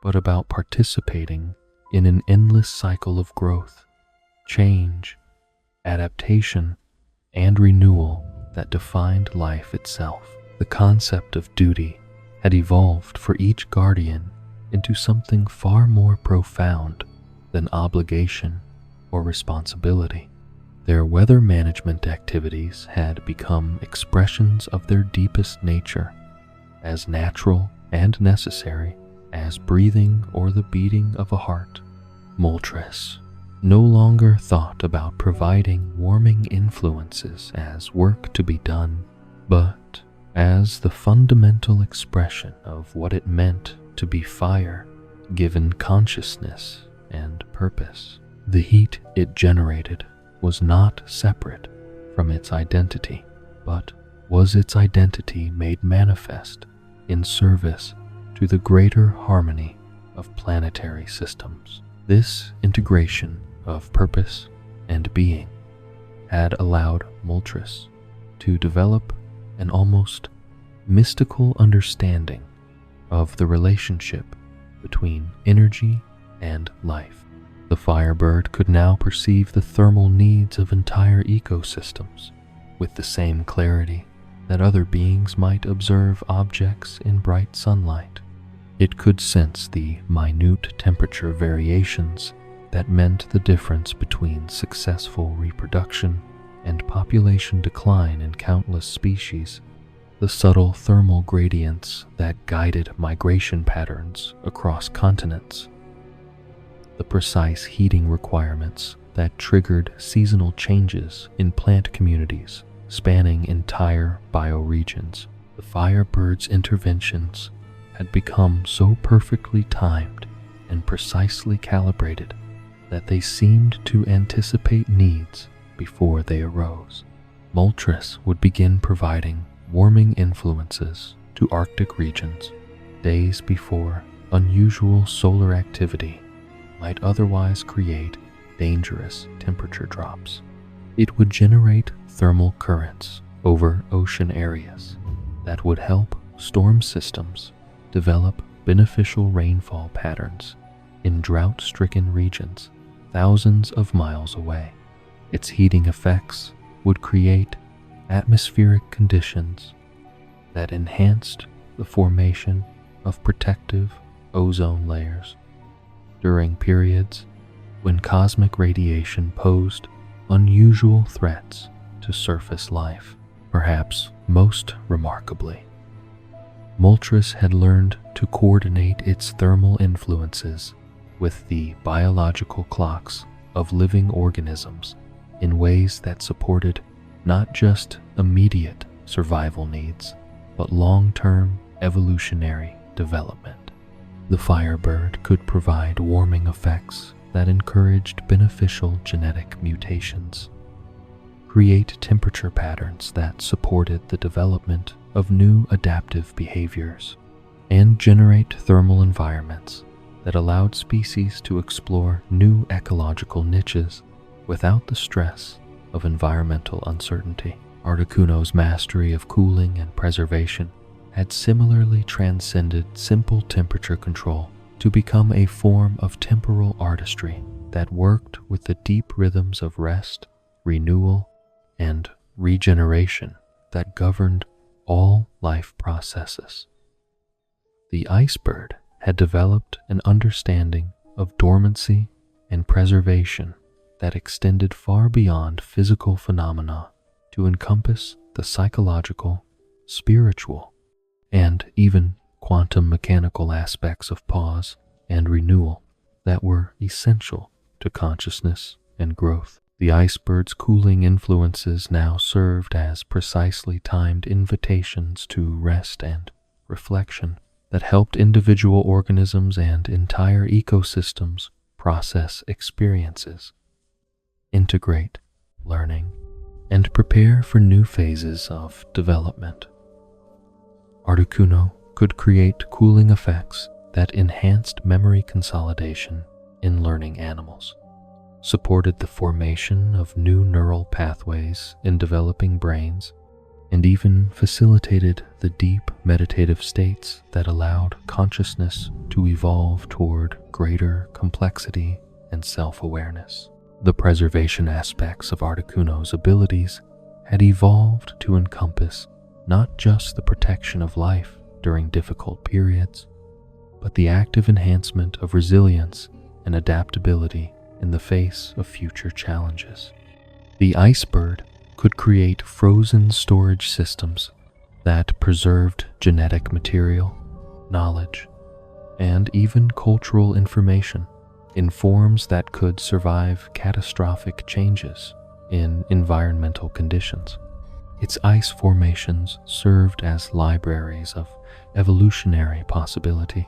[SPEAKER 1] but about participating in an endless cycle of growth, change, adaptation, and renewal that defined life itself. The concept of duty had evolved for each guardian into something far more profound than obligation or responsibility. Their weather management activities had become expressions of their deepest nature, as natural and necessary as breathing or the beating of a heart. Moltres no longer thought about providing warming influences as work to be done, but as the fundamental expression of what it meant to be fire, given consciousness and purpose. The heat it generated was not separate from its identity, but was its identity made manifest in service to the greater harmony of planetary systems. This integration of purpose and being had allowed Moltres to develop an almost mystical understanding of the relationship between energy and life. The Firebird could now perceive the thermal needs of entire ecosystems with the same clarity that other beings might observe objects in bright sunlight. It could sense the minute temperature variations that meant the difference between successful reproduction and population decline in countless species, the subtle thermal gradients that guided migration patterns across continents, the precise heating requirements that triggered seasonal changes in plant communities spanning entire bioregions. The Firebird's interventions had become so perfectly timed and precisely calibrated that they seemed to anticipate needs before they arose. Moltres would begin providing warming influences to Arctic regions days before unusual solar activity might otherwise create dangerous temperature drops. It would generate thermal currents over ocean areas that would help storm systems develop beneficial rainfall patterns in drought-stricken regions thousands of miles away. Its heating effects would create atmospheric conditions that enhanced the formation of protective ozone layers during periods when cosmic radiation posed unusual threats to surface life. Perhaps most remarkably, Moltres had learned to coordinate its thermal influences with the biological clocks of living organisms in ways that supported not just immediate survival needs, but long-term evolutionary development. The Firebird could provide warming effects that encouraged beneficial genetic mutations, create temperature patterns that supported the development of new adaptive behaviors, and generate thermal environments that allowed species to explore new ecological niches without the stress of environmental uncertainty. Articuno's mastery of cooling and preservation had similarly transcended simple temperature control to become a form of temporal artistry that worked with the deep rhythms of rest, renewal, and regeneration that governed all life processes. The Icebird had developed an understanding of dormancy and preservation that extended far beyond physical phenomena to encompass the psychological, spiritual, and even quantum mechanical aspects of pause and renewal that were essential to consciousness and growth. The Icebird's cooling influences now served as precisely timed invitations to rest and reflection that helped individual organisms and entire ecosystems process experiences, integrate learning, and prepare for new phases of development. Articuno could create cooling effects that enhanced memory consolidation in learning animals, supported the formation of new neural pathways in developing brains, and even facilitated the deep meditative states that allowed consciousness to evolve toward greater complexity and self-awareness. The preservation aspects of Articuno's abilities had evolved to encompass not just the protection of life during difficult periods, but the active enhancement of resilience and adaptability in the face of future challenges. The ice bird could create frozen storage systems that preserved genetic material, knowledge, and even cultural information in forms that could survive catastrophic changes in environmental conditions. Its ice formations served as libraries of evolutionary possibility,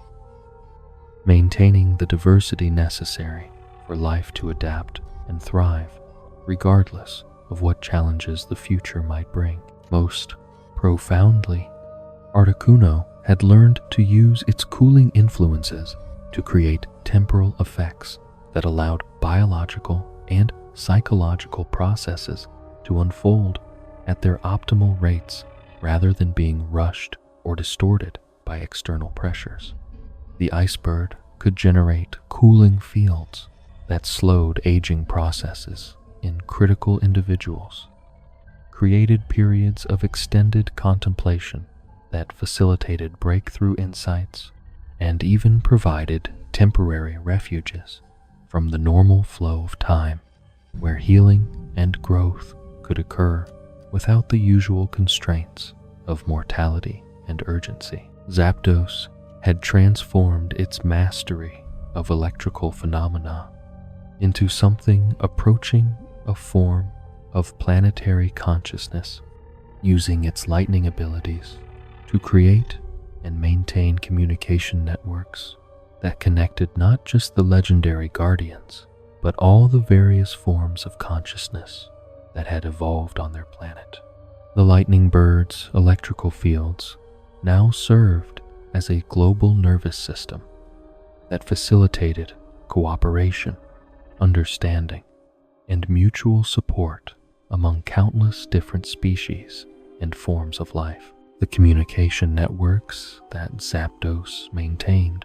[SPEAKER 1] maintaining the diversity necessary for life to adapt and thrive, regardless of what challenges the future might bring. Most profoundly, Articuno had learned to use its cooling influences to create temporal effects that allowed biological and psychological processes to unfold at their optimal rates rather than being rushed or distorted by external pressures. The ice bird could generate cooling fields that slowed aging processes in critical individuals, created periods of extended contemplation that facilitated breakthrough insights, and even provided temporary refuges from the normal flow of time, where healing and growth could occur without the usual constraints of mortality and urgency. Zapdos had transformed its mastery of electrical phenomena into something approaching a form of planetary consciousness, using its lightning abilities to create and maintain communication networks that connected not just the legendary guardians, but all the various forms of consciousness that had evolved on their planet. The lightning bird's electrical fields now served as a global nervous system that facilitated cooperation, understanding, and mutual support among countless different species and forms of life. The communication networks that Zapdos maintained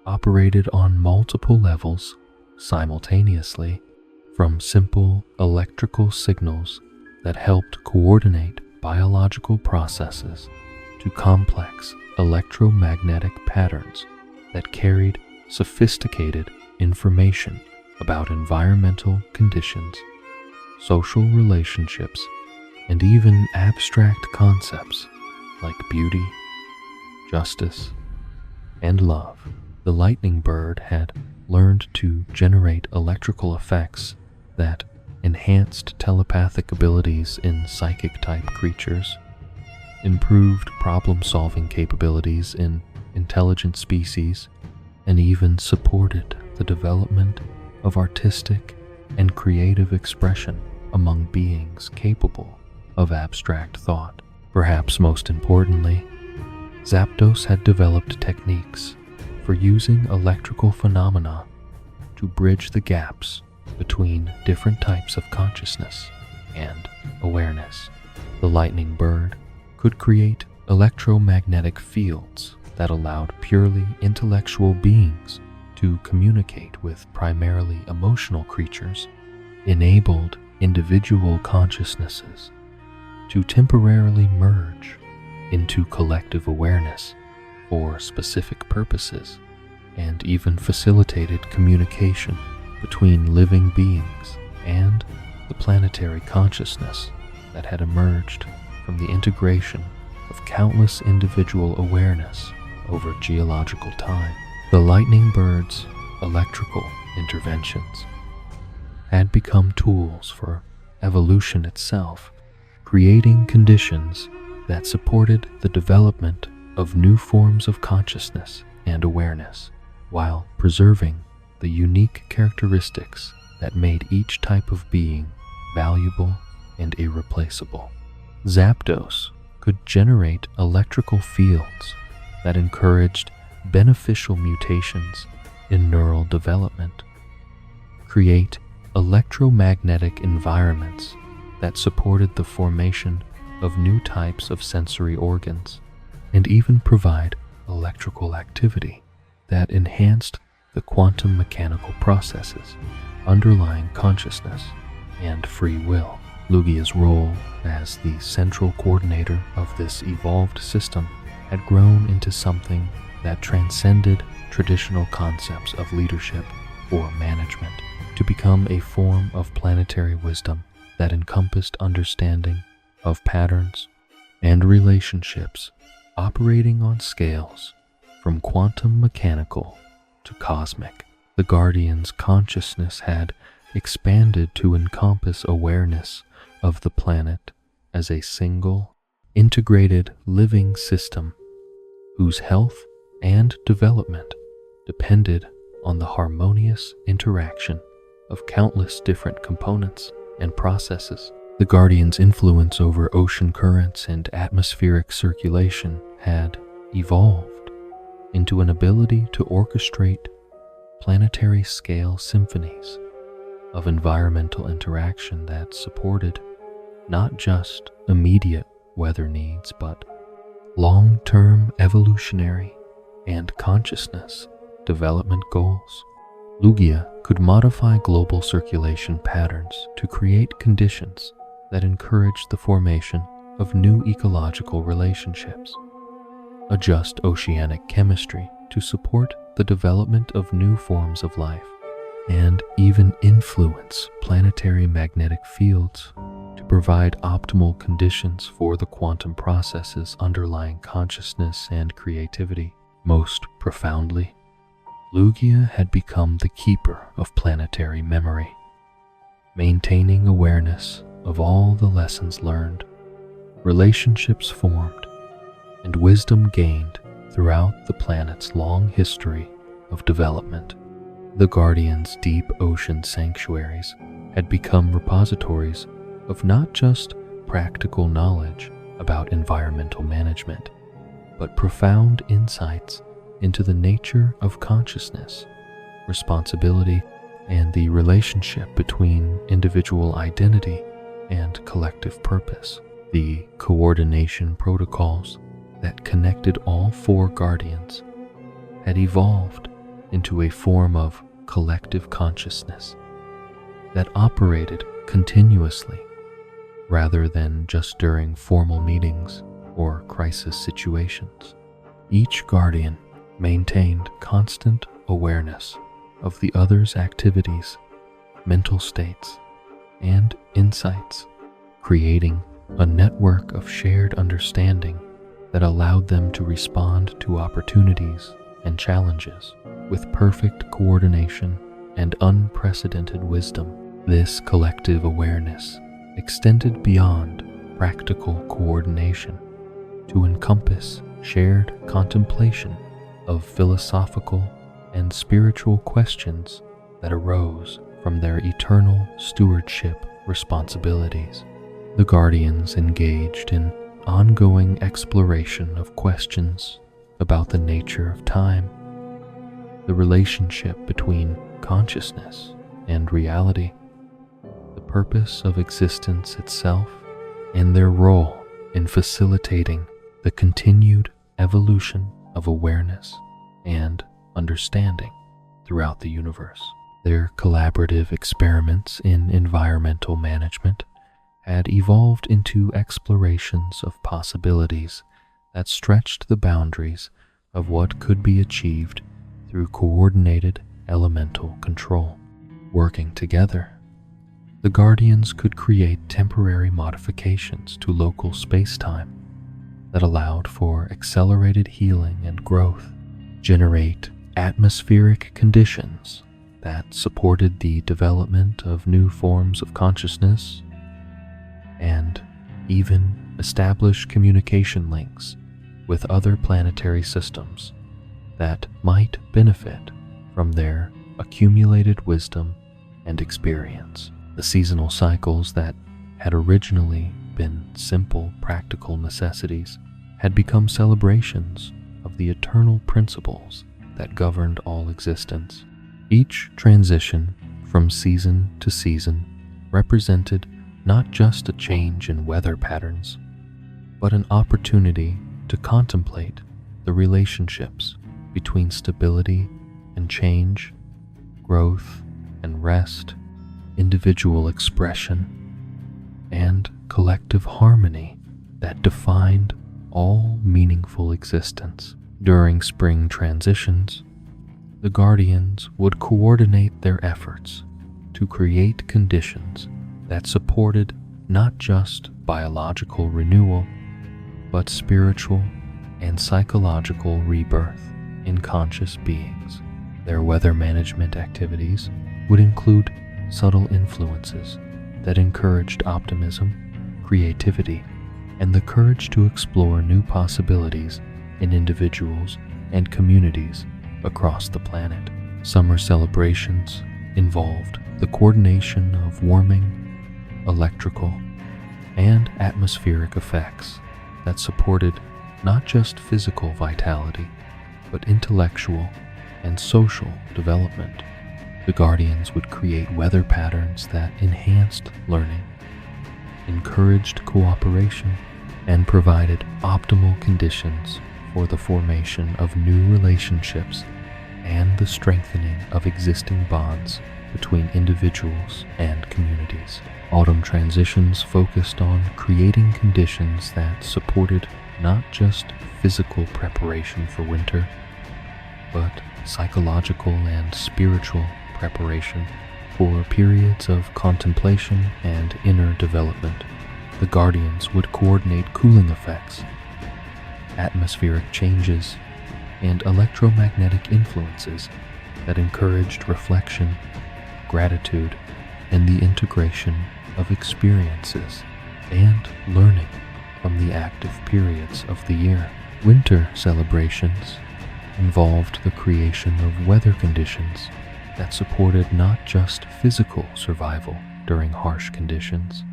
[SPEAKER 1] operated on multiple levels simultaneously, from simple electrical signals that helped coordinate biological processes to complex electromagnetic patterns that carried sophisticated information about environmental conditions, social relationships, and even abstract concepts like beauty, justice, and love. The lightning bird had learned to generate electrical effects that enhanced telepathic abilities in psychic-type creatures, improved problem-solving capabilities in intelligent species, and even supported the development of artistic and creative expression among beings capable of abstract thought. Perhaps most importantly, Zapdos had developed techniques for using electrical phenomena to bridge the gaps between different types of consciousness and awareness. The lightning bird could create electromagnetic fields that allowed purely intellectual beings to communicate with primarily emotional creatures, enabled individual consciousnesses to temporarily merge into collective awareness for specific purposes, and even facilitated communication between living beings and the planetary consciousness that had emerged from the integration of countless individual awareness over geological time. The lightning bird's electrical interventions had become tools for evolution itself, creating conditions that supported the development of new forms of consciousness and awareness, while preserving the unique characteristics that made each type of being valuable and irreplaceable. Zapdos could generate electrical fields that encouraged beneficial mutations in neural development, create electromagnetic environments that supported the formation of new types of sensory organs, and even provide electrical activity that enhanced the quantum mechanical processes underlying consciousness and free will. Lugia's role as the central coordinator of this evolved system had grown into something that transcended traditional concepts of leadership or management to become a form of planetary wisdom that encompassed understanding of patterns and relationships operating on scales from quantum mechanical to cosmic. The Guardian's consciousness had expanded to encompass awareness of the planet as a single, integrated living system whose health and development depended on the harmonious interaction of countless different components and processes. The Guardian's influence over ocean currents and atmospheric circulation had evolved into an ability to orchestrate planetary scale symphonies of environmental interaction that supported not just immediate weather needs, but long-term evolutionary and consciousness development goals. Lugia could modify global circulation patterns to create conditions that encourage the formation of new ecological relationships, adjust oceanic chemistry to support the development of new forms of life, and even influence planetary magnetic fields to provide optimal conditions for the quantum processes underlying consciousness and creativity. Most profoundly, Lugia had become the keeper of planetary memory, maintaining awareness of all the lessons learned, relationships formed, and wisdom gained throughout the planet's long history of development. The Guardian's deep ocean sanctuaries had become repositories of not just practical knowledge about environmental management, but profound insights into the nature of consciousness, responsibility, and the relationship between individual identity and collective purpose. The coordination protocols that connected all four Guardians had evolved into a form of collective consciousness that operated continuously rather than just during formal meetings or crisis situations. Each Guardian maintained constant awareness of the other's activities, mental states, and insights, creating a network of shared understanding that allowed them to respond to opportunities and challenges with perfect coordination and unprecedented wisdom. This collective awareness extended beyond practical coordination to encompass shared contemplation of philosophical and spiritual questions that arose from their eternal stewardship responsibilities. The Guardians engaged in ongoing exploration of questions about the nature of time, the relationship between consciousness and reality, the purpose of existence itself, and their role in facilitating the continued evolution of awareness and understanding throughout the universe. Their collaborative experiments in environmental management had evolved into explorations of possibilities that stretched the boundaries of what could be achieved through coordinated elemental control. Working together, the Guardians could create temporary modifications to local space-time that allowed for accelerated healing and growth, generate atmospheric conditions that supported the development of new forms of consciousness, and even establish communication links with other planetary systems that might benefit from their accumulated wisdom and experience. The seasonal cycles that had originally been simple practical necessities had become celebrations of the eternal principles that governed all existence. Each transition from season to season represented not just a change in weather patterns, but an opportunity to contemplate the relationships between stability and change, growth and rest, individual expression, and collective harmony that defined all meaningful existence. During spring transitions, the guardians would coordinate their efforts to create conditions that supported not just biological renewal, but spiritual and psychological rebirth in conscious beings. Their weather management activities would include subtle influences that encouraged optimism, creativity, and the courage to explore new possibilities in individuals and communities across the planet. Summer celebrations involved the coordination of warming, electrical, and atmospheric effects that supported not just physical vitality, but intellectual and social development. The guardians would create weather patterns that enhanced learning, encouraged cooperation, and provided optimal conditions for the formation of new relationships and the strengthening of existing bonds between individuals and communities. Autumn transitions focused on creating conditions that supported not just physical preparation for winter, but psychological and spiritual preparation for periods of contemplation and inner development. The guardians would coordinate cooling effects, atmospheric changes, and electromagnetic influences that encouraged reflection, gratitude, and the integration of experiences and learning from the active periods of the year. Winter celebrations involved the creation of weather conditions that supported not just physical survival during harsh conditions,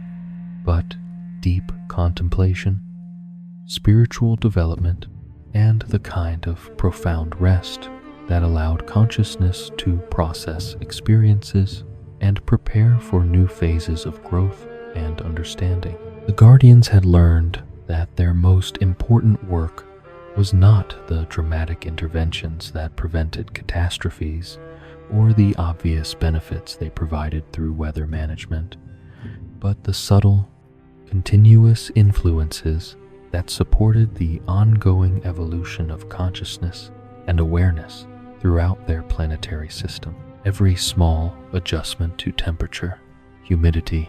[SPEAKER 1] but deep contemplation, spiritual development, and the kind of profound rest that allowed consciousness to process experiences and prepare for new phases of growth and understanding. The guardians had learned that their most important work was not the dramatic interventions that prevented catastrophes or the obvious benefits they provided through weather management, but the subtle, continuous influences that supported the ongoing evolution of consciousness and awareness throughout their planetary system. Every small adjustment to temperature, humidity,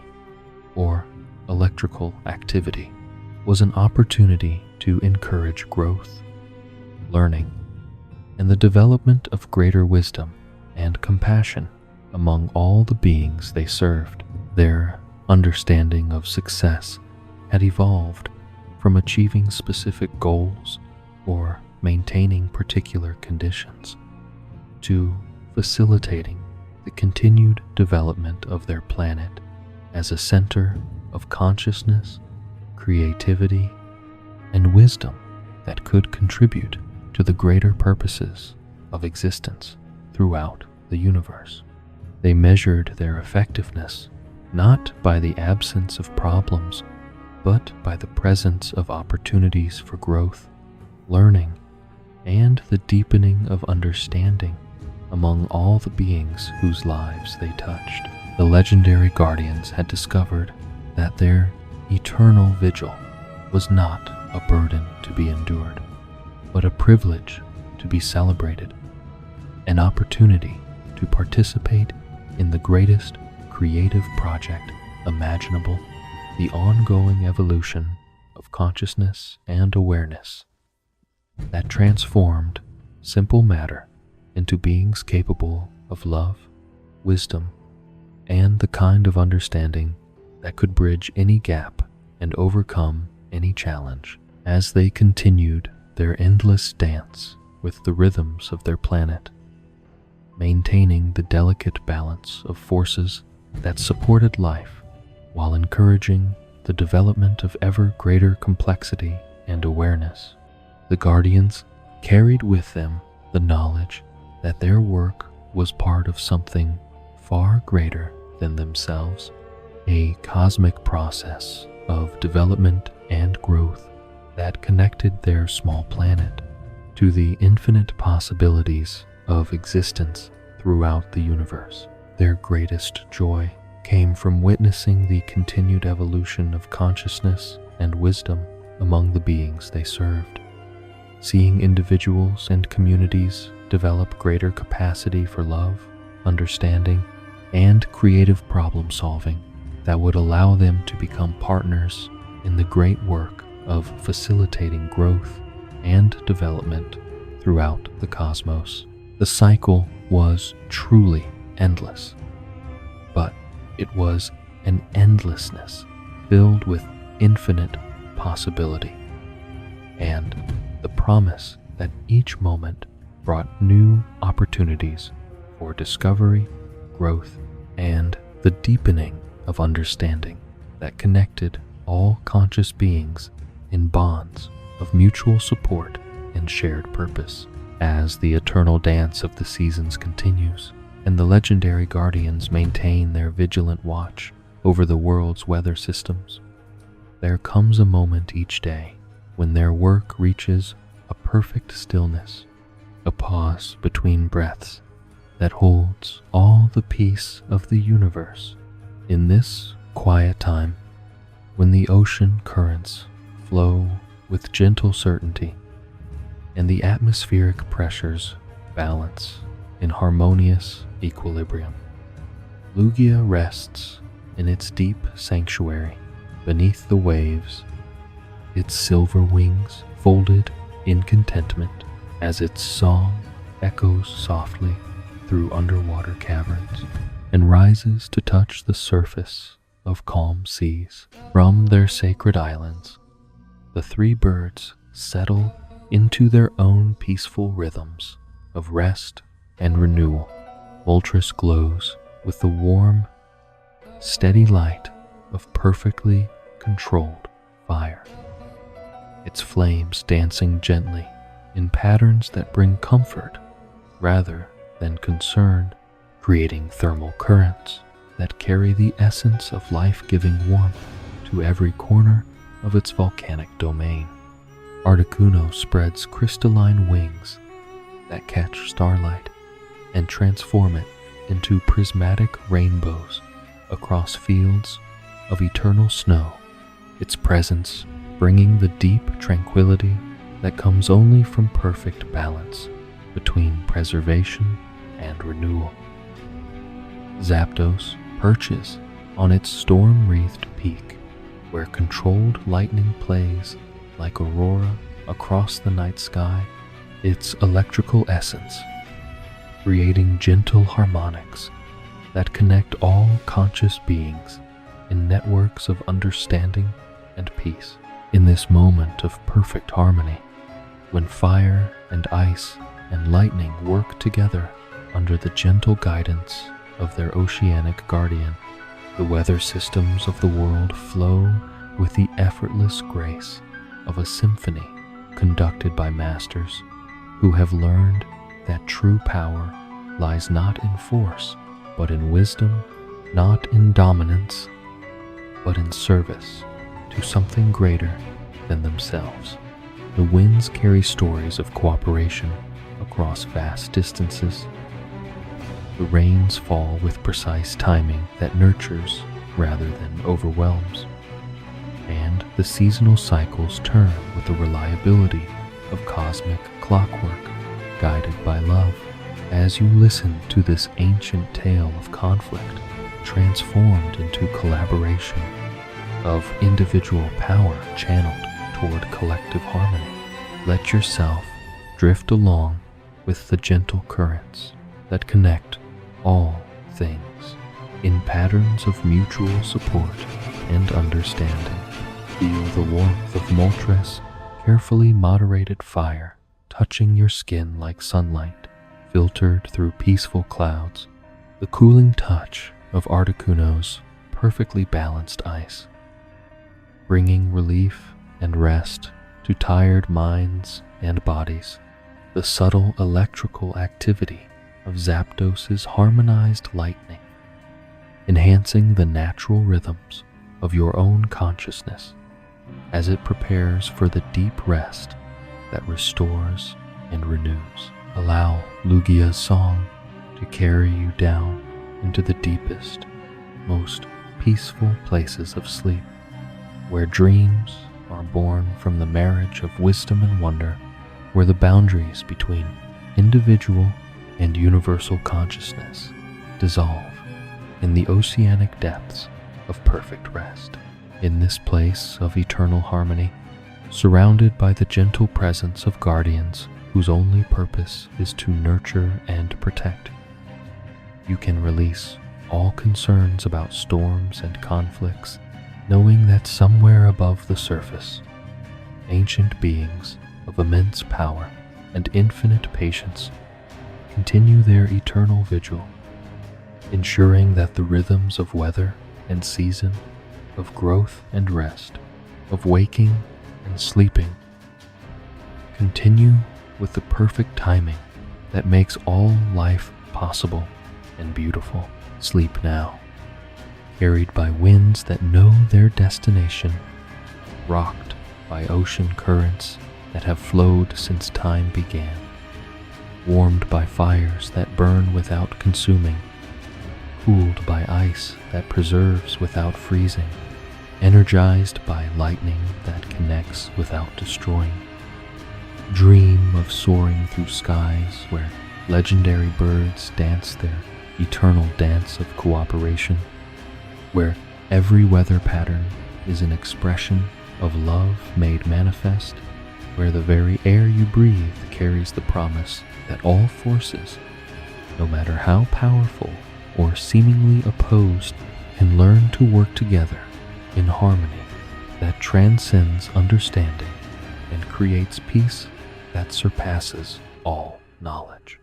[SPEAKER 1] or electrical activity was an opportunity to encourage growth, learning, and the development of greater wisdom and compassion among all the beings they served. Their understanding of success had evolved from achieving specific goals or maintaining particular conditions to facilitating the continued development of their planet as a center of consciousness, creativity, and wisdom that could contribute to the greater purposes of existence throughout the universe. They measured their effectiveness not by the absence of problems, but by the presence of opportunities for growth, learning, and the deepening of understanding among all the beings whose lives they touched. The legendary guardians had discovered that their eternal vigil was not a burden to be endured, but a privilege to be celebrated, an opportunity to participate in the greatest creative project imaginable, the ongoing evolution of consciousness and awareness that transformed simple matter into beings capable of love, wisdom, and the kind of understanding that could bridge any gap and overcome any challenge. As they continued their endless dance with the rhythms of their planet, maintaining the delicate balance of forces that supported life while encouraging the development of ever greater complexity and awareness, the guardians carried with them the knowledge that their work was part of something far greater than themselves, a cosmic process of development and growth that connected their small planet to the infinite possibilities of existence throughout the universe. Their greatest joy came from witnessing the continued evolution of consciousness and wisdom among the beings they served. Seeing individuals and communities develop greater capacity for love, understanding, and creative problem solving that would allow them to become partners in the great work of facilitating growth and development throughout the cosmos. The cycle was truly endless, but it was an endlessness filled with infinite possibility and the promise that each moment brought new opportunities for discovery, growth, and the deepening of understanding that connected all conscious beings in bonds of mutual support and shared purpose. As the eternal dance of the seasons continues and the legendary guardians maintain their vigilant watch over the world's weather systems, there comes a moment each day when their work reaches a perfect stillness, a pause between breaths that holds all the peace of the universe. In this quiet time, when the ocean currents flow with gentle certainty and the atmospheric pressures balance in harmonious equilibrium, Lugia rests in its deep sanctuary beneath the waves, its silver wings folded in contentment as its song echoes softly through underwater caverns and rises to touch the surface of calm seas. From their sacred islands, the three birds settle into their own peaceful rhythms of rest and renewal. Moltres glows with the warm, steady light of perfectly controlled fire, its flames dancing gently in patterns that bring comfort rather than concern, creating thermal currents that carry the essence of life-giving warmth to every corner of its volcanic domain. Articuno spreads crystalline wings that catch starlight and transform it into prismatic rainbows across fields of eternal snow, its presence bringing the deep tranquility that comes only from perfect balance between preservation and renewal. Zapdos perches on its storm-wreathed peak, where controlled lightning plays like aurora across the night sky, its electrical essence creating gentle harmonics that connect all conscious beings in networks of understanding and peace. In this moment of perfect harmony, when fire and ice and lightning work together under the gentle guidance of their oceanic guardian, the weather systems of the world flow with the effortless grace of a symphony conducted by masters who have learned that true power lies not in force, but in wisdom, not in dominance, but in service to something greater than themselves. The winds carry stories of cooperation across vast distances. The rains fall with precise timing that nurtures rather than overwhelms. And the seasonal cycles turn with the reliability of cosmic clockwork, guided by love. As you listen to this ancient tale of conflict, transformed into collaboration, of individual power channeled toward collective harmony, let yourself drift along with the gentle currents that connect all things in patterns of mutual support and understanding. Feel the warmth of Moltres' carefully moderated fire touching your skin like sunlight filtered through peaceful clouds, the cooling touch of Articuno's perfectly balanced ice, bringing relief and rest to tired minds and bodies. The subtle electrical activity of Zapdos's harmonized lightning enhancing the natural rhythms of your own consciousness as it prepares for the deep rest that restores and renews. Allow Lugia's song to carry you down into the deepest, most peaceful places of sleep, where dreams are born from the marriage of wisdom and wonder, where the boundaries between individual and universal consciousness dissolve in the oceanic depths of perfect rest. In this place of eternal harmony, surrounded by the gentle presence of guardians whose only purpose is to nurture and protect, you can release all concerns about storms and conflicts, knowing that somewhere above the surface, ancient beings of immense power and infinite patience continue their eternal vigil, ensuring that the rhythms of weather and season, of growth and rest, of waking and sleeping, continue with the perfect timing that makes all life possible and beautiful. Sleep now, carried by winds that know their destination, rocked by ocean currents that have flowed since time began, warmed by fires that burn without consuming, cooled by ice that preserves without freezing, energized by lightning that connects without destroying. Dream of soaring through skies where legendary birds dance their eternal dance of cooperation, where every weather pattern is an expression of love made manifest, where the very air you breathe carries the promise that all forces, no matter how powerful or seemingly opposed, can learn to work together in harmony that transcends understanding and creates peace that surpasses all knowledge.